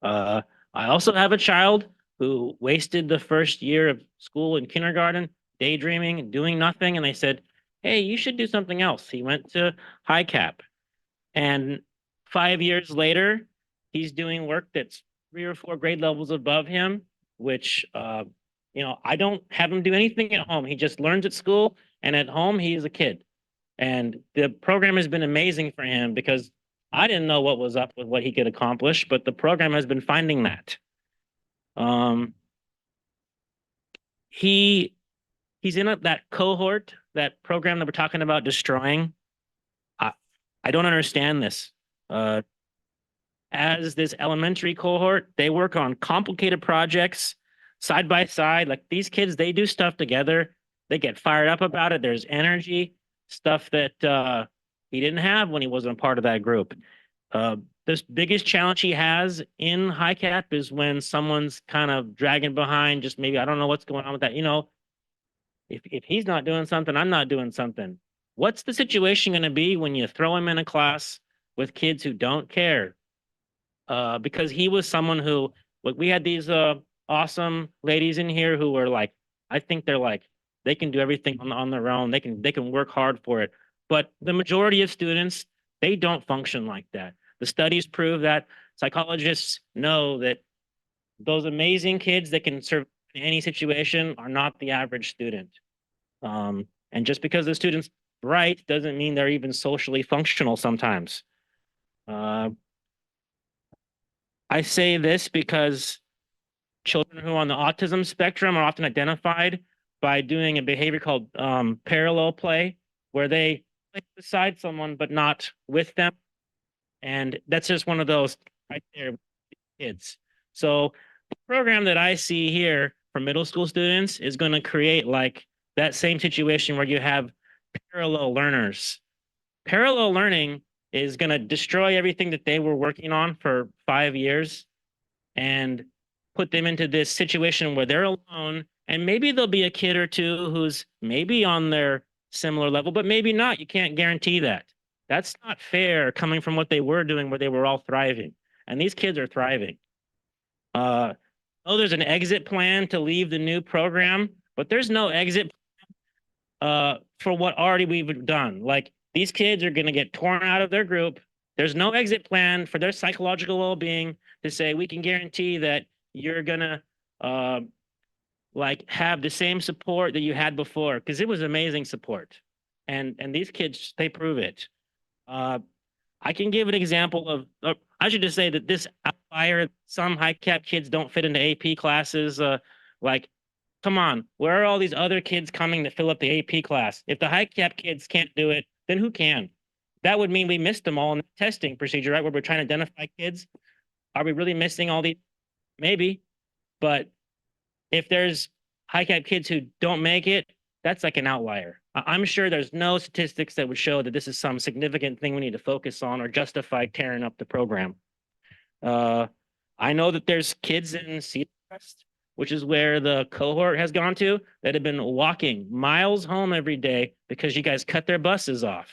[SPEAKER 7] I also have a child who wasted the first year of school in kindergarten, daydreaming and doing nothing. And they said, hey, you should do something else. He went to Hicap. And 5 years later, he's doing work that's 3 or 4 grade levels above him, which, I don't have him do anything at home. He just learns at school, and at home, he's a kid. And the program has been amazing for him because I didn't know what was up with what he could accomplish, but the program has been finding that. He's in that cohort that program that we're talking about destroying, I don't understand this. As this elementary cohort, they work on complicated projects side by side. Like these kids, they do stuff together. They get fired up about it. There's energy, stuff that he didn't have when he wasn't a part of that group. This biggest challenge he has in Hicap is when someone's kind of dragging behind, just maybe, I don't know what's going on with that. You know, if he's not doing something, I'm not doing something. What's the situation going to be when you throw him in a class with kids who don't care? Because he was someone who, like, we had these awesome ladies in here who were like, I think they're like, they can do everything on their own. They can work hard for it. But the majority of students, they don't function like that. The studies prove that. Psychologists know that those amazing kids that can serve in any situation are not the average student. And just because the student's bright doesn't mean they're even socially functional sometimes. I say this because children who are on the autism spectrum are often identified by doing a behavior called parallel play, where they play beside someone but not with them. And that's just one of those right there with kids. So the program that I see here for middle school students is going to create like that same situation where you have parallel learners. Parallel learning is going to destroy everything that they were working on for 5 years and put them into this situation where they're alone. And maybe there'll be a kid or two who's maybe on their similar level, but maybe not. You can't guarantee that. That's not fair coming from what they were doing where they were all thriving. And these kids are thriving. Oh, there's an exit plan to leave the new program, but there's no exit for what already we've done. Like these kids are going to get torn out of their group. There's no exit plan for their psychological well-being to say we can guarantee that you're gonna like have the same support that you had before, because it was amazing support, and these kids, they prove it. I can give an example of I should just say that this outlier, some Hicap kids don't fit into AP classes. Like, come on, where are all these other kids coming to fill up the AP class? If the Hicap kids can't do it, then who can? That would mean we missed them all in the testing procedure, right? Where we're trying to identify kids. Are we really missing all these? Maybe. But if there's Hicap kids who don't make it, that's like an outlier. I'm sure there's no statistics that would show that this is some significant thing we need to focus on or justify tearing up the program. I know that there's kids in Cedar-Crest, which is where the cohort has gone to, that have been walking miles home every day because you guys cut their buses off.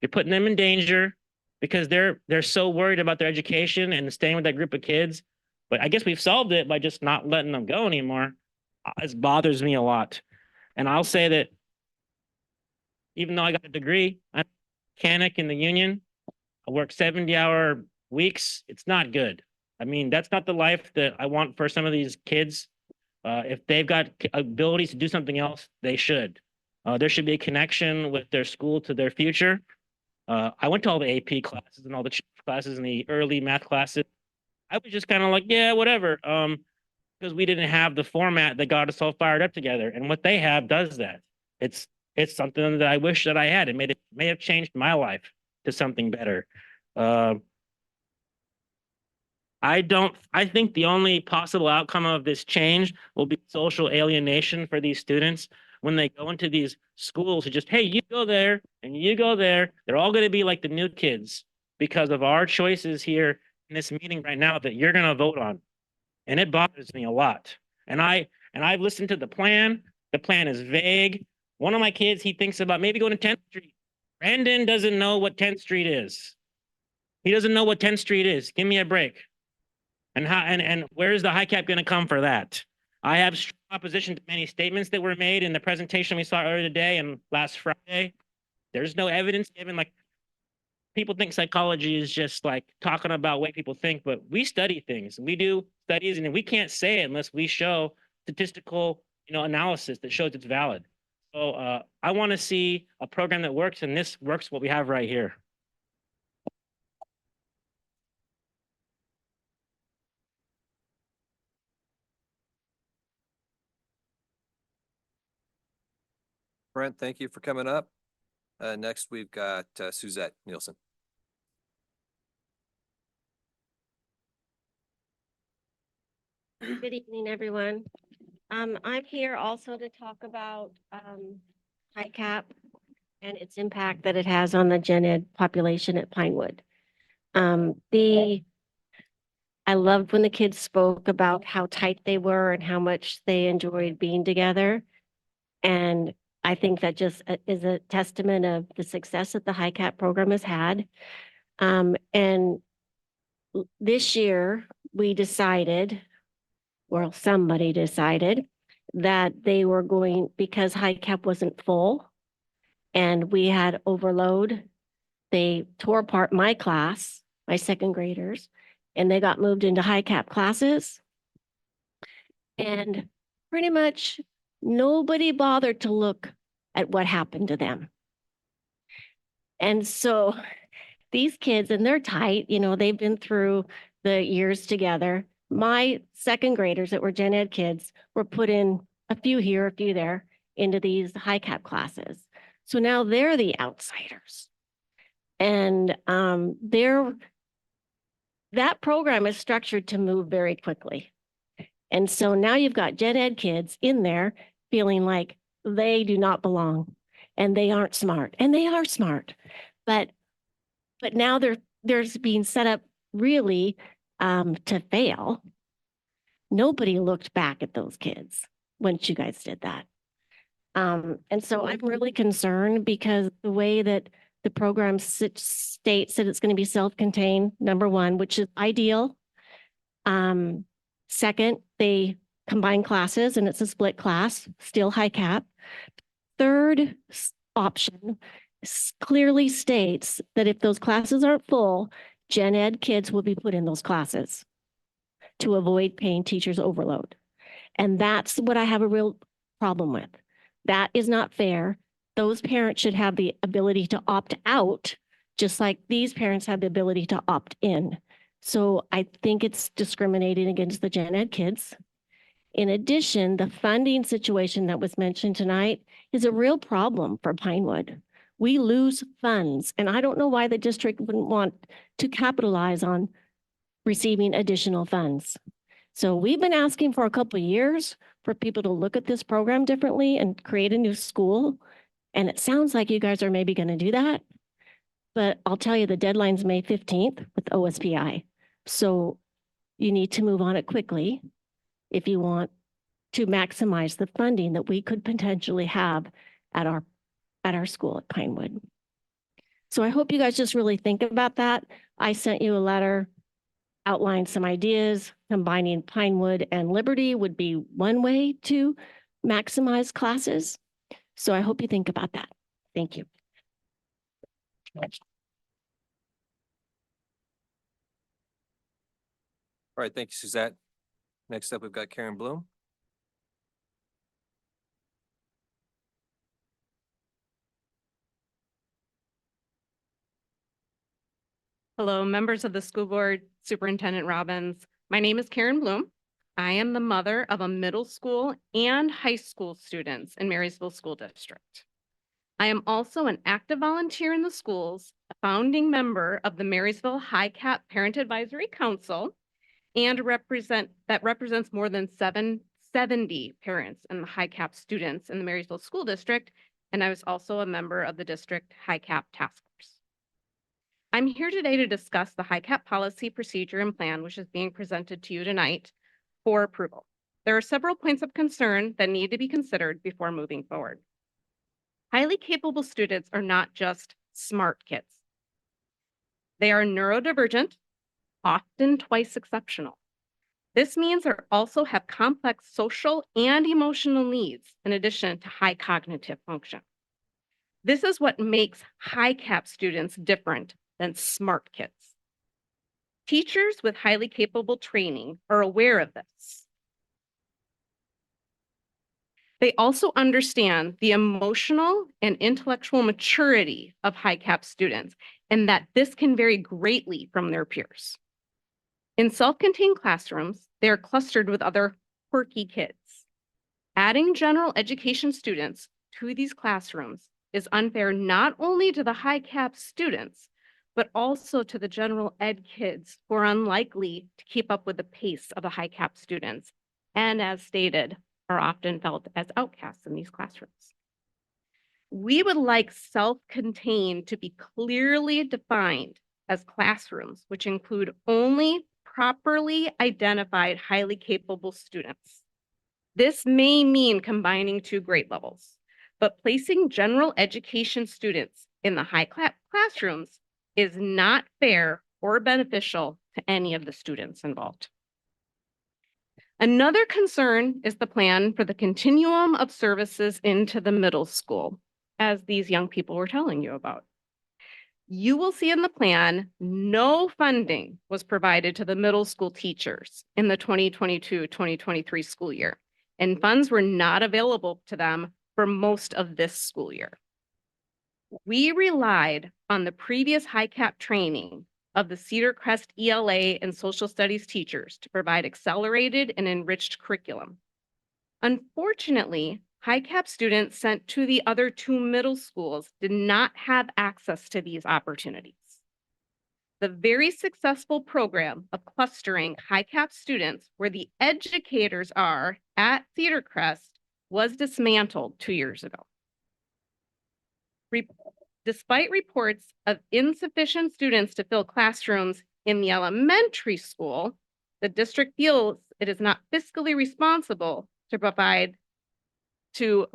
[SPEAKER 7] You're putting them in danger because they're so worried about their education and staying with that group of kids. But I guess we've solved it by just not letting them go anymore. This bothers me a lot. And I'll say that even though I got a degree, I'm a mechanic in the union. I work 70-hour weeks. It's not good. I mean, that's not the life that I want for some of these kids. If they've got abilities to do something else, they should. There should be a connection with their school to their future. I went to all the AP classes and all the classes and the early math classes. I was just kind of like, yeah, whatever. Because we didn't have the format that got us all fired up together. And what they have does that. It's something that I wish that I had. It may have changed my life to something better. I think the only possible outcome of this change will be social alienation for these students when they go into these schools who just, hey, you go there and you go there. They're all going to be like the new kids because of our choices here in this meeting right now that you're going to vote on. And it bothers me a lot. And I've listened to the plan. The plan is vague. One of my kids, he thinks about maybe going to 10th Street. Brandon doesn't know what 10th Street is. He doesn't know what 10th Street is. Give me a break. And how and where is the Hicap going to come for that? I have strong opposition to many statements that were made in the presentation we saw earlier today and last Friday. There's no evidence given. Like, people think psychology is just like talking about way people think, but we study things. We do studies, and we can't say it unless we show statistical, analysis that shows it's valid. So I want to see a program that works, and this works what we have right here.
[SPEAKER 1] Brent, thank you for coming up. Next, we've got Suzette Nielsen.
[SPEAKER 3] Good evening, everyone. I'm here also to talk about Hicap and its impact that it has on the gen ed population at Pinewood. I loved when the kids spoke about how tight they were and how much they enjoyed being together. And I think that just is a testament of the success that the Hicap program has had. And this year we decided, well, somebody decided that they were going, because Hicap wasn't full and we had overload, they tore apart my class, my second graders, and they got moved into Hicap classes. And pretty much nobody bothered to look at what happened to them. And so these kids, and they're tight, you know, they've been through the years together. My second graders that were gen ed kids were put in a few here, a few there into these Hicap classes. So now they're the outsiders. And that program is structured to move very quickly. And so now you've got gen ed kids in there feeling like they do not belong and they aren't smart, and they are smart, but now they're being set up really to fail. Nobody looked back at those kids once you guys did that. And so I'm really concerned because the way that the program states that it's going to be self-contained, number one, which is ideal. Second, they combine classes and it's a split class, still Hicap. Third option clearly states that if those classes aren't full, gen ed kids will be put in those classes to avoid paying teachers overload. And that's what I have a real problem with. That is not fair. Those parents should have the ability to opt out, just like these parents have the ability to opt in. So I think it's discriminating against the gen ed kids. In addition, the funding situation that was mentioned tonight is a real problem for Pinewood. We lose funds, and I don't know why the district wouldn't want to capitalize on receiving additional funds. So we've been asking for a couple of years for people to look at this program differently and create a new school. And it sounds like you guys are maybe going to do that. But I'll tell you, the deadline's May 15th with OSPI. So you need to move on it quickly if you want to maximize the funding that we could potentially have at our school at Pinewood. So I hope you guys just really think about that. I sent you a letter, outlined some ideas. Combining Pinewood and Liberty would be one way to maximize classes. So I hope you think about that. Thank you.
[SPEAKER 1] All right, thank you, Suzette. Next up, we've got Karen Bloom.
[SPEAKER 9] Hello, members of the school board, Superintendent Robbins. My name is Karen Bloom. I am the mother of a middle school and high school students in Marysville School District. I am also an active volunteer in the schools, a founding member of the Marysville Hicap Parent Advisory Council, and represents more than 770 parents and Hicap students in the Marysville School District. And I was also a member of the district Hicap Task Force. I'm here today to discuss the Hicap policy, procedure, and plan, which is being presented to you tonight for approval. There are several points of concern that need to be considered before moving forward. Highly capable students are not just smart kids. They are neurodivergent, often twice exceptional. This means they also have complex social and emotional needs in addition to high cognitive function. This is what makes Hicap students different than smart kids. Teachers with highly capable training are aware of this. They also understand the emotional and intellectual maturity of Hicap students and that this can vary greatly from their peers. In self-contained classrooms, they are clustered with other quirky kids. Adding general education students to these classrooms is unfair not only to the high cap students, but also to the general ed kids who are unlikely to keep up with the pace of the high cap students, and as stated, are often felt as outcasts in these classrooms. We would like self-contained to be clearly defined as classrooms, which include only properly identified, highly capable students. This may mean combining 2 grade levels, but placing general education students in the high classrooms is not fair or beneficial to any of the students involved. Another concern is the plan for the continuum of services into the middle school, as these young people were telling you about. You will see in the plan, no funding was provided to the middle school teachers in the 2022-2023 school year, and funds were not available to them for most of this school year. We relied on the previous high cap training of the Cedar Crest ELA and social studies teachers to provide accelerated and enriched curriculum. Unfortunately, high cap students sent to the other 2 middle schools did not have access to these opportunities. The very successful program of clustering high cap students where the educators are at Cedar Crest was dismantled 2 years ago. Despite reports of insufficient students to fill classrooms in the elementary school, the district feels it is not fiscally responsible to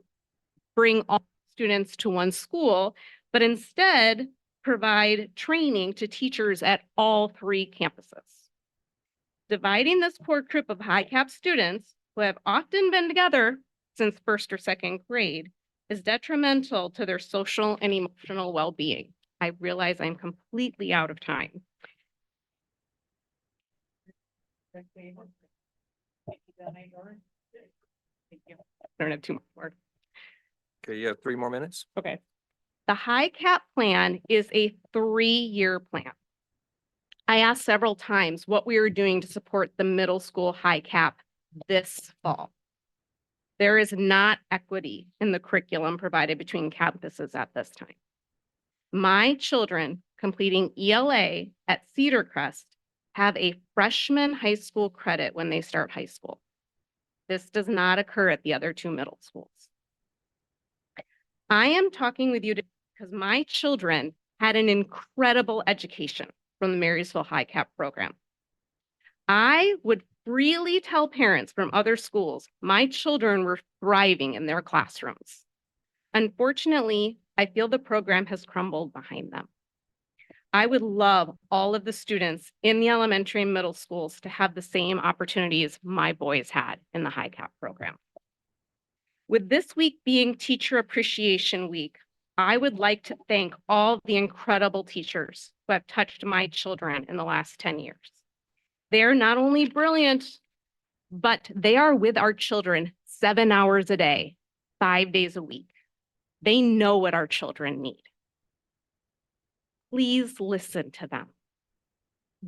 [SPEAKER 9] bring all students to one school, but instead provide training to teachers at all 3 campuses. Dividing this core group of high cap students who have often been together since 1st or 2nd grade is detrimental to their social and emotional well-being. I realize I'm completely out of time. I don't have too much more.
[SPEAKER 1] Okay, you have 3 more minutes.
[SPEAKER 9] Okay. The high cap plan is a 3-year plan. I asked several times what we were doing to support the middle school high cap this fall. There is not equity in the curriculum provided between campuses at this time. My children completing ELA at Cedar Crest have a freshman high school credit when they start high school. This does not occur at the other 2 middle schools. I am talking with you because my children had an incredible education from the Marysville High Cap program. I would freely tell parents from other schools my children were thriving in their classrooms. Unfortunately, I feel the program has crumbled behind them. I would love all of the students in the elementary and middle schools to have the same opportunities my boys had in the High Cap program. With this week being Teacher Appreciation Week, I would like to thank all the incredible teachers who have touched my children in the last 10 years. They're not only brilliant, but they are with our children 7 hours a day, 5 days a week. They know what our children need. Please listen to them.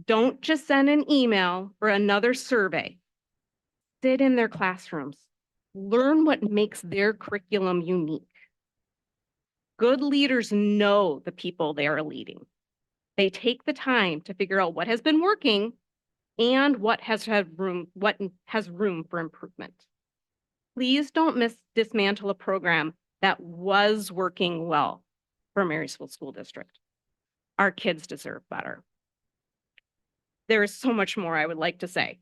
[SPEAKER 9] Don't just send an email or another survey. Sit in their classrooms. Learn what makes their curriculum unique. Good leaders know the people they are leading. They take the time to figure out what has been working and what has room for improvement. Please don't dismantle a program that was working well for Marysville School District. Our kids deserve better. There is so much more I would like to say,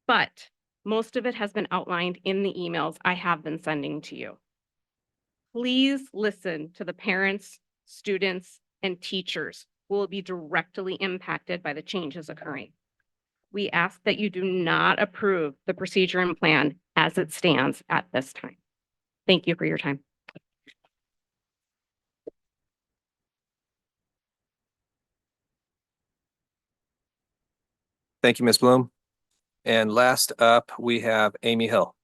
[SPEAKER 9] but most of it has been outlined in the emails I have been sending to you. Please listen to the parents, students, and teachers who will be directly impacted by the changes occurring. We ask that you do not approve the procedure and plan as it stands at this time. Thank you for your time.
[SPEAKER 1] Thank you, Ms. Bloom. And last up, we have Amy Hill.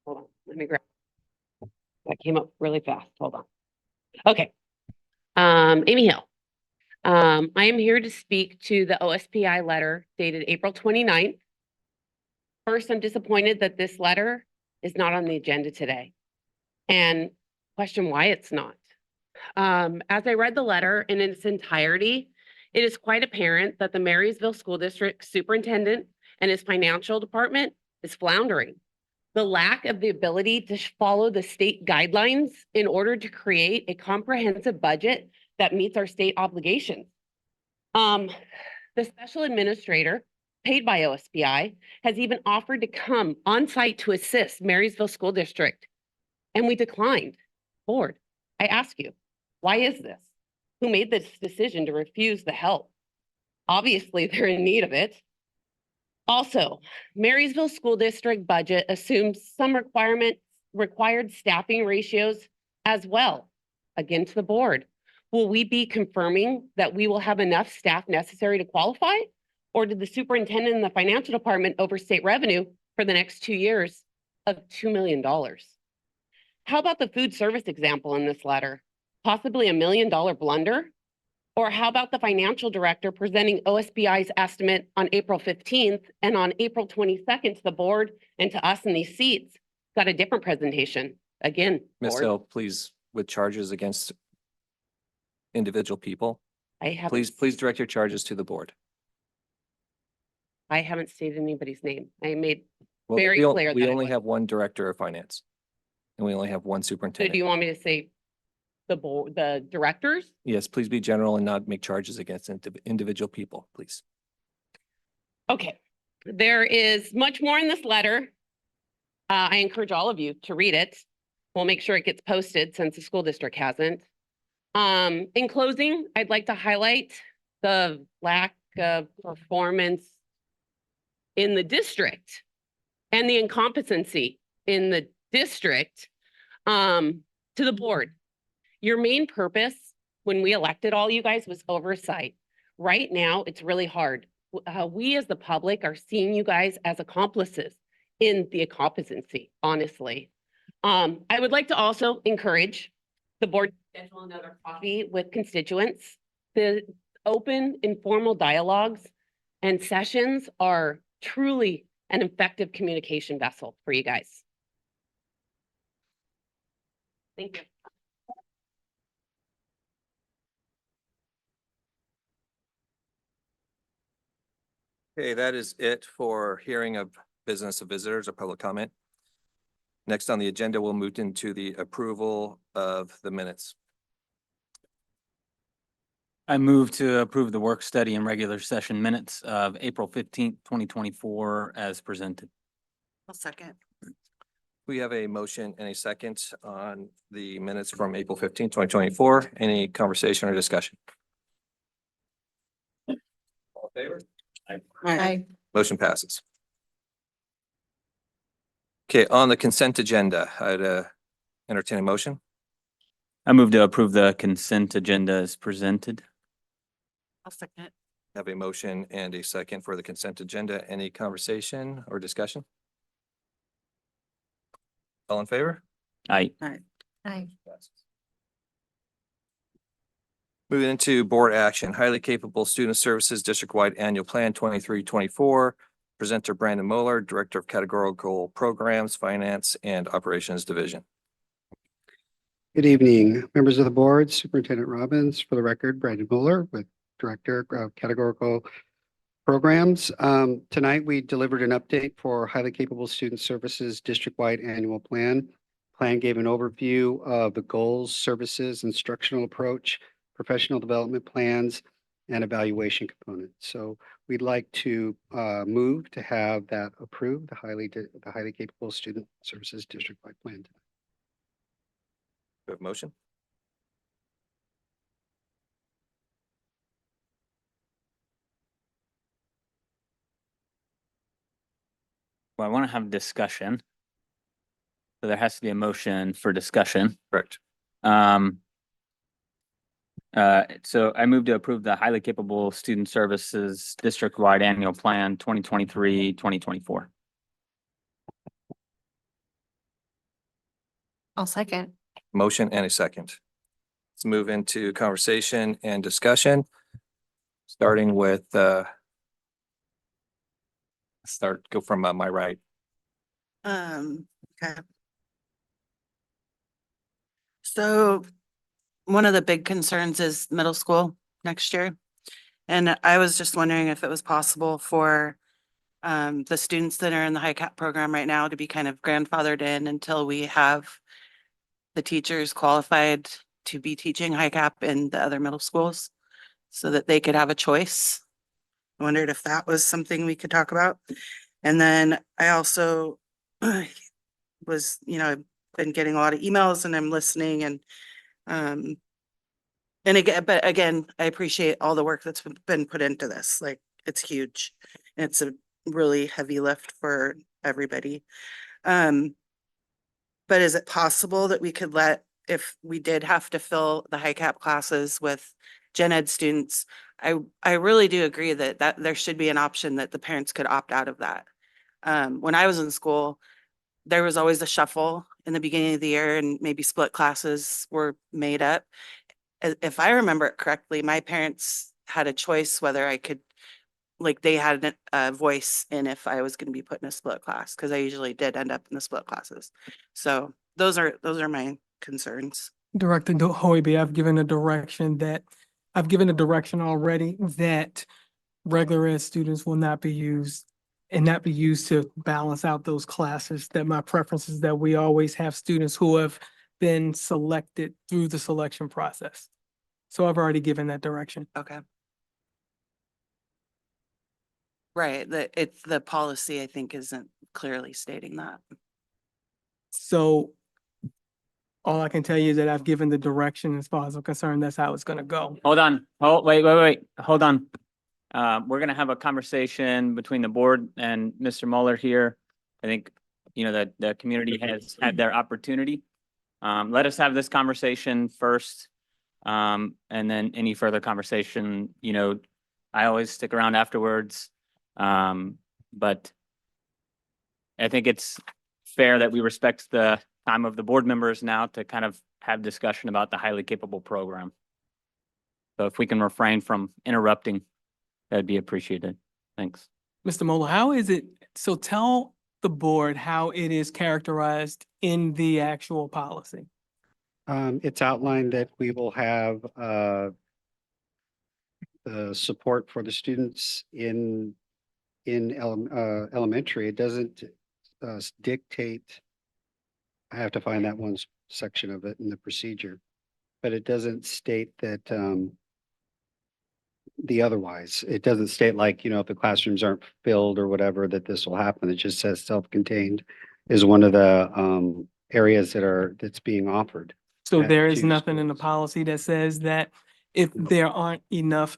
[SPEAKER 10] Hold on, let me grab. That came up really fast. Hold on. Okay. Amy Hill. I am here to speak to the OSPI letter dated April 29th. First, I'm disappointed that this letter is not on the agenda today and question why it's not. As I read the letter in its entirety, it is quite apparent that the Marysville School District Superintendent and his financial department is floundering. The lack of the ability to follow the state guidelines in order to create a comprehensive budget that meets our state obligations. The special administrator paid by OSPI has even offered to come on site to assist Marysville School District, and we declined. Board, I ask you, why is this? Who made this decision to refuse the help? Obviously, they're in need of it. Also, Marysville School District budget assumes some required staffing ratios as well. Again, to the board, will we be confirming that we will have enough staff necessary to qualify? Or did the superintendent and the financial department overstate revenue for the next 2 years of $2 million? How about the food service example in this letter? Possibly $1 million blunder? Or how about the financial director presenting OSPI's estimate on April 15th and on April 22nd to the board and to us in these seats got a different presentation? Again,
[SPEAKER 1] Ms.
[SPEAKER 10] board,
[SPEAKER 1] Hill, please, with charges against individual people, please direct your charges to the board.
[SPEAKER 10] I haven't stated anybody's name. I made
[SPEAKER 1] Well,
[SPEAKER 10] very
[SPEAKER 1] we
[SPEAKER 10] clear
[SPEAKER 1] we
[SPEAKER 10] that
[SPEAKER 1] only have one director of finance. And we only have one
[SPEAKER 10] So do
[SPEAKER 1] superintendent.
[SPEAKER 10] you want me to say the board, the directors?
[SPEAKER 1] Yes, please be general and not make charges against individual people, please.
[SPEAKER 10] Okay, there is much more in this letter. I encourage all of you to read it. We'll make sure it gets posted since the school district hasn't. In closing, I'd like to highlight the lack of performance in the district and the incompetency in the district to the board. Your main purpose when we elected all you guys was oversight. Right now, it's really hard. We as the public are seeing you guys as accomplices in the incompetency, honestly. I would like to also encourage the board to schedule another coffee with constituents. The open, informal dialogues and sessions are truly an effective communication vessel for you guys. Thank you.
[SPEAKER 1] Okay, that is it for hearing of business of visitors or public comment. Next on the agenda, we'll move into the approval of the minutes.
[SPEAKER 12] I move to approve the work study and regular session minutes of April 15th, 2024 as presented.
[SPEAKER 14] I'll second.
[SPEAKER 1] We have a motion and a second on the minutes from April 15th, 2024. Any conversation or discussion? All in favor?
[SPEAKER 14] Aye.
[SPEAKER 1] Motion passes. Okay, on the consent agenda, I'd entertain a motion.
[SPEAKER 12] I move to approve the consent agenda as presented.
[SPEAKER 14] I'll second.
[SPEAKER 1] Have a motion and a second for the consent agenda. Any conversation or discussion? All in favor?
[SPEAKER 12] Aye.
[SPEAKER 14] Aye.
[SPEAKER 1] Moving into board action, highly capable student services district-wide annual plan 23-24. Presenter Brandon Moeller, Director of Categorical Programs, Finance and Operations Division.
[SPEAKER 15] Good evening, members of the board, Superintendent Robbins. For the record, Brandon Moeller with Director of Categorical Programs. Tonight, we delivered an update for highly capable student services district-wide annual plan. Plan gave an overview of the goals, services, instructional approach, professional development plans, and evaluation components. So we'd like to move to have that approved, the highly capable student services district-wide plan.
[SPEAKER 1] We have a motion.
[SPEAKER 12] Well, I want to have discussion. So there has to be a motion for discussion.
[SPEAKER 1] Correct.
[SPEAKER 12] So I move to approve the highly capable student services district-wide annual plan 2023-2024.
[SPEAKER 4] I'll second.
[SPEAKER 1] Motion and a second. Let's move into conversation and discussion. Starting with, go from my right.
[SPEAKER 14] Okay. So one of the big concerns is middle school next year. And I was just wondering if it was possible for the students that are in the Hicap program right now to be kind of grandfathered in until we have the teachers qualified to be teaching Hicap in the other middle schools so that they could have a choice. I wondered if that was something we could talk about. And then I also was, I've been getting a lot of emails and I'm listening and again, I appreciate all the work that's been put into this. Like, it's huge. It's a really heavy lift for everybody. But is it possible that we could if we did have to fill the Hicap classes with gen ed students, I really do agree that there should be an option that the parents could opt out of that. When I was in school, there was always a shuffle in the beginning of the year and maybe split classes were made up. If I remember it correctly, my parents had a choice whether I could, like, they had a voice in if I was going to be put in a split class, because I usually did end up in the split classes. So those are my concerns.
[SPEAKER 11] Director Hoiby, I've given a direction already that regular ed students will not be used to balance out those classes, that my preference is that we always have students who have been selected through the selection process. So I've already given that direction.
[SPEAKER 14] Okay. Right. The policy, I think, isn't clearly stating that.
[SPEAKER 11] So all I can tell you is that I've given the direction as far as I'm concerned, that's how it's gonna go.
[SPEAKER 12] Hold on. Wait. Hold on. We're gonna have a conversation between the board and Mr. Mueller here. I think, that the community has had their opportunity. Let us have this conversation first. And then any further conversation, I always stick around afterwards. But I think it's fair that we respect the time of the board members now to kind of have discussion about the highly capable program. So if we can refrain from interrupting, that'd be appreciated. Thanks.
[SPEAKER 11] Mr. Mola, so tell the board how it is characterized in the actual policy.
[SPEAKER 15] It's outlined that we will have the support for the students in elementary. It doesn't dictate. I have to find that one section of it in the procedure, but it doesn't state that the otherwise. It doesn't state like, if the classrooms aren't filled or whatever, that this will happen. It just says self-contained is one of the areas that's being offered.
[SPEAKER 11] So there
[SPEAKER 15] to
[SPEAKER 11] is nothing in the
[SPEAKER 15] schools.
[SPEAKER 11] policy that says that if there aren't enough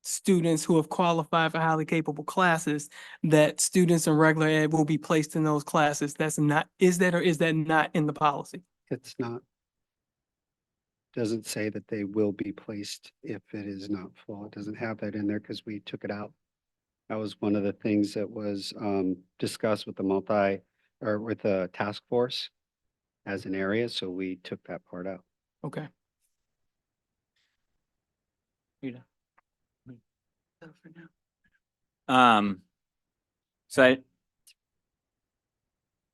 [SPEAKER 11] students who have qualified for highly capable classes, that students in regular ed will be placed in those classes. Is that not in the policy?
[SPEAKER 15] It's not. Doesn't say that they will be placed if it is not full. It doesn't have that in there because we took it out. That was one of the things that was discussed with with the task force as an area. So we took that part out.
[SPEAKER 11] Okay.
[SPEAKER 14] So for now.
[SPEAKER 12] So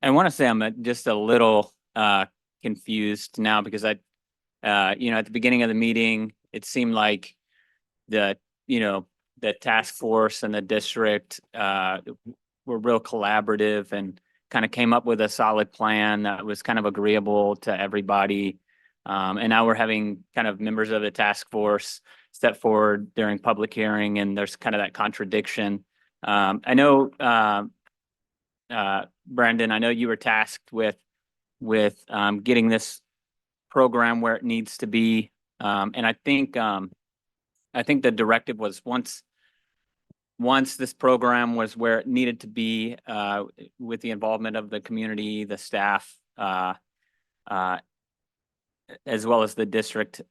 [SPEAKER 12] I want to say I'm just a little confused now because at the beginning of the meeting, it seemed like the task force and the district were real collaborative and kind of came up with a solid plan that was kind of agreeable to everybody. And now we're having kind of members of the task force step forward during public hearing, and there's kind of that contradiction. I know, Brandon, I know you were tasked with getting this program where it needs to be. And I think the directive was once this program was where it needed to be, with the involvement of the community, the staff, as well as the district,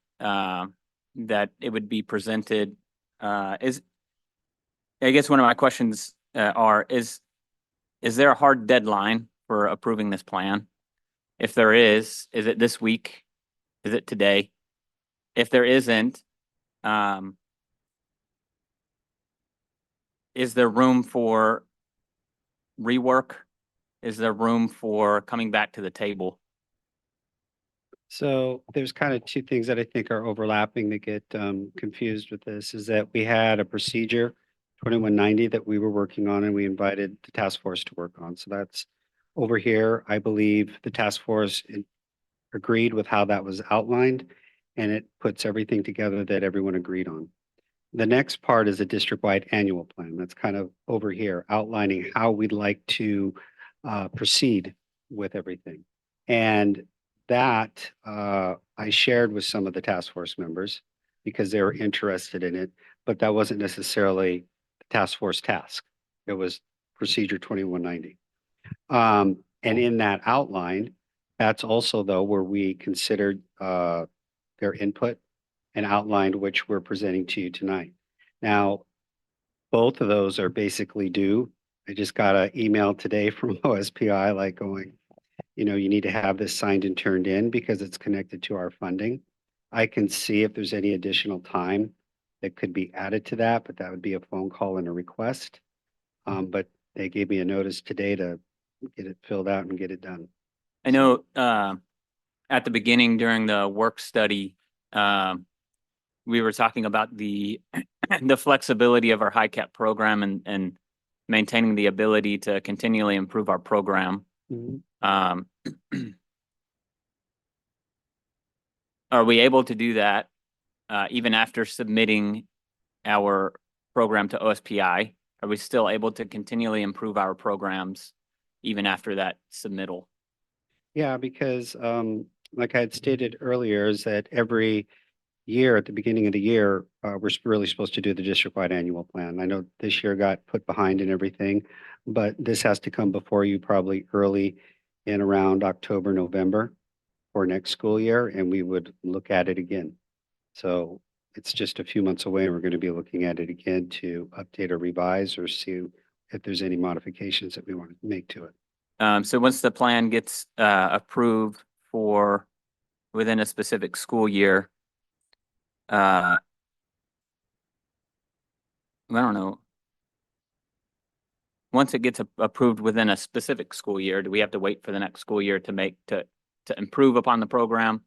[SPEAKER 12] that it would be presented. I guess one of my questions is there a hard deadline for approving this plan? If there is it this week? Is it today? If there isn't, is there room for rework? Is there room for coming back to the table?
[SPEAKER 15] So there's kind of two things that I think are overlapping that get confused with this, is that we had a procedure 2190 that we were working on and we invited the task force to work on. So that's over here. I believe the task force agreed with how that was outlined, and it puts everything together that everyone agreed on. The next part is a district-wide annual plan. That's kind of over here, outlining how we'd like to proceed with everything. And that I shared with some of the task force members because they were interested in it, but that wasn't necessarily the task force task. It was procedure 2190. And in that outline, that's also though where we considered their input and outlined which we're presenting to you tonight. Now, both of those are basically due. I just got an email today from OSPI like going, you know, you need to have this signed and turned in because it's connected to our funding. I can see if there's any additional time that could be added to that, but that would be a phone call and a request. But they gave me a notice today to get it filled out and get it done.
[SPEAKER 12] I know at the beginning during the work study, we were talking about the the flexibility of our Hicap program and maintaining the ability to continually improve our program. Are we able to do that even after submitting our program to OSPI? Are we still able to continually improve our programs even after that submittal?
[SPEAKER 15] Yeah, because like I had stated earlier, is that every year at the beginning of the year, we're really supposed to do the district-wide annual plan. I know this year got put behind and everything, but this has to come before you probably early in around October, November for next school year, and we would look at it again. So it's just a few months away, and we're going to be looking at it again to update or revise or see if there's any modifications that we want to make to it.
[SPEAKER 12] So once the plan gets approved for within a specific school year, I don't know. Once it gets approved within a specific school year, do we have to wait for the next school year to improve upon the program?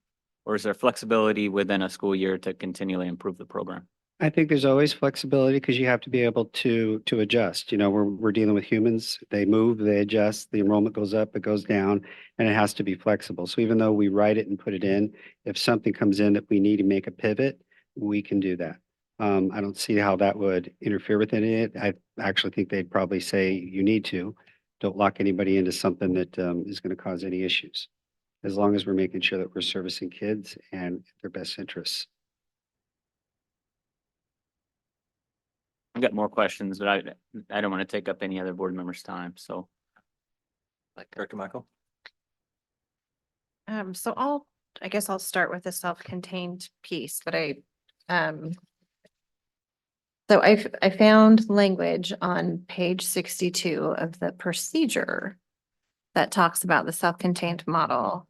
[SPEAKER 12] Or is there flexibility within a school year to continually improve the program?
[SPEAKER 15] I think there's always flexibility because you have to be able to adjust. You know, we're dealing with humans. They move, they adjust, the enrollment goes up, it goes down, and it has to be flexible. So even though we write it and put it in, if something comes in that we need to make a pivot, we can do that. I don't see how that would interfere with any of it. I actually think they'd probably say you need to. Don't lock anybody into something that is going to cause any issues, as long as we're making sure that we're servicing kids and their best interests.
[SPEAKER 12] I've got more questions, but I don't want to take up any other board members' time, so.
[SPEAKER 1] Director Michael?
[SPEAKER 4] So I guess I'll start with the self-contained piece, but so I found language on page 62 of the procedure that talks about the self-contained model.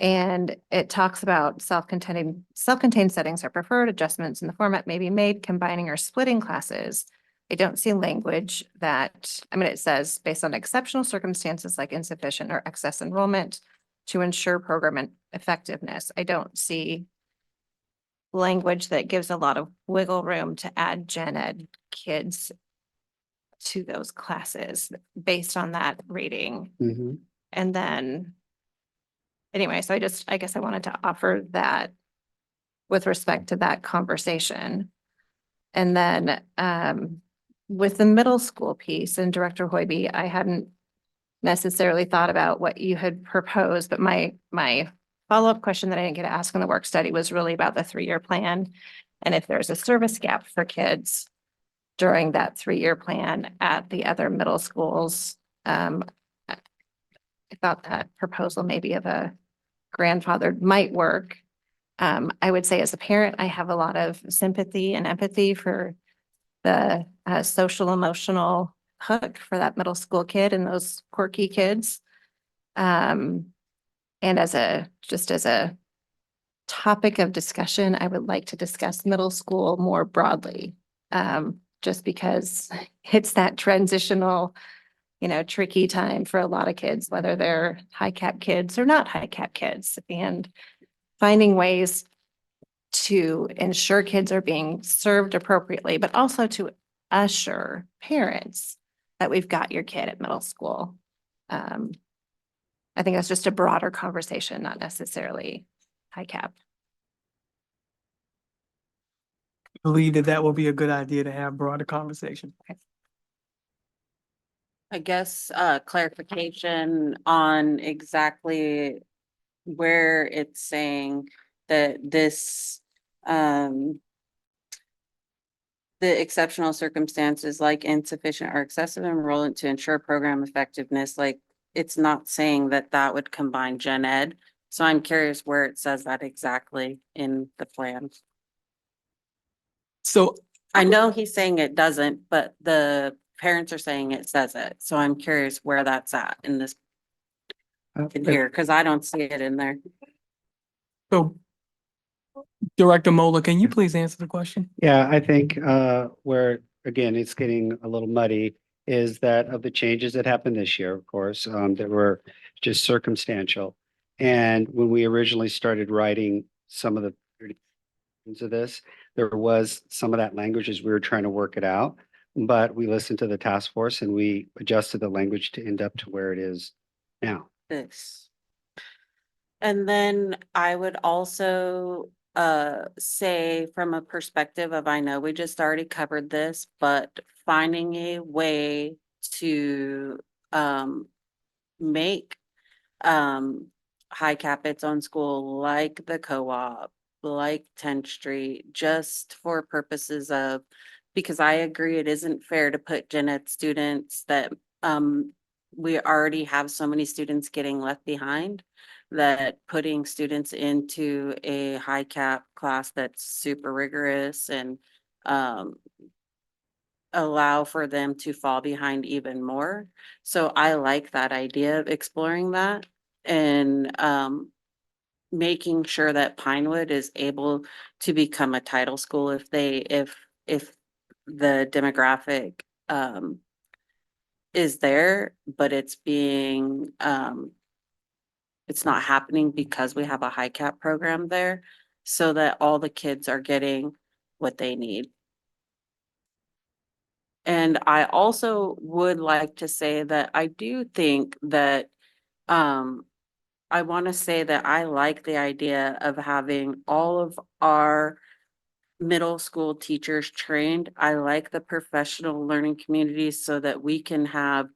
[SPEAKER 4] And it talks about self-contained settings are preferred, adjustments in the format may be made, combining or splitting classes. I don't see language that, I mean, it says based on exceptional circumstances like insufficient or excess enrollment to ensure program effectiveness. I don't see language that gives a lot of wiggle room to add gen ed kids to those classes based on that rating. And then anyway, so I guess I wanted to offer that with respect to that conversation. And then with the middle school piece and Director Hoiby, I hadn't necessarily thought about what you had proposed, but my follow-up question that I didn't get to ask in the work study was really about the 3-year plan. And if there's a service gap for kids during that 3-year plan at the other middle schools. I thought that proposal maybe of a grandfathered might work. I would say as a parent, I have a lot of sympathy and empathy for the social emotional hook for that middle school kid and those quirky kids. And as a topic of discussion, I would like to discuss middle school more broadly. just because it's that transitional, tricky time for a lot of kids, whether they're high cap kids or not high cap kids, and finding ways to ensure kids are being served appropriately, but also to assure parents that we've got your kid at middle school. I think that's just a broader conversation, not necessarily high cap.
[SPEAKER 11] Believe that that will be a good idea to have broader conversation.
[SPEAKER 10] I guess clarification on exactly where it's saying that this the exceptional circumstances like insufficient or excessive enrollment to ensure program effectiveness, like it's not saying that that would combine gen ed. So I'm curious where it says that exactly in the plan.
[SPEAKER 11] So
[SPEAKER 10] I know he's saying it doesn't, but the parents are saying it says it. So I'm curious where that's at in this in here, because I don't see it in there.
[SPEAKER 11] So Director Moeller, can you please answer the question?
[SPEAKER 15] Yeah, I think where, again, it's getting a little muddy is that of the changes that happened this year, of course, that were just circumstantial. And when we originally started writing some of the of this, there was some of that language as we were trying to work it out. But we listened to the task force and we adjusted the language to end up to where it is now.
[SPEAKER 10] This. And then I would also say from a perspective of, I know we just already covered this, but finding a way to make High Cap its own school, like the co-op, like 10th Street, just for purposes of, because I agree it isn't fair to put gen ed students that we already have so many students getting left behind, that putting students into a high cap class that's super rigorous and allow for them to fall behind even more. So I like that idea of exploring that and making sure that Pinewood is able to become a title school if the demographic is there, but it's being it's not happening because we have a high cap program there, so that all the kids are getting what they need. And I also would like to say that I do think that I want to say that I like the idea of having all of our middle school teachers trained. I like the professional learning communities so that we can have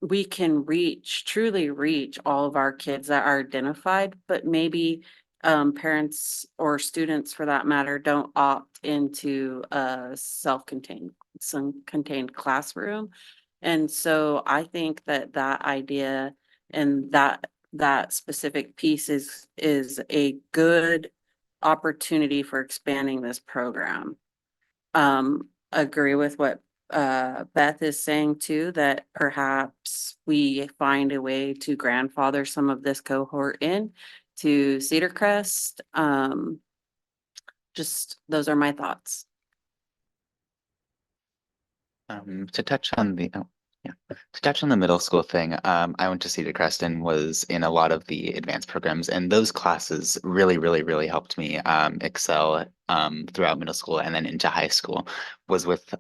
[SPEAKER 10] we can truly reach all of our kids that are identified, but maybe parents or students for that matter don't opt into a contained classroom. And so I think that that idea and that specific piece is a good opportunity for expanding this program. Agree with what Beth is saying too, that perhaps we find a way to grandfather some of this cohort in to Cedar Crest. Just those are my thoughts.
[SPEAKER 8] To touch on the middle school thing, I went to Cedar Crest and was in a lot of the advanced programs, and those classes really helped me excel throughout middle school and then into high school. Was with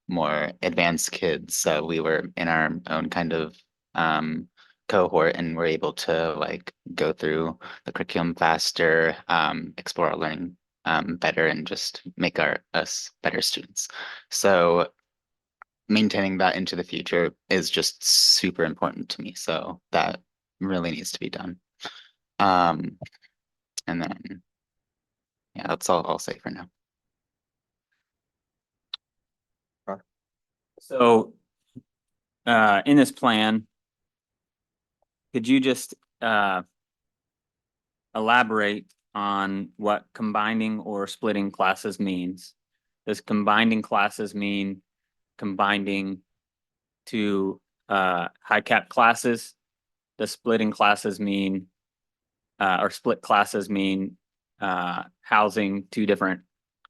[SPEAKER 8] more advanced kids, so we were in our own kind of cohort and were able to like go through the curriculum faster, explore our learning better, and just make us better students. So maintaining that into the future is just super important to me. So that really needs to be done. And then, yeah, that's all I'll say for now.
[SPEAKER 12] So in this plan, could you just elaborate on what combining or splitting classes means? Does combining classes mean combining to high cap classes? Does splitting classes mean or split classes mean housing two different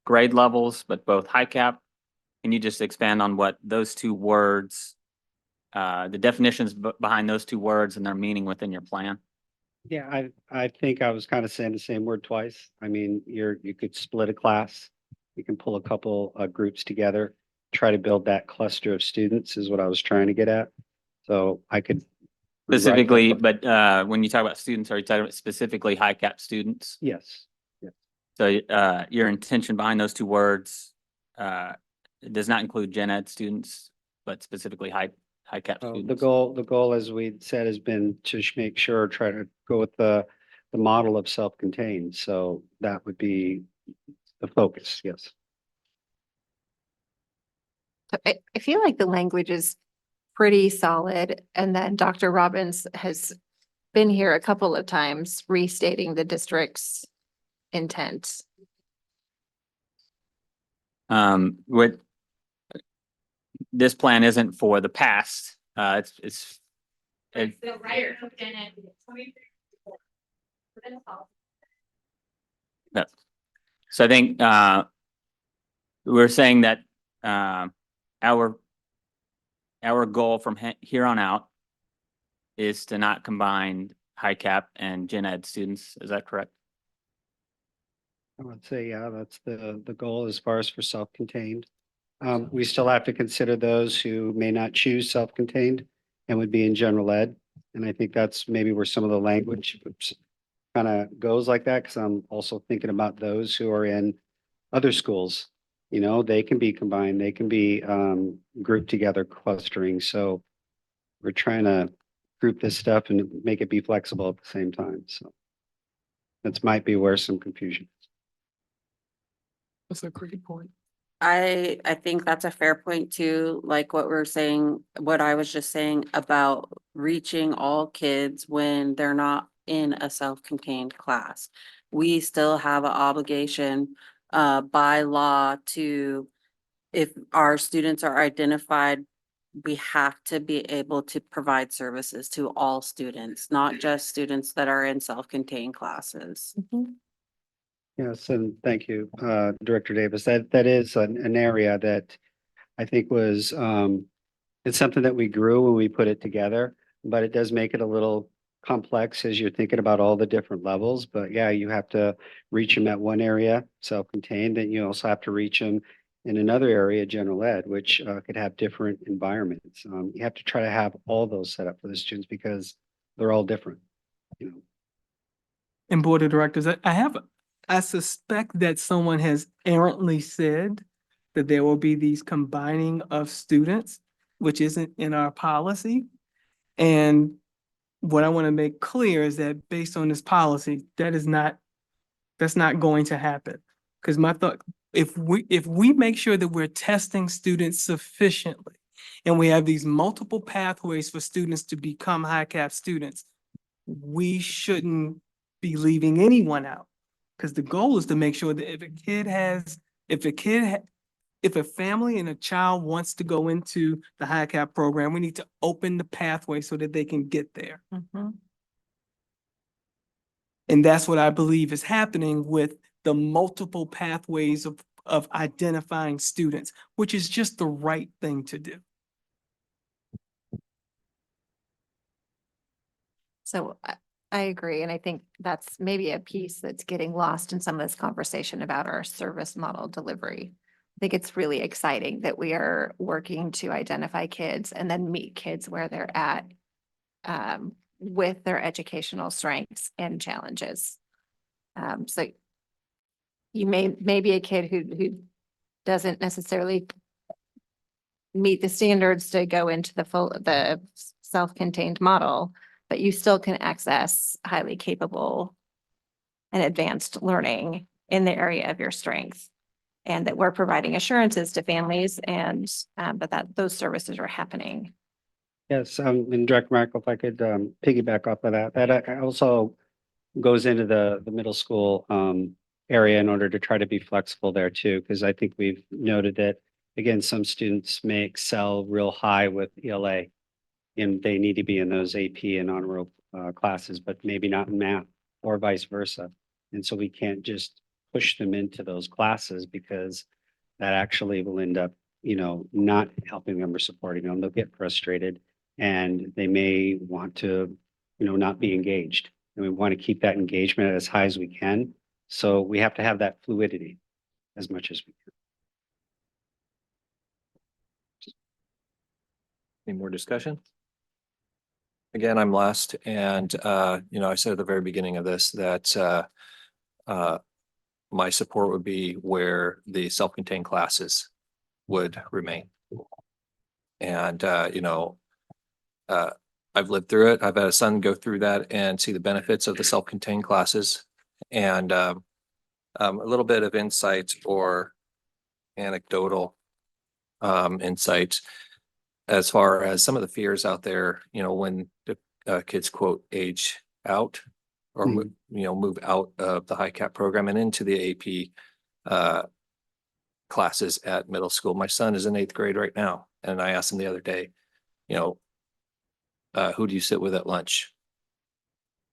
[SPEAKER 12] grade levels, but both Hicap. Can you just expand on what those two words, the definitions behind those two words and their meaning within your plan?
[SPEAKER 15] Yeah, I think I was kind of saying the same word twice. I mean, you could split a class. You can pull a couple groups together, try to build that cluster of students is what I was trying to get at. So I could. rewrite that
[SPEAKER 12] Specifically,
[SPEAKER 15] book.
[SPEAKER 12] but when you talk about students, are you talking about specifically Hicap students?
[SPEAKER 15] Yes. Yes.
[SPEAKER 12] So your intention behind those two words it does not include gen ed students, but specifically Hicap students.
[SPEAKER 15] The goal, as we said, has been to make sure, try to go with the model of self-contained. So that would be the focus, yes.
[SPEAKER 4] I feel like the language is pretty solid. And then Dr. Robbins has been here a couple of times restating the district's intent.
[SPEAKER 12] What this plan isn't for the past. It's yeah. So I think we're saying that our goal from here on out is to not combine Hicap and gen ed students. Is that correct?
[SPEAKER 15] I would say, yeah, that's the goal as far as for self-contained. We still have to consider those who may not choose self-contained and would be in general ed. And I think that's maybe where some of the language kind of goes like that, because I'm also thinking about those who are in other schools. You know, they can be combined, they can be grouped together, clustering. So we're trying to group this stuff and make it be flexible at the same time. So that might be where some confusion is.
[SPEAKER 11] That's a great point.
[SPEAKER 16] I think that's a fair point too, like what we're saying, what I was just saying about reaching all kids when they're not in a self-contained class. We still have an obligation by law to, if our students are identified, we have to be able to provide services to all students, not just students that are in self-contained classes.
[SPEAKER 15] Yes, and thank you, Director Davis. That is an area that I think was it's something that we grew when we put it together, but it does make it a little complex as you're thinking about all the different levels. But yeah, you have to reach them at one area, self-contained, and you also have to reach them in another area, general ed, which could have different environments. You have to try to have all those set up for the students because they're all different, you know.
[SPEAKER 11] And board of directors, I suspect that someone has errantly said that there will be these combining of students, which isn't in our policy. And what I want to make clear is that based on this policy, that's not going to happen. Because my thought, if we make sure that we're testing students sufficiently and we have these multiple pathways for students to become Hicap students, we shouldn't be leaving anyone out. Because the goal is to make sure that if a family and a child wants to go into the Hicap program, we need to open the pathway so that they can get there. And that's what I believe is happening with the multiple pathways of identifying students, which is just the right thing to do.
[SPEAKER 4] So I agree. And I think that's maybe a piece that's getting lost in some of this conversation about our service model delivery. I think it's really exciting that we are working to identify kids and then meet kids where they're at with their educational strengths and challenges. So you may be a kid who doesn't necessarily meet the standards to go into the self-contained model, but you still can access highly capable and advanced learning in the area of your strength. And that we're providing assurances to families and, but that those services are happening.
[SPEAKER 15] Yes, and Director Markle, if I could piggyback off of that, that also goes into the middle school area in order to try to be flexible there too, because I think we've noted that, again, some students may excel real high with ELA and they need to be in those AP and honor roll classes, but maybe not in math or vice versa. And so we can't just
[SPEAKER 17] push them into those classes because that actually will end up, not helping them or supporting them. They'll get frustrated and they may want to, not be engaged. And we want to keep that engagement as high as we can. So we have to have that fluidity as much as we can.
[SPEAKER 1] Any more discussion? Again, I'm last, and I said at the very beginning of this that my support would be where the self-contained classes would remain. And I've lived through it. I've had a son go through that and see the benefits of the self-contained classes. And a little bit of insight or anecdotal insight as far as some of the fears out there, when the kids quote age out or move out of the Hicap program and into the AP classes at middle school. My son is in 8th grade right now, and I asked him the other day, who do you sit with at lunch?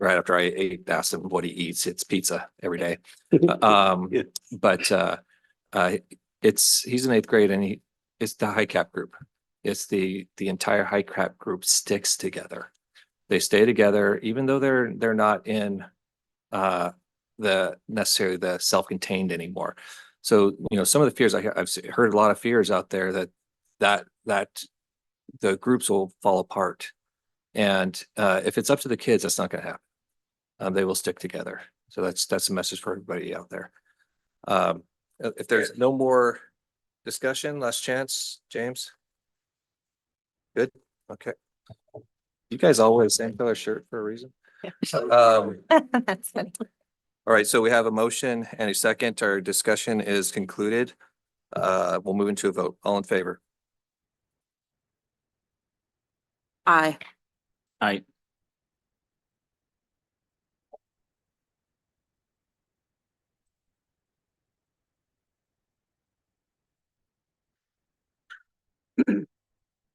[SPEAKER 1] Right after I asked him what he eats, it's pizza every day. But he's in 8th grade, and it's the Hicap group. It's the entire Hicap group sticks together. They stay together, even though they're not in necessarily the self-contained anymore. So, some of the fears I've heard a lot of fears out there that the groups will fall apart. And if it's up to the kids, that's not going to happen. They will stick together. So that's a message for everybody out there. If there's no more discussion, last chance, James. Good. Okay. You guys all wear the same color shirt for a reason.
[SPEAKER 4] That's funny.
[SPEAKER 1] All right, so we have a motion and a second. Our discussion is concluded. We'll move into a vote. All in favor?
[SPEAKER 16] Aye.
[SPEAKER 12] Aye.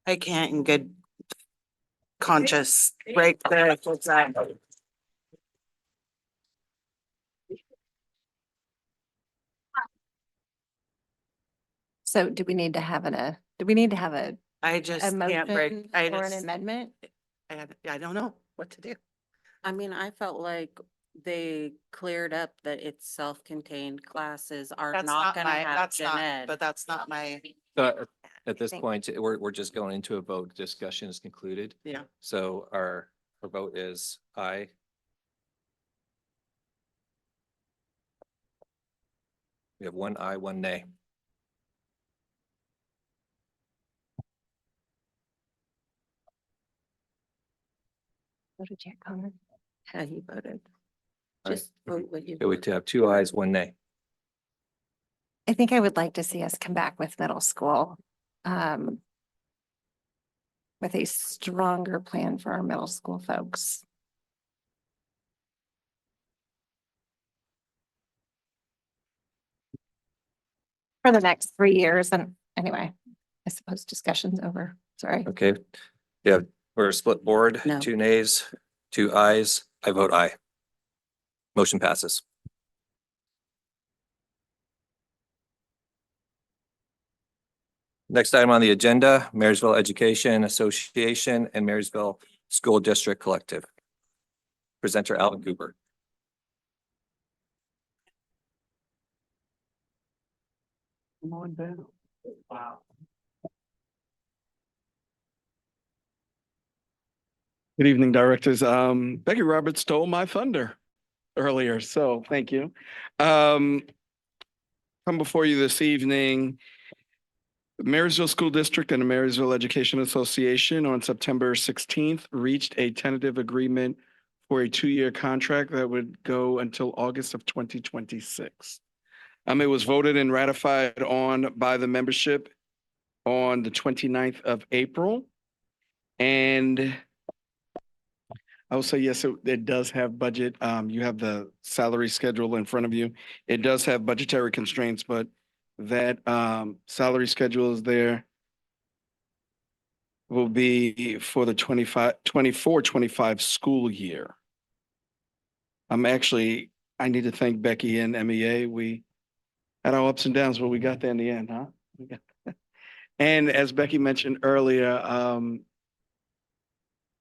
[SPEAKER 14] I can't in good conscience break the kids out.
[SPEAKER 4] So do we need to have a
[SPEAKER 14] I just can't
[SPEAKER 4] motion
[SPEAKER 14] break. I
[SPEAKER 4] or an
[SPEAKER 14] just,
[SPEAKER 4] amendment?
[SPEAKER 14] I don't know what to do.
[SPEAKER 16] I mean, I felt like they cleared up that it's self-contained classes are
[SPEAKER 14] That's
[SPEAKER 16] not
[SPEAKER 14] not
[SPEAKER 16] gonna
[SPEAKER 14] my,
[SPEAKER 16] have
[SPEAKER 14] that's
[SPEAKER 16] gen
[SPEAKER 14] not,
[SPEAKER 16] ed.
[SPEAKER 14] but that's not my,
[SPEAKER 1] At this
[SPEAKER 4] think-
[SPEAKER 1] point, we're just going into a vote. Discussion is concluded.
[SPEAKER 14] yeah.
[SPEAKER 1] So our vote is aye. We have one aye, one nay.
[SPEAKER 4] What did Jack Connor?
[SPEAKER 16] How he voted.
[SPEAKER 1] Aye.
[SPEAKER 16] Just vote what you.
[SPEAKER 1] Okay, we have 2 ayes, 1 nay.
[SPEAKER 4] I think I would like to see us come back with middle school. With a stronger plan for our middle school folks. For the next 3 years, and anyway, I suppose discussion's over, sorry.
[SPEAKER 1] Okay. Yeah, we're a split board,
[SPEAKER 16] No.
[SPEAKER 1] 2 nays, 2 ayes. I vote aye. Motion passes. Next item on the agenda, Marysville Education Association and Marysville School District Collective. Presenter Alvin Cooper.
[SPEAKER 17] Come on down. Wow.
[SPEAKER 18] Good evening, directors. Becky Roberts stole my thunder earlier, so thank you. Come before you this evening. The Marysville School District and the Marysville Education Association on September 16th reached a tentative agreement for a 2-year contract that would go until August of 2026. It was voted and ratified on by the membership on the 29th of April. And I will say, yes, it does have budget. You have the salary schedule in front of you. It does have budgetary constraints, but that salary schedule is there. Will be for the 24-25 school year. Actually, I need to thank Becky and MEA. We had our ups and downs, but we got there in the end, huh? And as Becky mentioned earlier,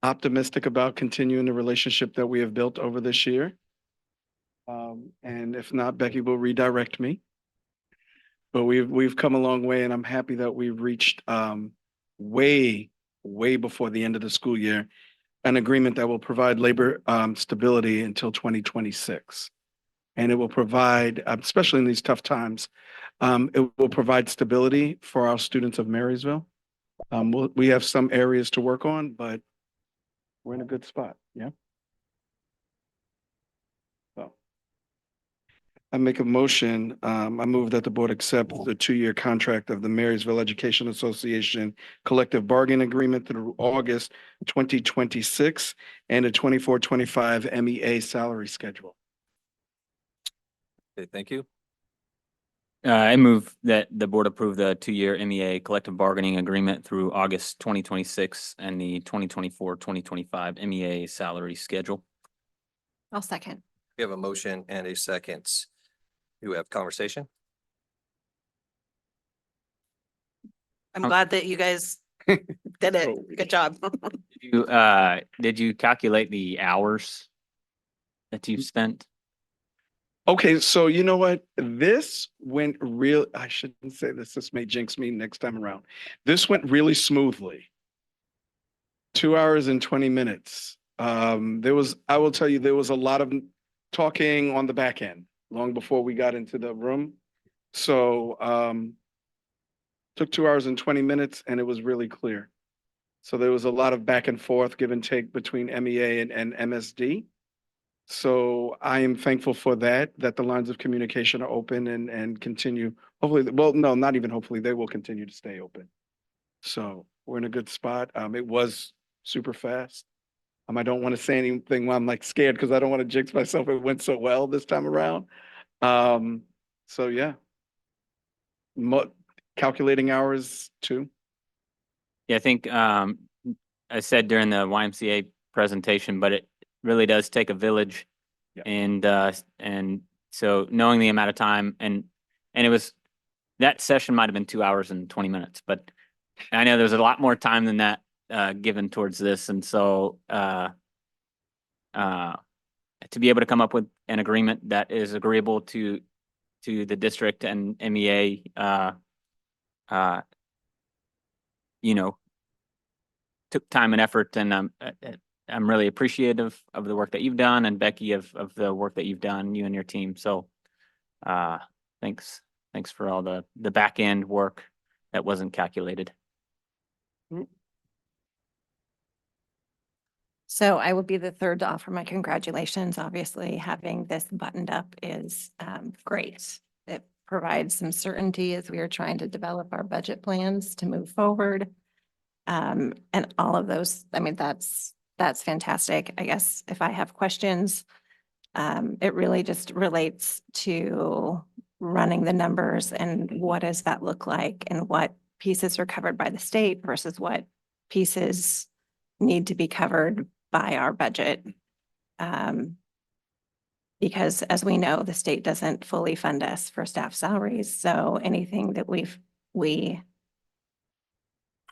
[SPEAKER 18] optimistic about continuing the relationship that we have built over this year. And if not, Becky will redirect me. But we've come a long way, and I'm happy that we've reached way before the end of the school year an agreement that will provide labor stability until 2026. And it will provide, especially in these tough times, it will provide stability for our students of Marysville. We have some areas to work on, but we're in a good spot. Yeah. So I make a motion. I move that the board accept the 2-year contract of the Marysville Education Association collective bargaining agreement through August 2026 and a 24-25 MEA salary schedule.
[SPEAKER 1] Okay, thank you.
[SPEAKER 12] I move that the board approve the 2-year MEA collective bargaining agreement through August 2026 and the 2024-2025 MEA salary schedule.
[SPEAKER 4] I'll second.
[SPEAKER 1] We have a motion and a second. Do we have conversation?
[SPEAKER 14] I'm glad that you guys did it. Good job.
[SPEAKER 12] Did you calculate the hours that you've spent?
[SPEAKER 18] Okay, so you know what? This went real. I shouldn't say this. This may jinx me next time around. This went really smoothly. 2 hours and 20 minutes. I will tell you, there was a lot of talking on the back end long before we got into the room. So took 2 hours and 20 minutes, and it was really clear. So there was a lot of back and forth, give and take between MEA and MSD. So I am thankful for that the lines of communication are open and continue. Hopefully, well, no, not even hopefully, they will continue to stay open. So we're in a good spot. It was super fast. I don't want to say anything while I'm like scared because I don't want to jinx myself. It went so well this time around. So yeah. Calculating hours too.
[SPEAKER 12] Yeah, I think I said during the YMCA presentation, but it really does take a village.
[SPEAKER 18] Yeah.
[SPEAKER 12] And so knowing the amount of time and it was that session might have been 2 hours and 20 minutes, but I know there's a lot more time than that given towards this. And so to be able to come up with an agreement that is agreeable to the district and MEA, took time and effort, and I'm really appreciative of the work that you've done, and Becky of the work that you've done, you and your team. So thanks for all the back end work that wasn't calculated.
[SPEAKER 4] So I will be the third to offer my congratulations. Obviously, having this buttoned up is great. It provides some certainty as we are trying to develop our budget plans to move forward. And all of those, I mean, that's fantastic. I guess if I have questions, it really just relates to running the numbers and what does that look like and what pieces are covered by the state versus what pieces need to be covered by our budget. Because as we know, the state doesn't fully fund us for staff salaries. So anything that we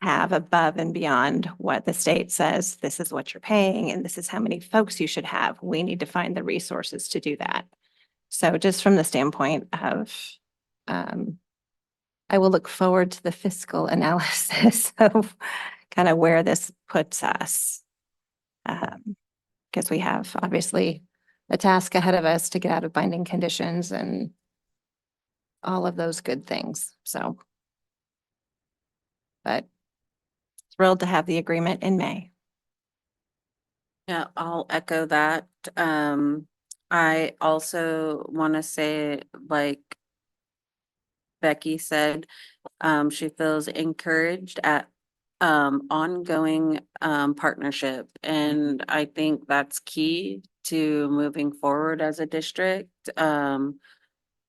[SPEAKER 4] have above and beyond what the state says, this is what you're paying and this is how many folks you should have, we need to find the resources to do that. So just from the standpoint of, I will look forward to the fiscal analysis of kind of where this puts us. Because we have obviously a task ahead of us to get out of binding conditions and all of those good things. So, but thrilled to have the agreement in May.
[SPEAKER 16] Yeah, I'll echo that. I also want to say, like Becky said, she feels encouraged at ongoing partnership. And I think that's key to moving forward as a district,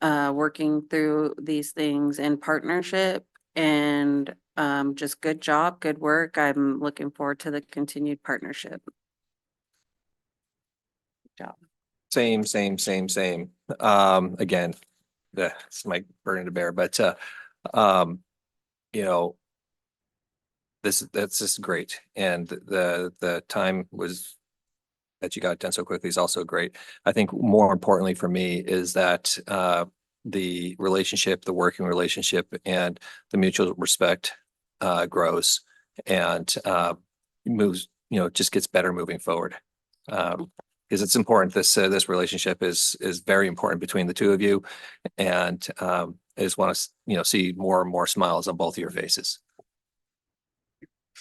[SPEAKER 16] working through these things in partnership. And just good job, good work. I'm looking forward to the continued partnership. Good job.
[SPEAKER 1] Same. Again, it's my burden to bear, but, you know, that's just great. And the time was that you got done so quickly is also great. I think more importantly for me is that, the relationship, the working relationship and the mutual respect, grows and, moves, just gets better moving forward. Because it's important, this relationship is very important between the two of you. And, I just want to, see more and more smiles on both of your faces.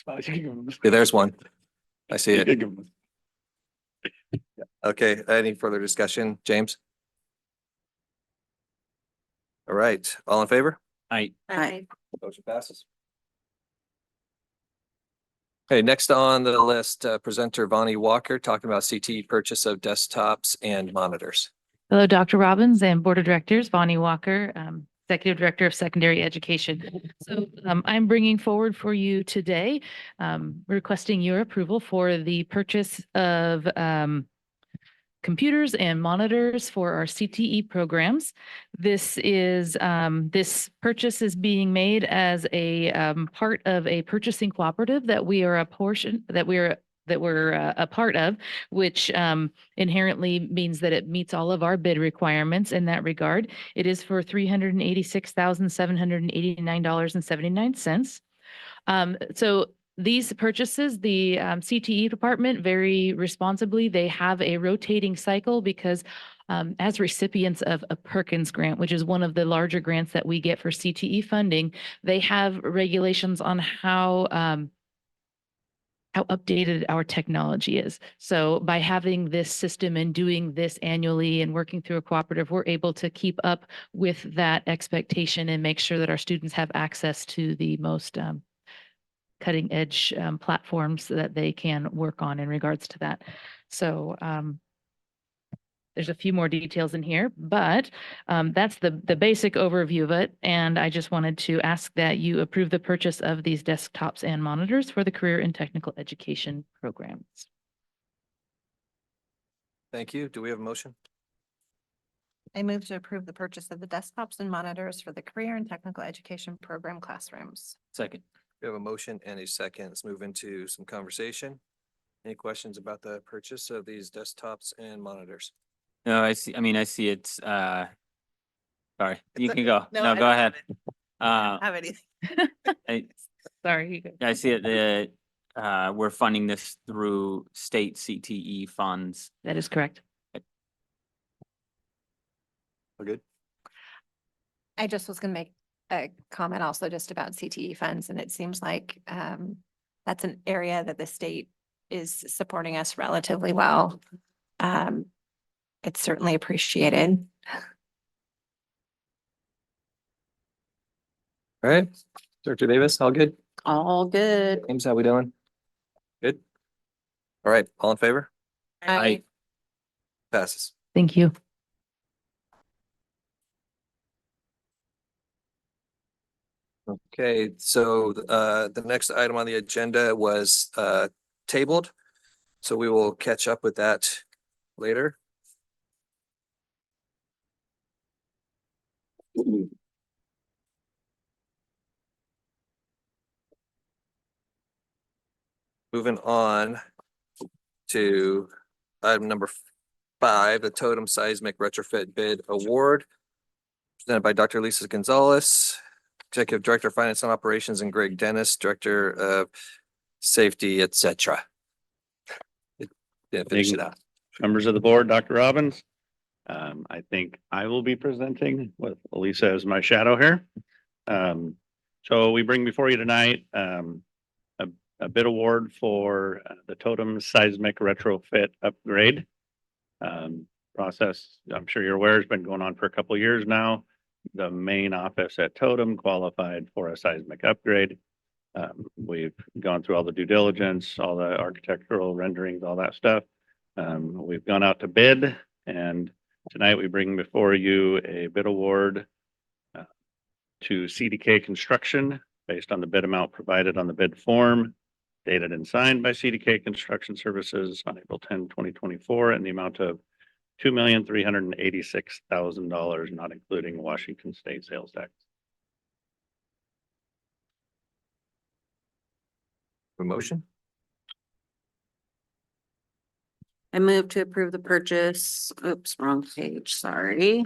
[SPEAKER 1] Yeah, there's one. I see it. Okay, any further discussion, James? All right, all in favor?
[SPEAKER 12] Aye.
[SPEAKER 1] Motion passes. Okay, next on the list, presenter Vonnie Walker talking about CTE purchase of desktops and monitors.
[SPEAKER 13] Hello, Dr. Robbins and Board of Directors, Vonnie Walker, Executive Director of Secondary Education. So I'm bringing forward for you today, requesting your approval for the purchase of computers and monitors for our CTE programs. This purchase is being made as a part of a purchasing cooperative that we're a part of, which inherently means that it meets all of our bid requirements in that regard. It is for $386,789.79. So these purchases, the CTE department very responsibly, they have a rotating cycle because as recipients of a Perkins grant, which is one of the larger grants that we get for CTE funding, they have regulations on how updated our technology is. So by having this system and doing this annually and working through a cooperative, we're able to keep up with that expectation and make sure that our students have access to the most cutting edge platforms that they can work on in regards to that. So there's a few more details in here, but that's the basic overview of it. And I just wanted to ask that you approve the purchase of these desktops and monitors for the career and technical education programs.
[SPEAKER 1] Thank you. Do we have a motion?
[SPEAKER 4] I move to approve the purchase of the desktops and monitors for the career and technical education program classrooms.
[SPEAKER 12] Second.
[SPEAKER 1] We have a motion and a second. Let's move into some conversation. Any questions about the purchase of these desktops and monitors?
[SPEAKER 12] No, I see it's, sorry, you can go.
[SPEAKER 4] No,
[SPEAKER 12] No,
[SPEAKER 4] I
[SPEAKER 12] go
[SPEAKER 4] don't
[SPEAKER 12] ahead.
[SPEAKER 4] have anything.
[SPEAKER 13] Sorry.
[SPEAKER 12] I see it, we're funding this through state CTE funds.
[SPEAKER 13] That is correct.
[SPEAKER 1] We're good.
[SPEAKER 4] I just was going to make a comment also just about CTE funds, and it seems like that's an area that the state is supporting us relatively well. It's certainly appreciated.
[SPEAKER 1] All right, Dr. Davis, all good?
[SPEAKER 16] All good.
[SPEAKER 1] James, how we doing? Good? All right, all in favor?
[SPEAKER 12] Aye.
[SPEAKER 1] Passes.
[SPEAKER 13] Thank you.
[SPEAKER 1] Okay, so the next item on the agenda was tabled. So we will catch up with that later. Moving on to item number 5, the totem seismic retrofit bid award presented by Dr. Lisa Gonzalez, Executive Director of Finance and Operations, and Greg Dennis, Director of Safety, etc. Didn't finish it out.
[SPEAKER 19] Members of the board, Dr. Robbins. I think I will be presenting with Elisa as my shadow here. So we bring before you tonight a bid award for the totem seismic retrofit upgrade process. I'm sure you're aware, has been going on for a couple of years now. The main office at Totem qualified for a seismic upgrade. We've gone through all the due diligence, all the architectural renderings, all that stuff. We've gone out to bid, and tonight we bring before you a bid award to CDK Construction based on the bid amount provided on the bid form, dated and signed by CDK Construction Services on April 10, 2024, in the amount of $2,386,000, not including Washington State sales tax.
[SPEAKER 1] A motion?
[SPEAKER 16] I move to approve the purchase. Oops, wrong page, sorry.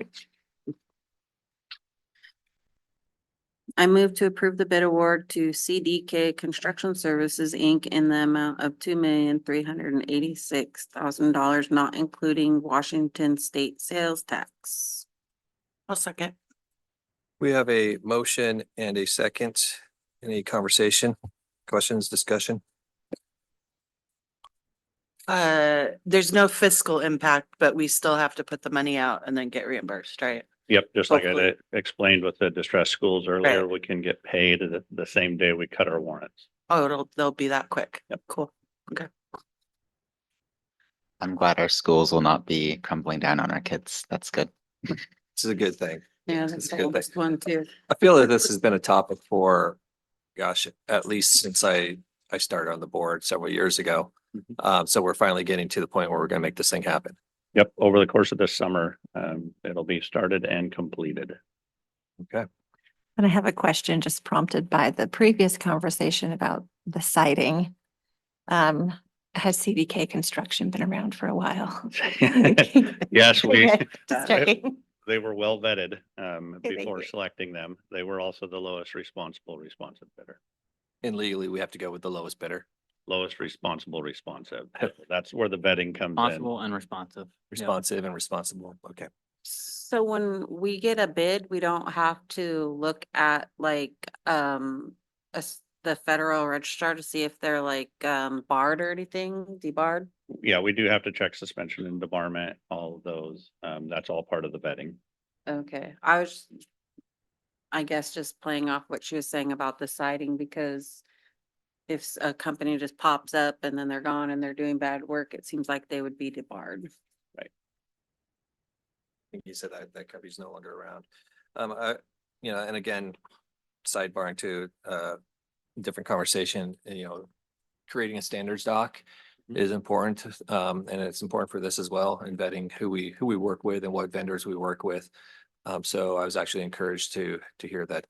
[SPEAKER 16] I move to approve the bid award to CDK Construction Services, Inc. in the amount of $2,386,000, not including Washington State sales tax.
[SPEAKER 14] I'll second.
[SPEAKER 1] We have a motion and a second. Any conversation, questions, discussion?
[SPEAKER 14] There's no fiscal impact, but we still have to put the money out and then get reimbursed, right?
[SPEAKER 19] Yep, just like I
[SPEAKER 14] Hopefully.
[SPEAKER 19] explained with the distressed schools earlier,
[SPEAKER 14] Right.
[SPEAKER 19] we can get paid the same day we cut our warrants.
[SPEAKER 14] Oh, they'll be that quick.
[SPEAKER 19] Yep.
[SPEAKER 14] Cool. Okay.
[SPEAKER 8] I'm glad our schools will not be crumbling down on our kids. That's good.
[SPEAKER 1] This is a good thing.
[SPEAKER 16] Yeah,
[SPEAKER 1] It's
[SPEAKER 16] that's
[SPEAKER 1] a
[SPEAKER 16] the
[SPEAKER 1] good thing.
[SPEAKER 16] oldest one too.
[SPEAKER 1] I feel that this has been a topic for, gosh, at least since I started on the board several years ago. So we're finally getting to the point where we're gonna make this thing happen.
[SPEAKER 19] Yep, over the course of this summer, it'll be started and completed.
[SPEAKER 1] Okay.
[SPEAKER 4] And I have a question just prompted by the previous conversation about the siding. Has CDK Construction been around for a while?
[SPEAKER 19] Yes, we,
[SPEAKER 4] Okay, just checking.
[SPEAKER 19] they were well vetted
[SPEAKER 4] thank
[SPEAKER 19] before
[SPEAKER 4] you.
[SPEAKER 19] selecting them. They were also the lowest responsive bidder.
[SPEAKER 1] And legally, we have to go with the lowest bidder.
[SPEAKER 19] Lowest responsive. That's where the vetting comes in.
[SPEAKER 12] Responsible and responsive.
[SPEAKER 1] Responsive and responsible. Okay.
[SPEAKER 16] So when we get a bid, we don't have to look at like, the Federal Registrar to see if they're like, barred or anything, debarred?
[SPEAKER 19] Yeah, we do have to check suspension and debarment, all of those. That's all part of the vetting.
[SPEAKER 16] Okay, I guess just playing off what she was saying about the siding, because if a company just pops up and then they're gone and they're doing bad work, it seems like they would be debarred.
[SPEAKER 1] I think you said that company's no longer around. And again, sidebarring to different conversation, creating a standards doc is important. And it's important for this as well, and vetting who we work with and what vendors we work with. So I was actually encouraged to hear that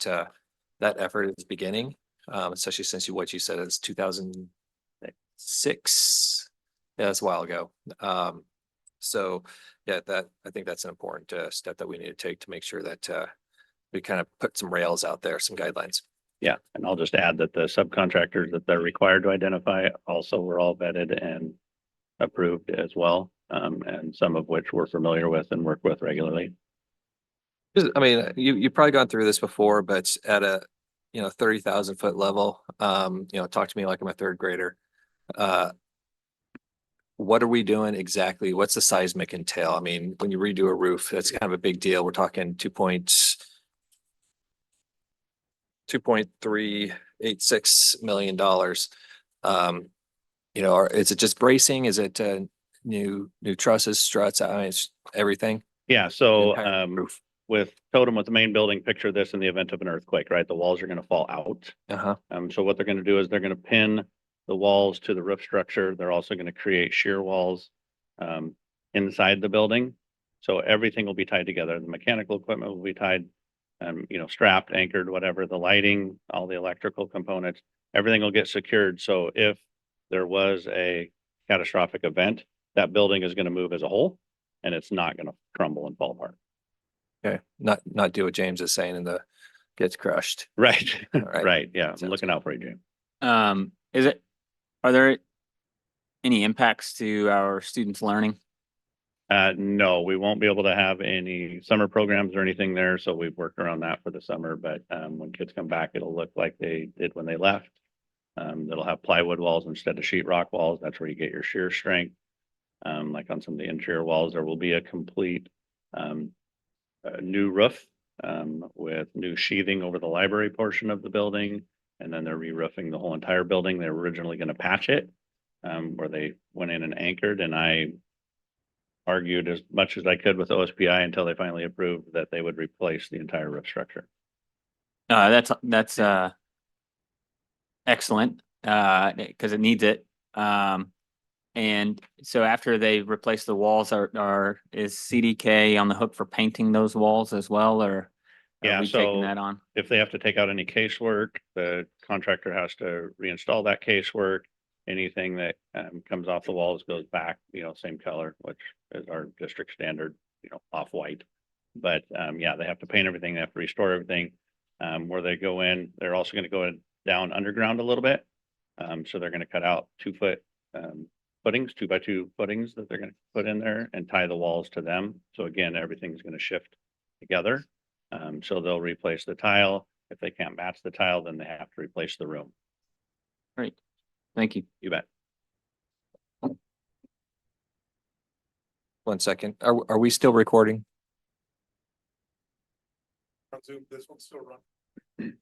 [SPEAKER 1] that effort is beginning, especially since what you said is 2006. Yeah, that's a while ago. So yeah, I think that's an important step that we need to take to make sure that we kind of put some rails out there, some guidelines.
[SPEAKER 19] Yeah, and I'll just add that the subcontractors that they're required to identify also were all vetted and approved as well. And some of which we're familiar with and work with regularly.
[SPEAKER 1] I mean, you've probably gone through this before, but at a 30,000 foot level, talk to me like I'm a third grader. What are we doing exactly? What's the seismic entail? I mean, when you redo a roof, that's kind of a big deal. We're talking $2.386 million. Is it just bracing? Is it new trusses, struts? I mean, it's everything.
[SPEAKER 19] Yeah, so
[SPEAKER 1] Roof.
[SPEAKER 19] with Totem, with the main building, picture this in the event of an earthquake, right? The walls are going to fall out. So what they're going to do is they're going to pin the walls to the roof structure. They're also going to create shear walls inside the building. So everything will be tied together. The mechanical equipment will be tied, strapped, anchored, whatever, the lighting, all the electrical components, everything will get secured. So if there was a catastrophic event, that building is going to move as a whole and it's not going to crumble and fall apart.
[SPEAKER 1] Okay, not do what James is saying and gets crushed.
[SPEAKER 19] Right.
[SPEAKER 1] Right.
[SPEAKER 19] Right. Yeah. I'm looking out for you, James.
[SPEAKER 12] Are there any impacts to our students' learning?
[SPEAKER 19] No, we won't be able to have any summer programs or anything there. So we've worked around that for the summer, but when kids come back, it'll look like they did when they left. It'll have plywood walls instead of sheetrock walls. That's where you get your shear strength. Like on some of the interior walls, there will be a complete new roof with new sheathing over the library portion of the building. And then they're re-roofing the whole entire building. They were originally going to patch it where they went in and anchored. And I argued as much as I could with OSPI until they finally approved that they would replace the entire roof structure.
[SPEAKER 12] That's excellent because it needs it. And so after they replace the walls, is CDK on the hook for painting those walls as well, or are
[SPEAKER 19] Yeah,
[SPEAKER 12] we taking
[SPEAKER 19] so
[SPEAKER 12] that on?
[SPEAKER 19] if they have to take out any casework, the contractor has to reinstall that casework. Anything that comes off the walls goes back, same color, which is our district standard, off-white. But yeah, they have to paint everything, they have to restore everything. Where they go in, they're also going to go down underground a little bit. So they're going to cut out 2-foot footings, 2x2 footings that they're going to put in there and tie the walls to them. So again, everything's going to shift together. So they'll replace the tile. If they can't match the tile, then they have to replace the room.
[SPEAKER 12] Great. Thank you.
[SPEAKER 19] You bet.
[SPEAKER 1] 1 second. Are we still recording?
[SPEAKER 2] On Zoom, this one's still running.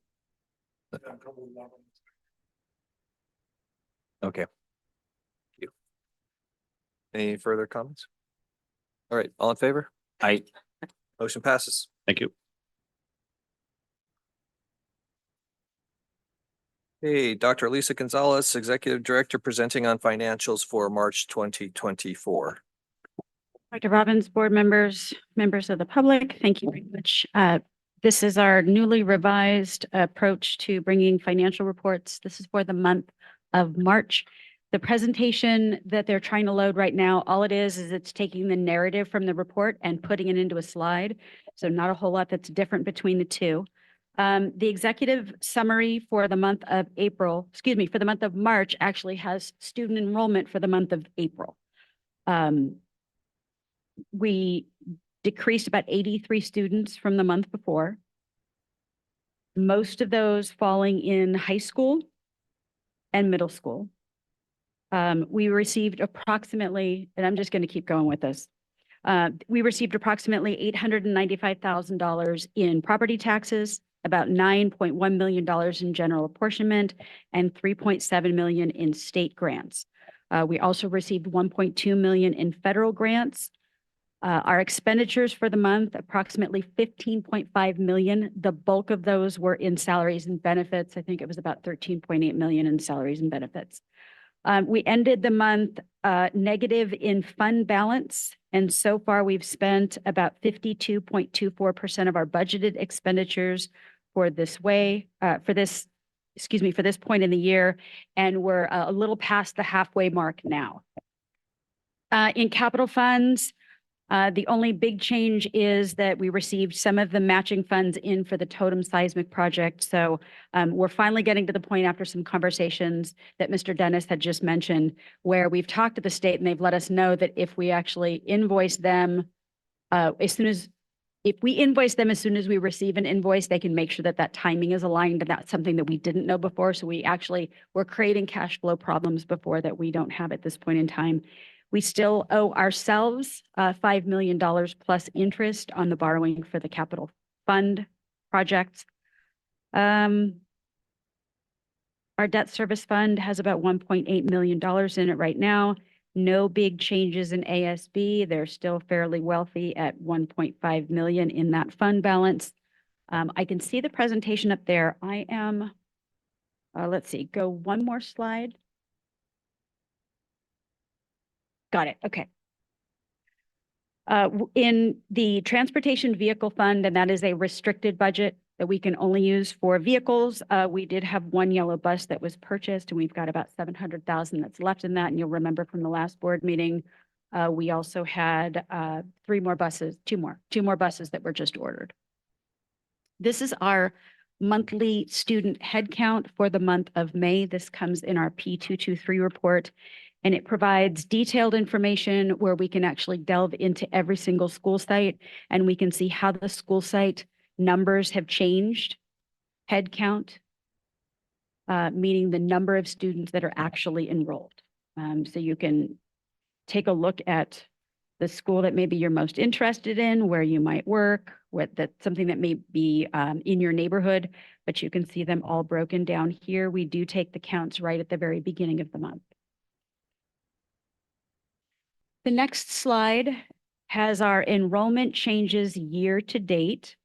[SPEAKER 1] Okay. Thank you. Any further comments? All right, all in favor?
[SPEAKER 12] Aye.
[SPEAKER 1] Motion passes.
[SPEAKER 19] Thank you.
[SPEAKER 1] Hey, Dr. Lisa Gonzalez, Executive Director, presenting on financials for March 2024.
[SPEAKER 6] Dr. Robbins, board members, members of the public, thank you very much. This is our newly revised approach to bringing financial reports. This is for the month of March. The presentation that they're trying to load right now, all it is it's taking the narrative from the report and putting it into a slide. So not a whole lot that's different between the two. The executive summary for the month of for the month of March actually has student enrollment for the month of April. We decreased about 83 students from the month before. Most of those falling in high school and middle school. We received approximately, and I'm just going to keep going with this. We received approximately $895,000 in property taxes, about $9.1 million in general apportionment, and $3.7 million in state grants. We also received $1.2 million in federal grants. Our expenditures for the month, approximately $15.5 million. The bulk of those were in salaries and benefits. I think it was about $13.8 million in salaries and benefits. We ended the month negative in fund balance. And so far we've spent about 52.24% of our budgeted expenditures for this point in the year. And we're a little past the halfway mark now. In capital funds, the only big change is that we received some of the matching funds in for the totem seismic project. So we're finally getting to the point after some conversations that Mr. Dennis had just mentioned, where we've talked to the state and they've let us know that if we actually invoice them, if we invoice them as soon as we receive an invoice, they can make sure that that timing is aligned. And that's something that we didn't know before. So we're creating cash flow problems before that we don't have at this point in time. We still owe ourselves $5 million plus interest on the borrowing for the capital fund projects. Our debt service fund has about $1.8 million in it right now. No big changes in ASB. They're still fairly wealthy at 1.5 million in that fund balance. I can see the presentation up there. I am, let's see, go one more slide. Got it. Okay. In the transportation vehicle fund, and that is a restricted budget that we can only use for vehicles. We did have one yellow bus that was purchased, and we've got about 700,000 that's left in that. And you'll remember from the last board meeting, we also had two more buses that were just ordered. This is our monthly student headcount for the month of May. This comes in our P223 report. And it provides detailed information where we can actually delve into every single school site, and we can see how the school site numbers have changed. Head count, meaning the number of students that are actually enrolled. So you can take a look at the school that maybe you're most interested in, where you might work, that's something that may be in your neighborhood, but you can see them all broken down here. We do take the counts right at the very beginning of the month. The next slide has our enrollment changes year to date.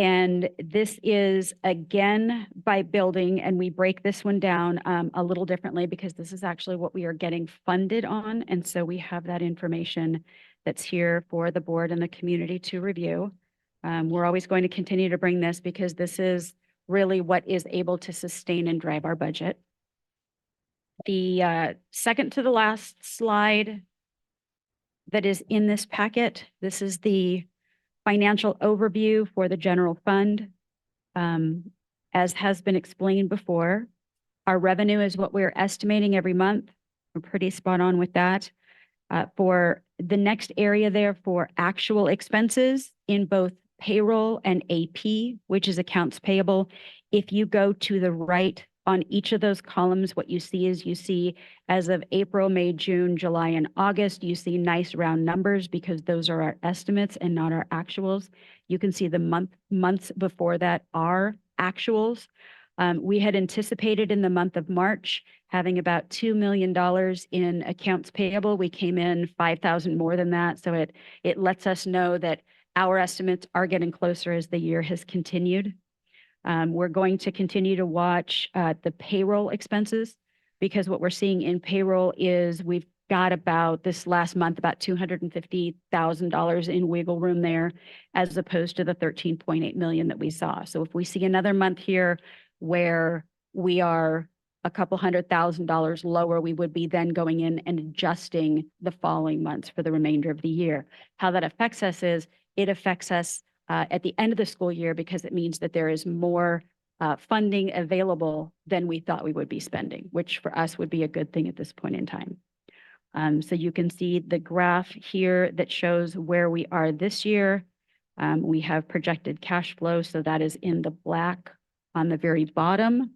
[SPEAKER 6] And this is again by building, and we break this one down a little differently because this is actually what we are getting funded on. And so we have that information that's here for the board and the community to review. We're always going to continue to bring this because this is really what is able to sustain and drive our budget. The second to the last slide that is in this packet, this is the financial overview for the general fund. As has been explained before, our revenue is what we're estimating every month. We're pretty spot on with that. For the next area there for actual expenses in both payroll and AP, which is accounts payable, if you go to the right on each of those columns, what you see as of April, May, June, July, and August, you see nice round numbers because those are our estimates and not our actuals. You can see the months before that are actuals. We had anticipated in the month of March having about $2 million in accounts payable. We came in 5,000 more than that. So it lets us know that our estimates are getting closer as the year has continued. We're going to continue to watch the payroll expenses because what we're seeing in payroll is we've got about this last month, about $250,000 in wiggle room there, as opposed to the 13.8 million that we saw. So if we see another month here where we are a couple $100,000 lower, we would be then going in and adjusting the following months for the remainder of the year. How that affects us is it affects us at the end of the school year because it means that there is more funding available than we thought we would be spending, which for us would be a good thing at this point in time. So you can see the graph here that shows where we are this year. We have projected cash flow, so that is in the black on the very bottom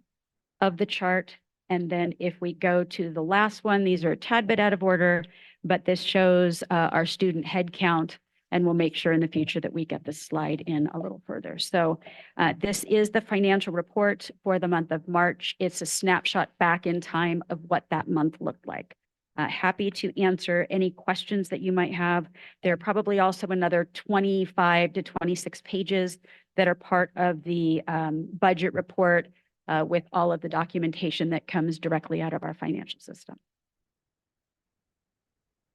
[SPEAKER 6] of the chart. And then if we go to the last one, these are a tad bit out of order, but this shows our student head count, and we'll make sure in the future that we get this slide in a little further. So this is the financial report for the month of March. It's a snapshot back in time of what that month looked like. Happy to answer any questions that you might have. There are probably also another 25 to 26 pages that are part of the budget report with all of the documentation that comes directly out of our financial system.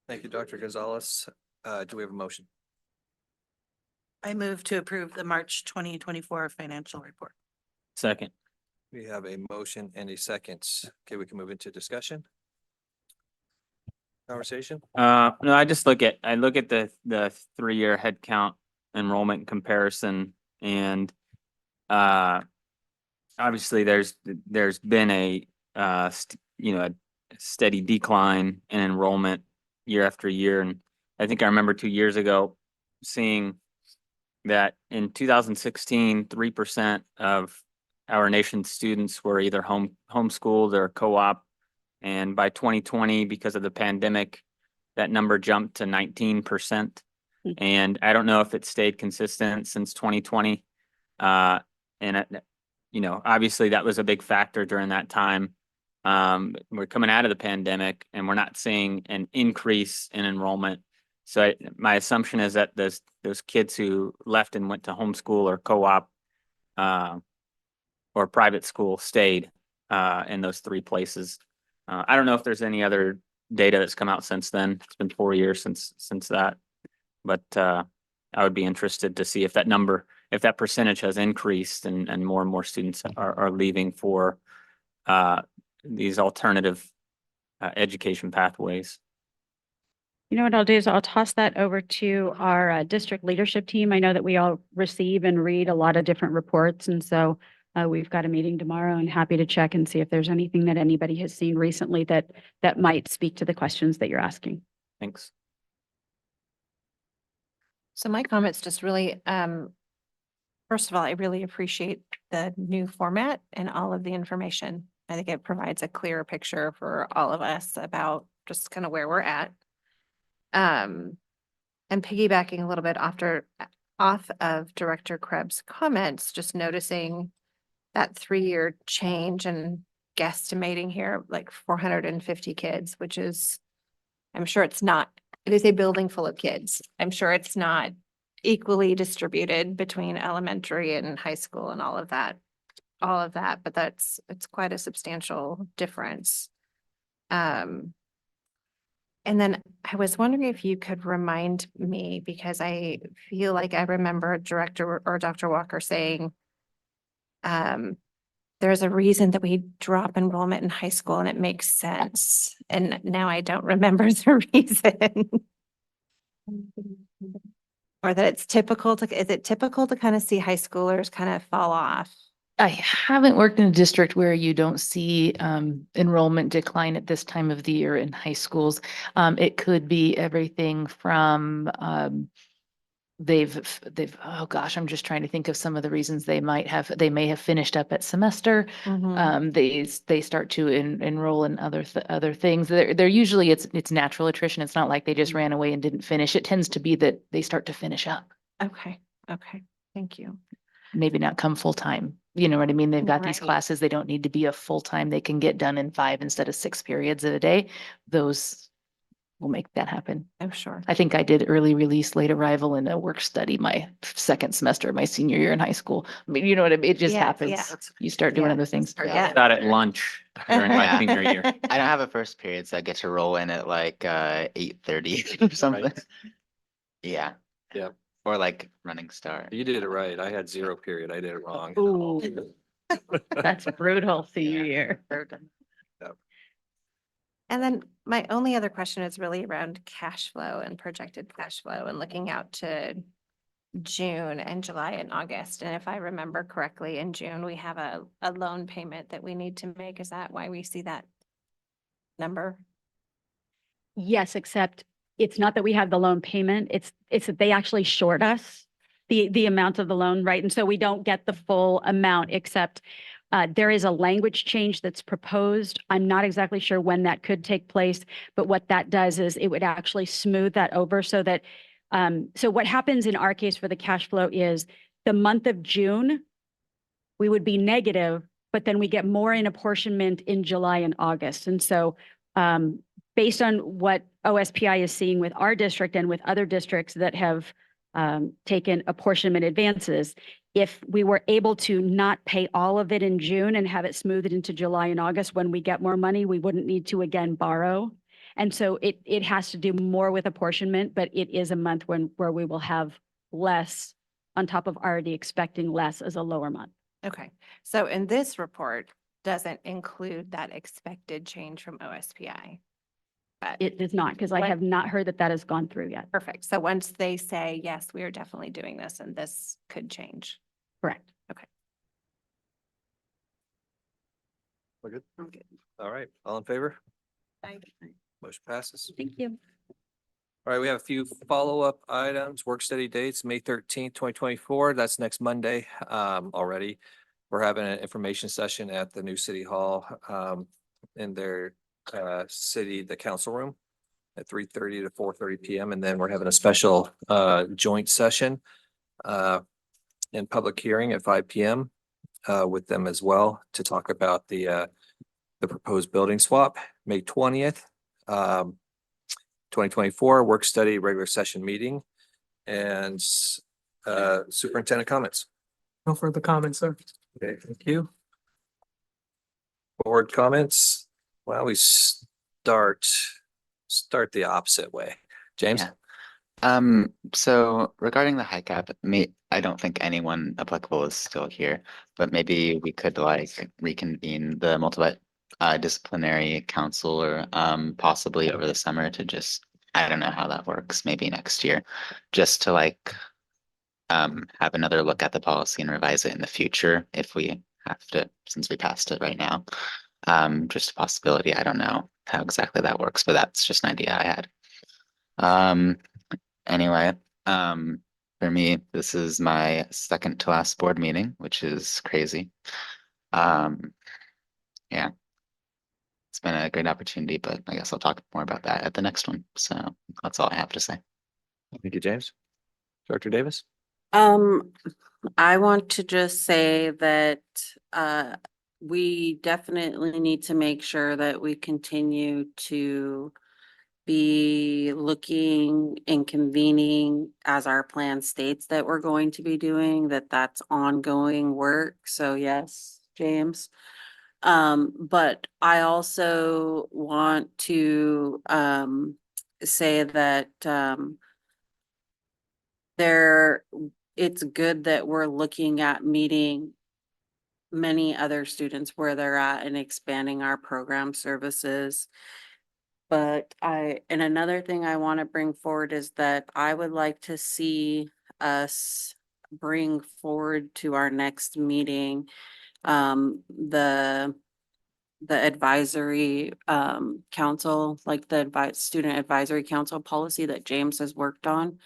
[SPEAKER 1] Thank you, Dr. Gonzalez. Do we have a motion?
[SPEAKER 14] I move to approve the March 2024 financial report.
[SPEAKER 12] Second.
[SPEAKER 1] We have a motion and a second. Okay, we can move into discussion. Conversation?
[SPEAKER 12] No, I look at the 3-year headcount enrollment comparison, and obviously there's been a steady decline in enrollment year after year. And I think I remember 2 years ago seeing that in 2016, 3% of our nation's students were either homeschooled or co-op. And by 2020, because of the pandemic, that number jumped to 19%. And I don't know if it stayed consistent since 2020. Obviously that was a big factor during that time. We're coming out of the pandemic and we're not seeing an increase in enrollment. So my assumption is that those kids who left and went to homeschool or co-op or private school stayed in those 3 places. I don't know if there's any other data that's come out since then. It's been 4 years since that, but I would be interested to see if that percentage has increased and more students are leaving for these alternative education pathways.
[SPEAKER 6] You know what I'll do is I'll toss that over to our district leadership team. I know that we all receive and read a lot of different reports. And so we've got a meeting tomorrow and happy to check and see if there's anything that anybody has seen recently that might speak to the questions that you're asking.
[SPEAKER 12] Thanks.
[SPEAKER 4] So my comments just really, first of all, I really appreciate the new format and all of the information. I think it provides a clearer picture for all of us about just kind of where we're at. And piggybacking a little bit off of Director Krebs' comments, just noticing that 3-year change and guesstimating here, like 450 kids, which is, I'm sure it's not, it is a building full of kids. I'm sure it's not equally distributed between elementary and high school and all of that. But it's quite a substantial difference. And then I was wondering if you could remind me, because I feel like I remember Director or Dr. Walker saying, there's a reason that we drop enrollment in high school and it makes sense. And now I don't remember the reason. Or that it's typical to, is it typical to kind of see high schoolers kind of fall off?
[SPEAKER 13] I haven't worked in a district where you don't see enrollment decline at this time of the year in high schools. It could be everything from they've, oh gosh, I'm just trying to think of some of the reasons they may have finished up at semester. They start to enroll in other things. They're usually it's natural attrition. It's not like they just ran away and didn't finish. It tends to be that they start to finish up.
[SPEAKER 4] Okay, thank you.
[SPEAKER 13] Maybe not come full time. You know what I mean? They've got these
[SPEAKER 4] Right.
[SPEAKER 13] classes. They don't need to be a full time. They can get done in 5 instead of 6 periods a day. Those will make that happen.
[SPEAKER 4] I'm sure.
[SPEAKER 13] I think I did early release, late arrival and a work study my second semester of my senior year in high school. I mean, you know what I mean? It just
[SPEAKER 4] Yeah,
[SPEAKER 13] happens.
[SPEAKER 4] yeah.
[SPEAKER 13] You start doing
[SPEAKER 4] Yeah.
[SPEAKER 13] other things.
[SPEAKER 4] Yeah.
[SPEAKER 12] Out at lunch during my senior year.
[SPEAKER 8] I don't have a first period, so I get to roll in at like 8:30 or something.
[SPEAKER 1] Right.
[SPEAKER 8] Yeah.
[SPEAKER 1] Yeah.
[SPEAKER 8] Or like running start.
[SPEAKER 1] You did it right. I had 0 period. I did it wrong.
[SPEAKER 13] Ooh, that's brutal senior year.
[SPEAKER 4] And then my only other question is really around cash flow and projected cash flow and looking out to June and July and August. And if I remember correctly, in June, we have a loan payment that we need to make. Is that why we see that number?
[SPEAKER 6] Yes, except it's not that we have the loan payment. It's that they actually short us the amount of the loan, right? And so we don't get the full amount, except there is a language change that's proposed. I'm not exactly sure when that could take place, but what that does is it would actually smooth that over so that, so what happens in our case for the cash flow is the month of June, we would be negative, but then we get more in apportionment in July and August. And so based on what OSPI is seeing with our district and with other districts that have taken apportionment advances, if we were able to not pay all of it in June and have it smoothed into July and August, when we get more money, we wouldn't need to again borrow. And so it has to do more with apportionment, but it is a month where we will have less on top of already expecting less as a lower month.
[SPEAKER 4] Okay, so in this report doesn't include that expected change from OSPI. But
[SPEAKER 6] It does not, because I have not heard that that has gone through yet.
[SPEAKER 4] perfect. So once they say, yes, we are definitely doing this and this could change.
[SPEAKER 6] Correct.
[SPEAKER 4] Okay.
[SPEAKER 1] We're good?
[SPEAKER 4] I'm good.
[SPEAKER 1] All right. All in favor?
[SPEAKER 4] Bye.
[SPEAKER 1] Motion passes.
[SPEAKER 6] Thank you.
[SPEAKER 1] All right, we have a few follow-up items, work study dates, May 13th, 2024. That's next Monday already. We're having an information session at the new city hall in their the council room at 3:30 to 4:30 PM. And then we're having a special joint session in public hearing at 5 PM with them as well to talk about the proposed building swap, May 20th. 2024 work study regular session meeting and superintendent comments.
[SPEAKER 11] No further comments, sir.
[SPEAKER 1] Okay, thank you. Board comments. Well, we start the opposite way. James?
[SPEAKER 8] Yeah. So regarding the Hicap, I don't think anyone applicable is still here, but maybe we could like reconvene the disciplinary council or possibly over the summer to just, I don't know how that works, maybe next year, just to like have another look at the policy and revise it in the future if we have to, since we passed it right now. Just a possibility. I don't know how exactly that works, but that's just an idea I had. Anyway, for me, this is my second to last board meeting, which is crazy. Yeah, it's been a great opportunity, but I guess I'll talk more about that at the next one. So that's all I have to say.
[SPEAKER 1] Thank you, James. Dr. Davis?
[SPEAKER 16] I want to just say that we definitely need to make sure that we continue to be looking and convening as our plan states that we're going to be doing, that's ongoing work. So yes, James. But I also want to say that it's good that we're looking at meeting many other students where they're at and expanding our program services. But and another thing I want to bring forward is that I would like to see us bring forward to our next meeting, the advisory, council, like the student advisory council policy that James has worked on,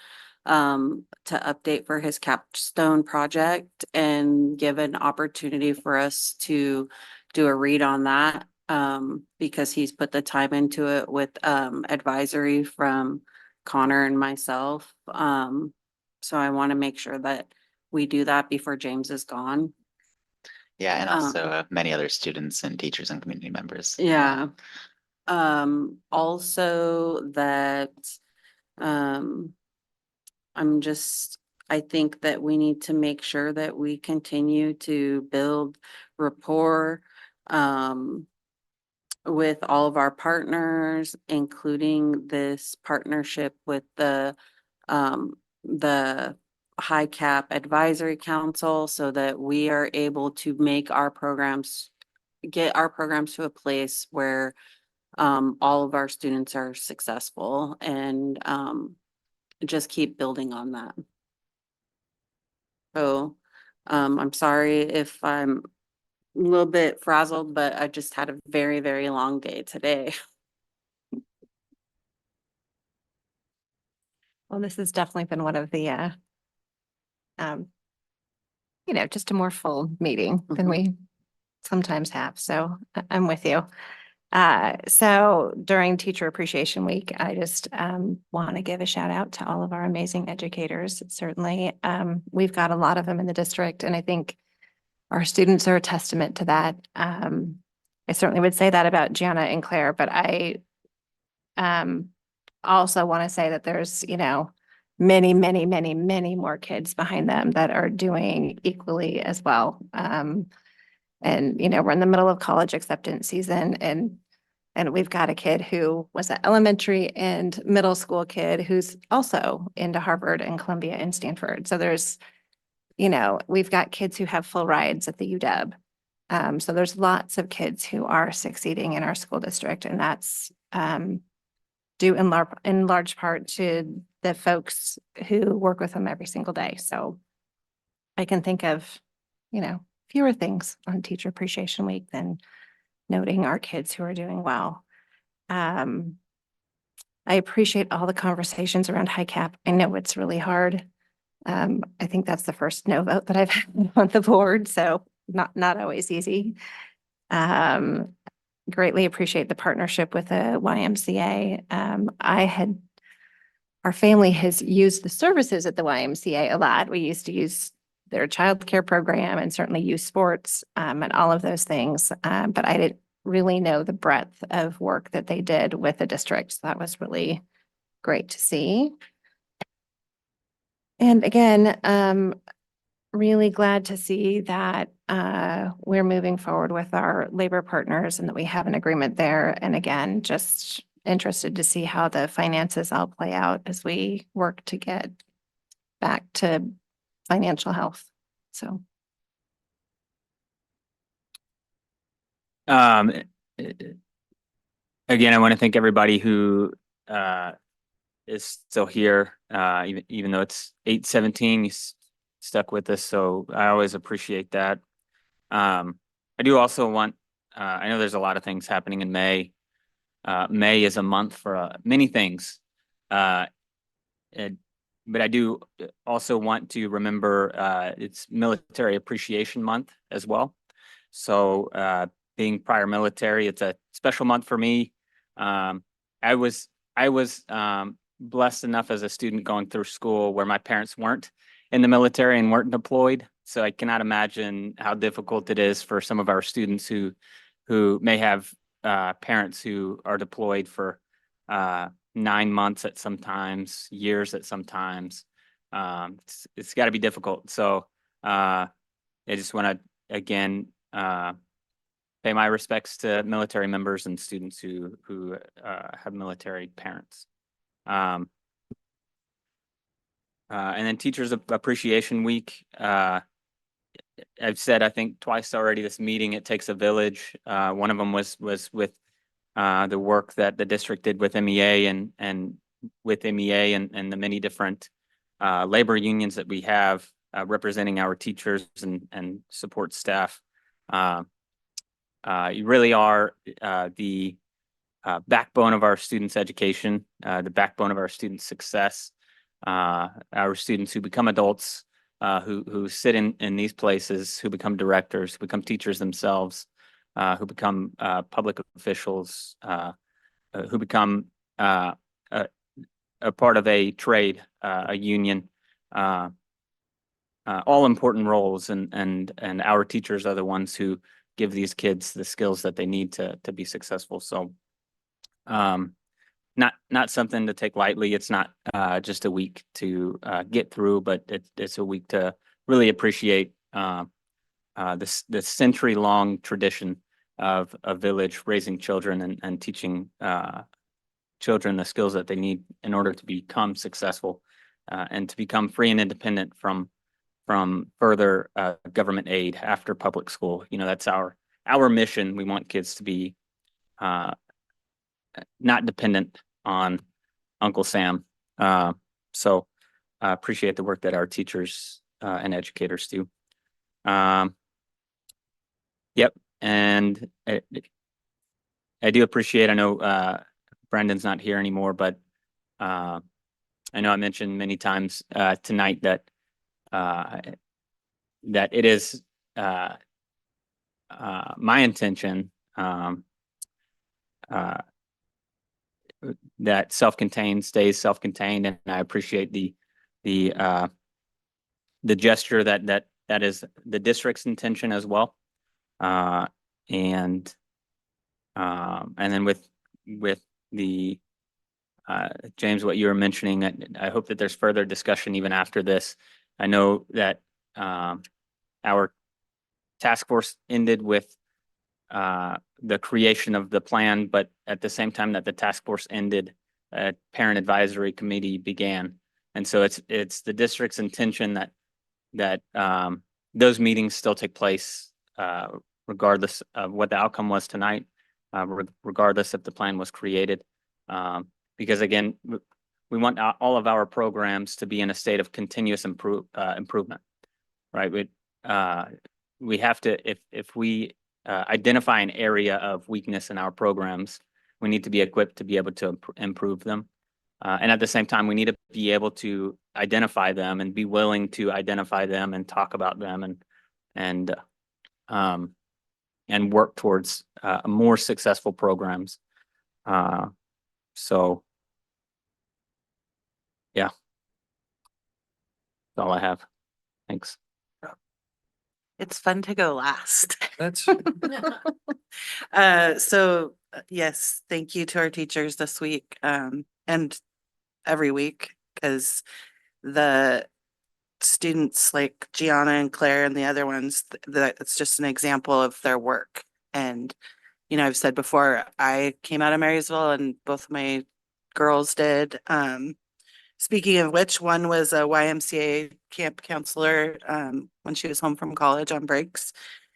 [SPEAKER 16] to update for his capstone project and give an opportunity for us to do a read on that. Because he's put the time into it with, advisory from Connor and myself. So I want to make sure that we do that before James is gone.
[SPEAKER 8] Yeah, and also many other students and teachers and community members.
[SPEAKER 16] Yeah. Also that, I think that we need to make sure that we continue to build rapport, with all of our partners, including this partnership with the Hicap Advisory Council, so that we are able to make our programs, get our programs to a place where all of our students are successful, and just keep building on that. So I'm sorry if I'm a little bit frazzled, but I just had a very, very long day today.
[SPEAKER 4] Well, this has definitely been one of the, just a more full meeting than we sometimes have. So I'm with you. So during Teacher Appreciation Week, I just want to give a shout out to all of our amazing educators. Certainly, we've got a lot of them in the district, and I think our students are a testament to that. I certainly would say that about Gianna and Claire, but I also want to say that there's, many, many, many, many more kids behind them that are doing equally as well. And, we're in the middle of college acceptance season, and we've got a kid who was an elementary and middle school kid who's also into Harvard and Columbia and Stanford. So there's, we've got kids who have full rides at the UW. So there's lots of kids who are succeeding in our school district, and that's due in large part to the folks who work with them every single day. So I can think of, fewer things on Teacher Appreciation Week than noting our kids who are doing well. I appreciate all the conversations around Hicap. I know it's really hard. I think that's the first no vote that I've had on the board, so not always easy. Greatly appreciate the partnership with the YMCA. Our family has used the services at the YMCA a lot. We used to use their childcare program and certainly youth sports, and all of those things. But I didn't really know the breadth of work that they did with the district. So that was really great to see. And again, really glad to see that we're moving forward with our labor partners and that we have an agreement there. And again, just interested to see how the finances all play out as we work to get back to financial health. So.
[SPEAKER 12] Again, I want to thank everybody who is still here, even though it's 8:17, you stuck with us. So I always appreciate that. I do also want, I know there's a lot of things happening in May. May is a month for many things. But I do also want to remember it's Military Appreciation Month as well. So being prior military, it's a special month for me. I was blessed enough as a student going through school where my parents weren't in the military and weren't deployed. So I cannot imagine how difficult it is for some of our students who may have parents who are deployed for 9 months at sometimes, years at sometimes. It's got to be difficult. So I just want to again pay my respects to military members and students who have military parents. And then Teachers Appreciation Week. I've said, I think twice already this meeting, it takes a village. One of them was with the work that the district did with MEA and with MEA and the many different labor unions that we have representing our teachers and support staff. You really are the backbone of our students' education, the backbone of our students' success. Our students who become adults, who sit in these places, who become directors, who become teachers themselves, who become public officials, who become a part of a trade, a union, all important roles, and our teachers are the ones who give these kids the skills that they need to be successful. So not something to take lightly. It's not just a week to get through, but it's a week to really appreciate this century-long tradition of a village raising children and teaching children the skills that they need in order to become successful and to become free and independent from further government aid after public school. You know, that's our mission. We want kids to be not dependent on Uncle Sam. So I appreciate the work that our teachers and educators do. Yep. And I do appreciate, I know Brendan's not here anymore, but I know I mentioned many times tonight that it is my intention that self-contained stays self-contained, and I appreciate the gesture that is the district's intention as well. And then with the James, what you were mentioning, I hope that there's further discussion even after this. I know that our task force ended with the creation of the plan, but at the same time that the task force ended, a parent advisory committee began. And so it's the district's intention that those meetings still take place regardless of what the outcome was tonight, regardless if the plan was created. Because again, we want all of our programs to be in a state of continuous improvement, right? We have to, if we identify an area of weakness in our programs, we need to be equipped to be able to improve them. And at the same time, we need to be able to identify them and be willing to identify them and talk about them and work towards more successful programs. So yeah, that's all I have. Thanks.
[SPEAKER 14] It's fun to go last.
[SPEAKER 1] That's
[SPEAKER 14] Yes, thank you to our teachers this week and every week, because the students like Gianna and Claire and the other ones, that it's just an example of their work. And, you know, I've said before, I came out of Marysville and both of my girls did. Speaking of which, one was a YMCA camp counselor when she was home from college on breaks,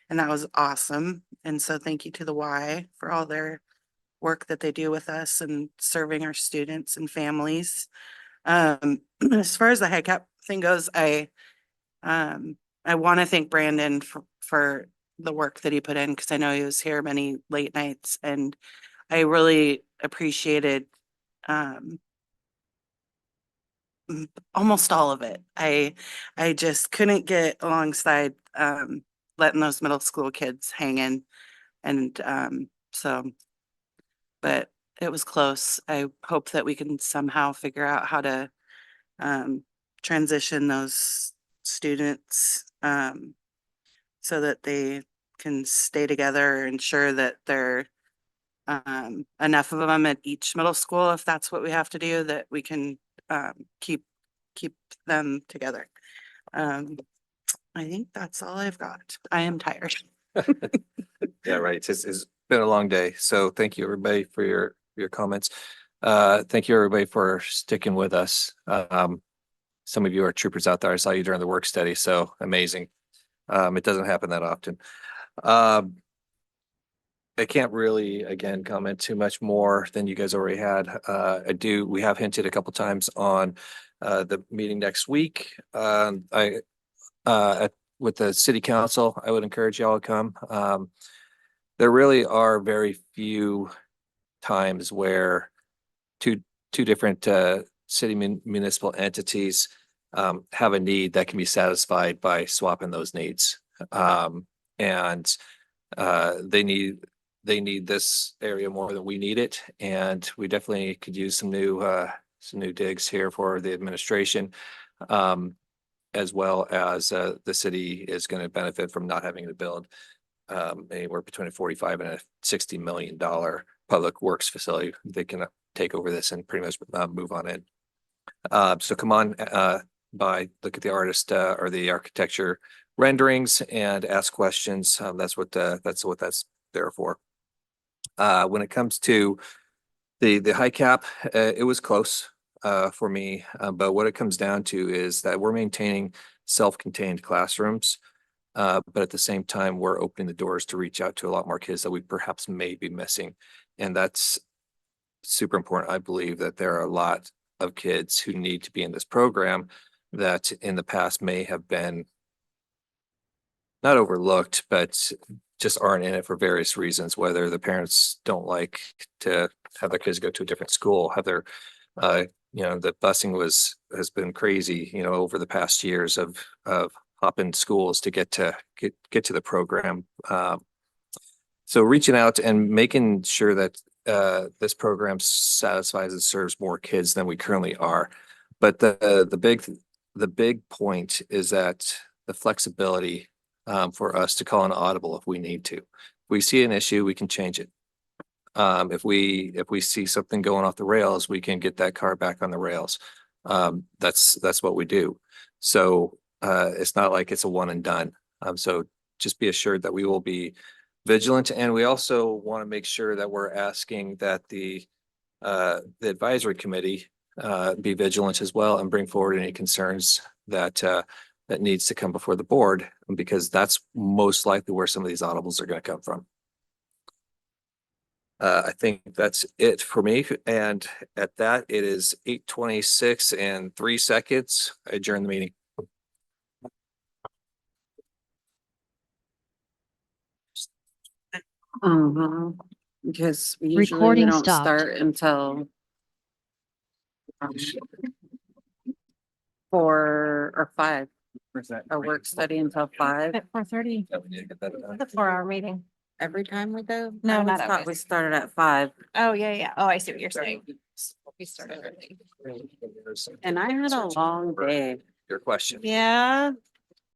[SPEAKER 14] and that was awesome. And so thank you to the Y for all their work that they do with us and serving our students and families. As far as the Hicap thing goes, I want to thank Brandon for the work that he put in, because I know he was here many late nights, and I really appreciated almost all of it. I just couldn't get alongside letting those middle school kids hang in. And but it was close. I hope that we can somehow figure out how to transition those students so that they can stay together, ensure that they're enough of them at each middle school, if that's what we have to do, that we can keep them together. I think that's all I've got. I am tired.
[SPEAKER 1] Yeah, right. It's been a long day. So thank you, everybody, for your comments. Thank you, everybody, for sticking with us. Some of you are troopers out there. I saw you during the work study, so amazing. It doesn't happen that often. I can't really, again, comment too much more than you guys already had. We have hinted a couple times on the meeting next week. With the city council, I would encourage y'all to come. There really are very few times where two different city municipal entities have a need that can be satisfied by swapping those needs. And they need this area more than we need it, and we definitely could use some new digs here for the administration, as well as the city is going to benefit from not having to build anywhere between a 45 and a $60 million public works facility. They can take over this and pretty much move on in. So come on by, look at the artist or the architecture renderings and ask questions. That's what that's there for. When it comes to the Hicap, it was close for me, but what it comes down to is that we're maintaining self-contained classrooms, but at the same time, we're opening the doors to reach out to a lot more kids that we perhaps may be missing, and that's super important. I believe that there are a lot of kids who need to be in this program that in the past may have been not overlooked, but just aren't in it for various reasons, whether the parents don't like to have their kids go to a different school, have their, the busing has been crazy, over the past years of hopping schools to get to the program. So reaching out and making sure that this program satisfies and serves more kids than we currently are. But the big point is that the flexibility for us to call an audible if we need to. If we see an issue, we can change it. If we see something going off the rails, we can get that car back on the rails. That's what we do. So it's not like it's a one and done. So just be assured that we will be vigilant, and we also want to make sure that we're asking that the advisory committee be vigilant as well and bring forward any concerns that needs to come before the board, because that's most likely where some of these audibles are going to come from. I think that's it for me. And at that, it is 8:26 and 3 seconds. I adjourn the meeting.
[SPEAKER 16] Because usually we
[SPEAKER 13] Recording
[SPEAKER 16] don't
[SPEAKER 13] stopped.
[SPEAKER 16] start until 4 or 5. Our work study until 5.
[SPEAKER 4] At 4:30,
[SPEAKER 1] Yeah, we need to get that done.
[SPEAKER 4] the 4-hour meeting.
[SPEAKER 16] Every time we go?
[SPEAKER 4] No,
[SPEAKER 16] I always
[SPEAKER 4] not
[SPEAKER 16] thought
[SPEAKER 4] always.
[SPEAKER 16] we started at 5.
[SPEAKER 4] Oh, yeah. Oh, I see what you're saying. We started early.
[SPEAKER 16] And I had a long day.
[SPEAKER 1] Your question.
[SPEAKER 4] Yeah,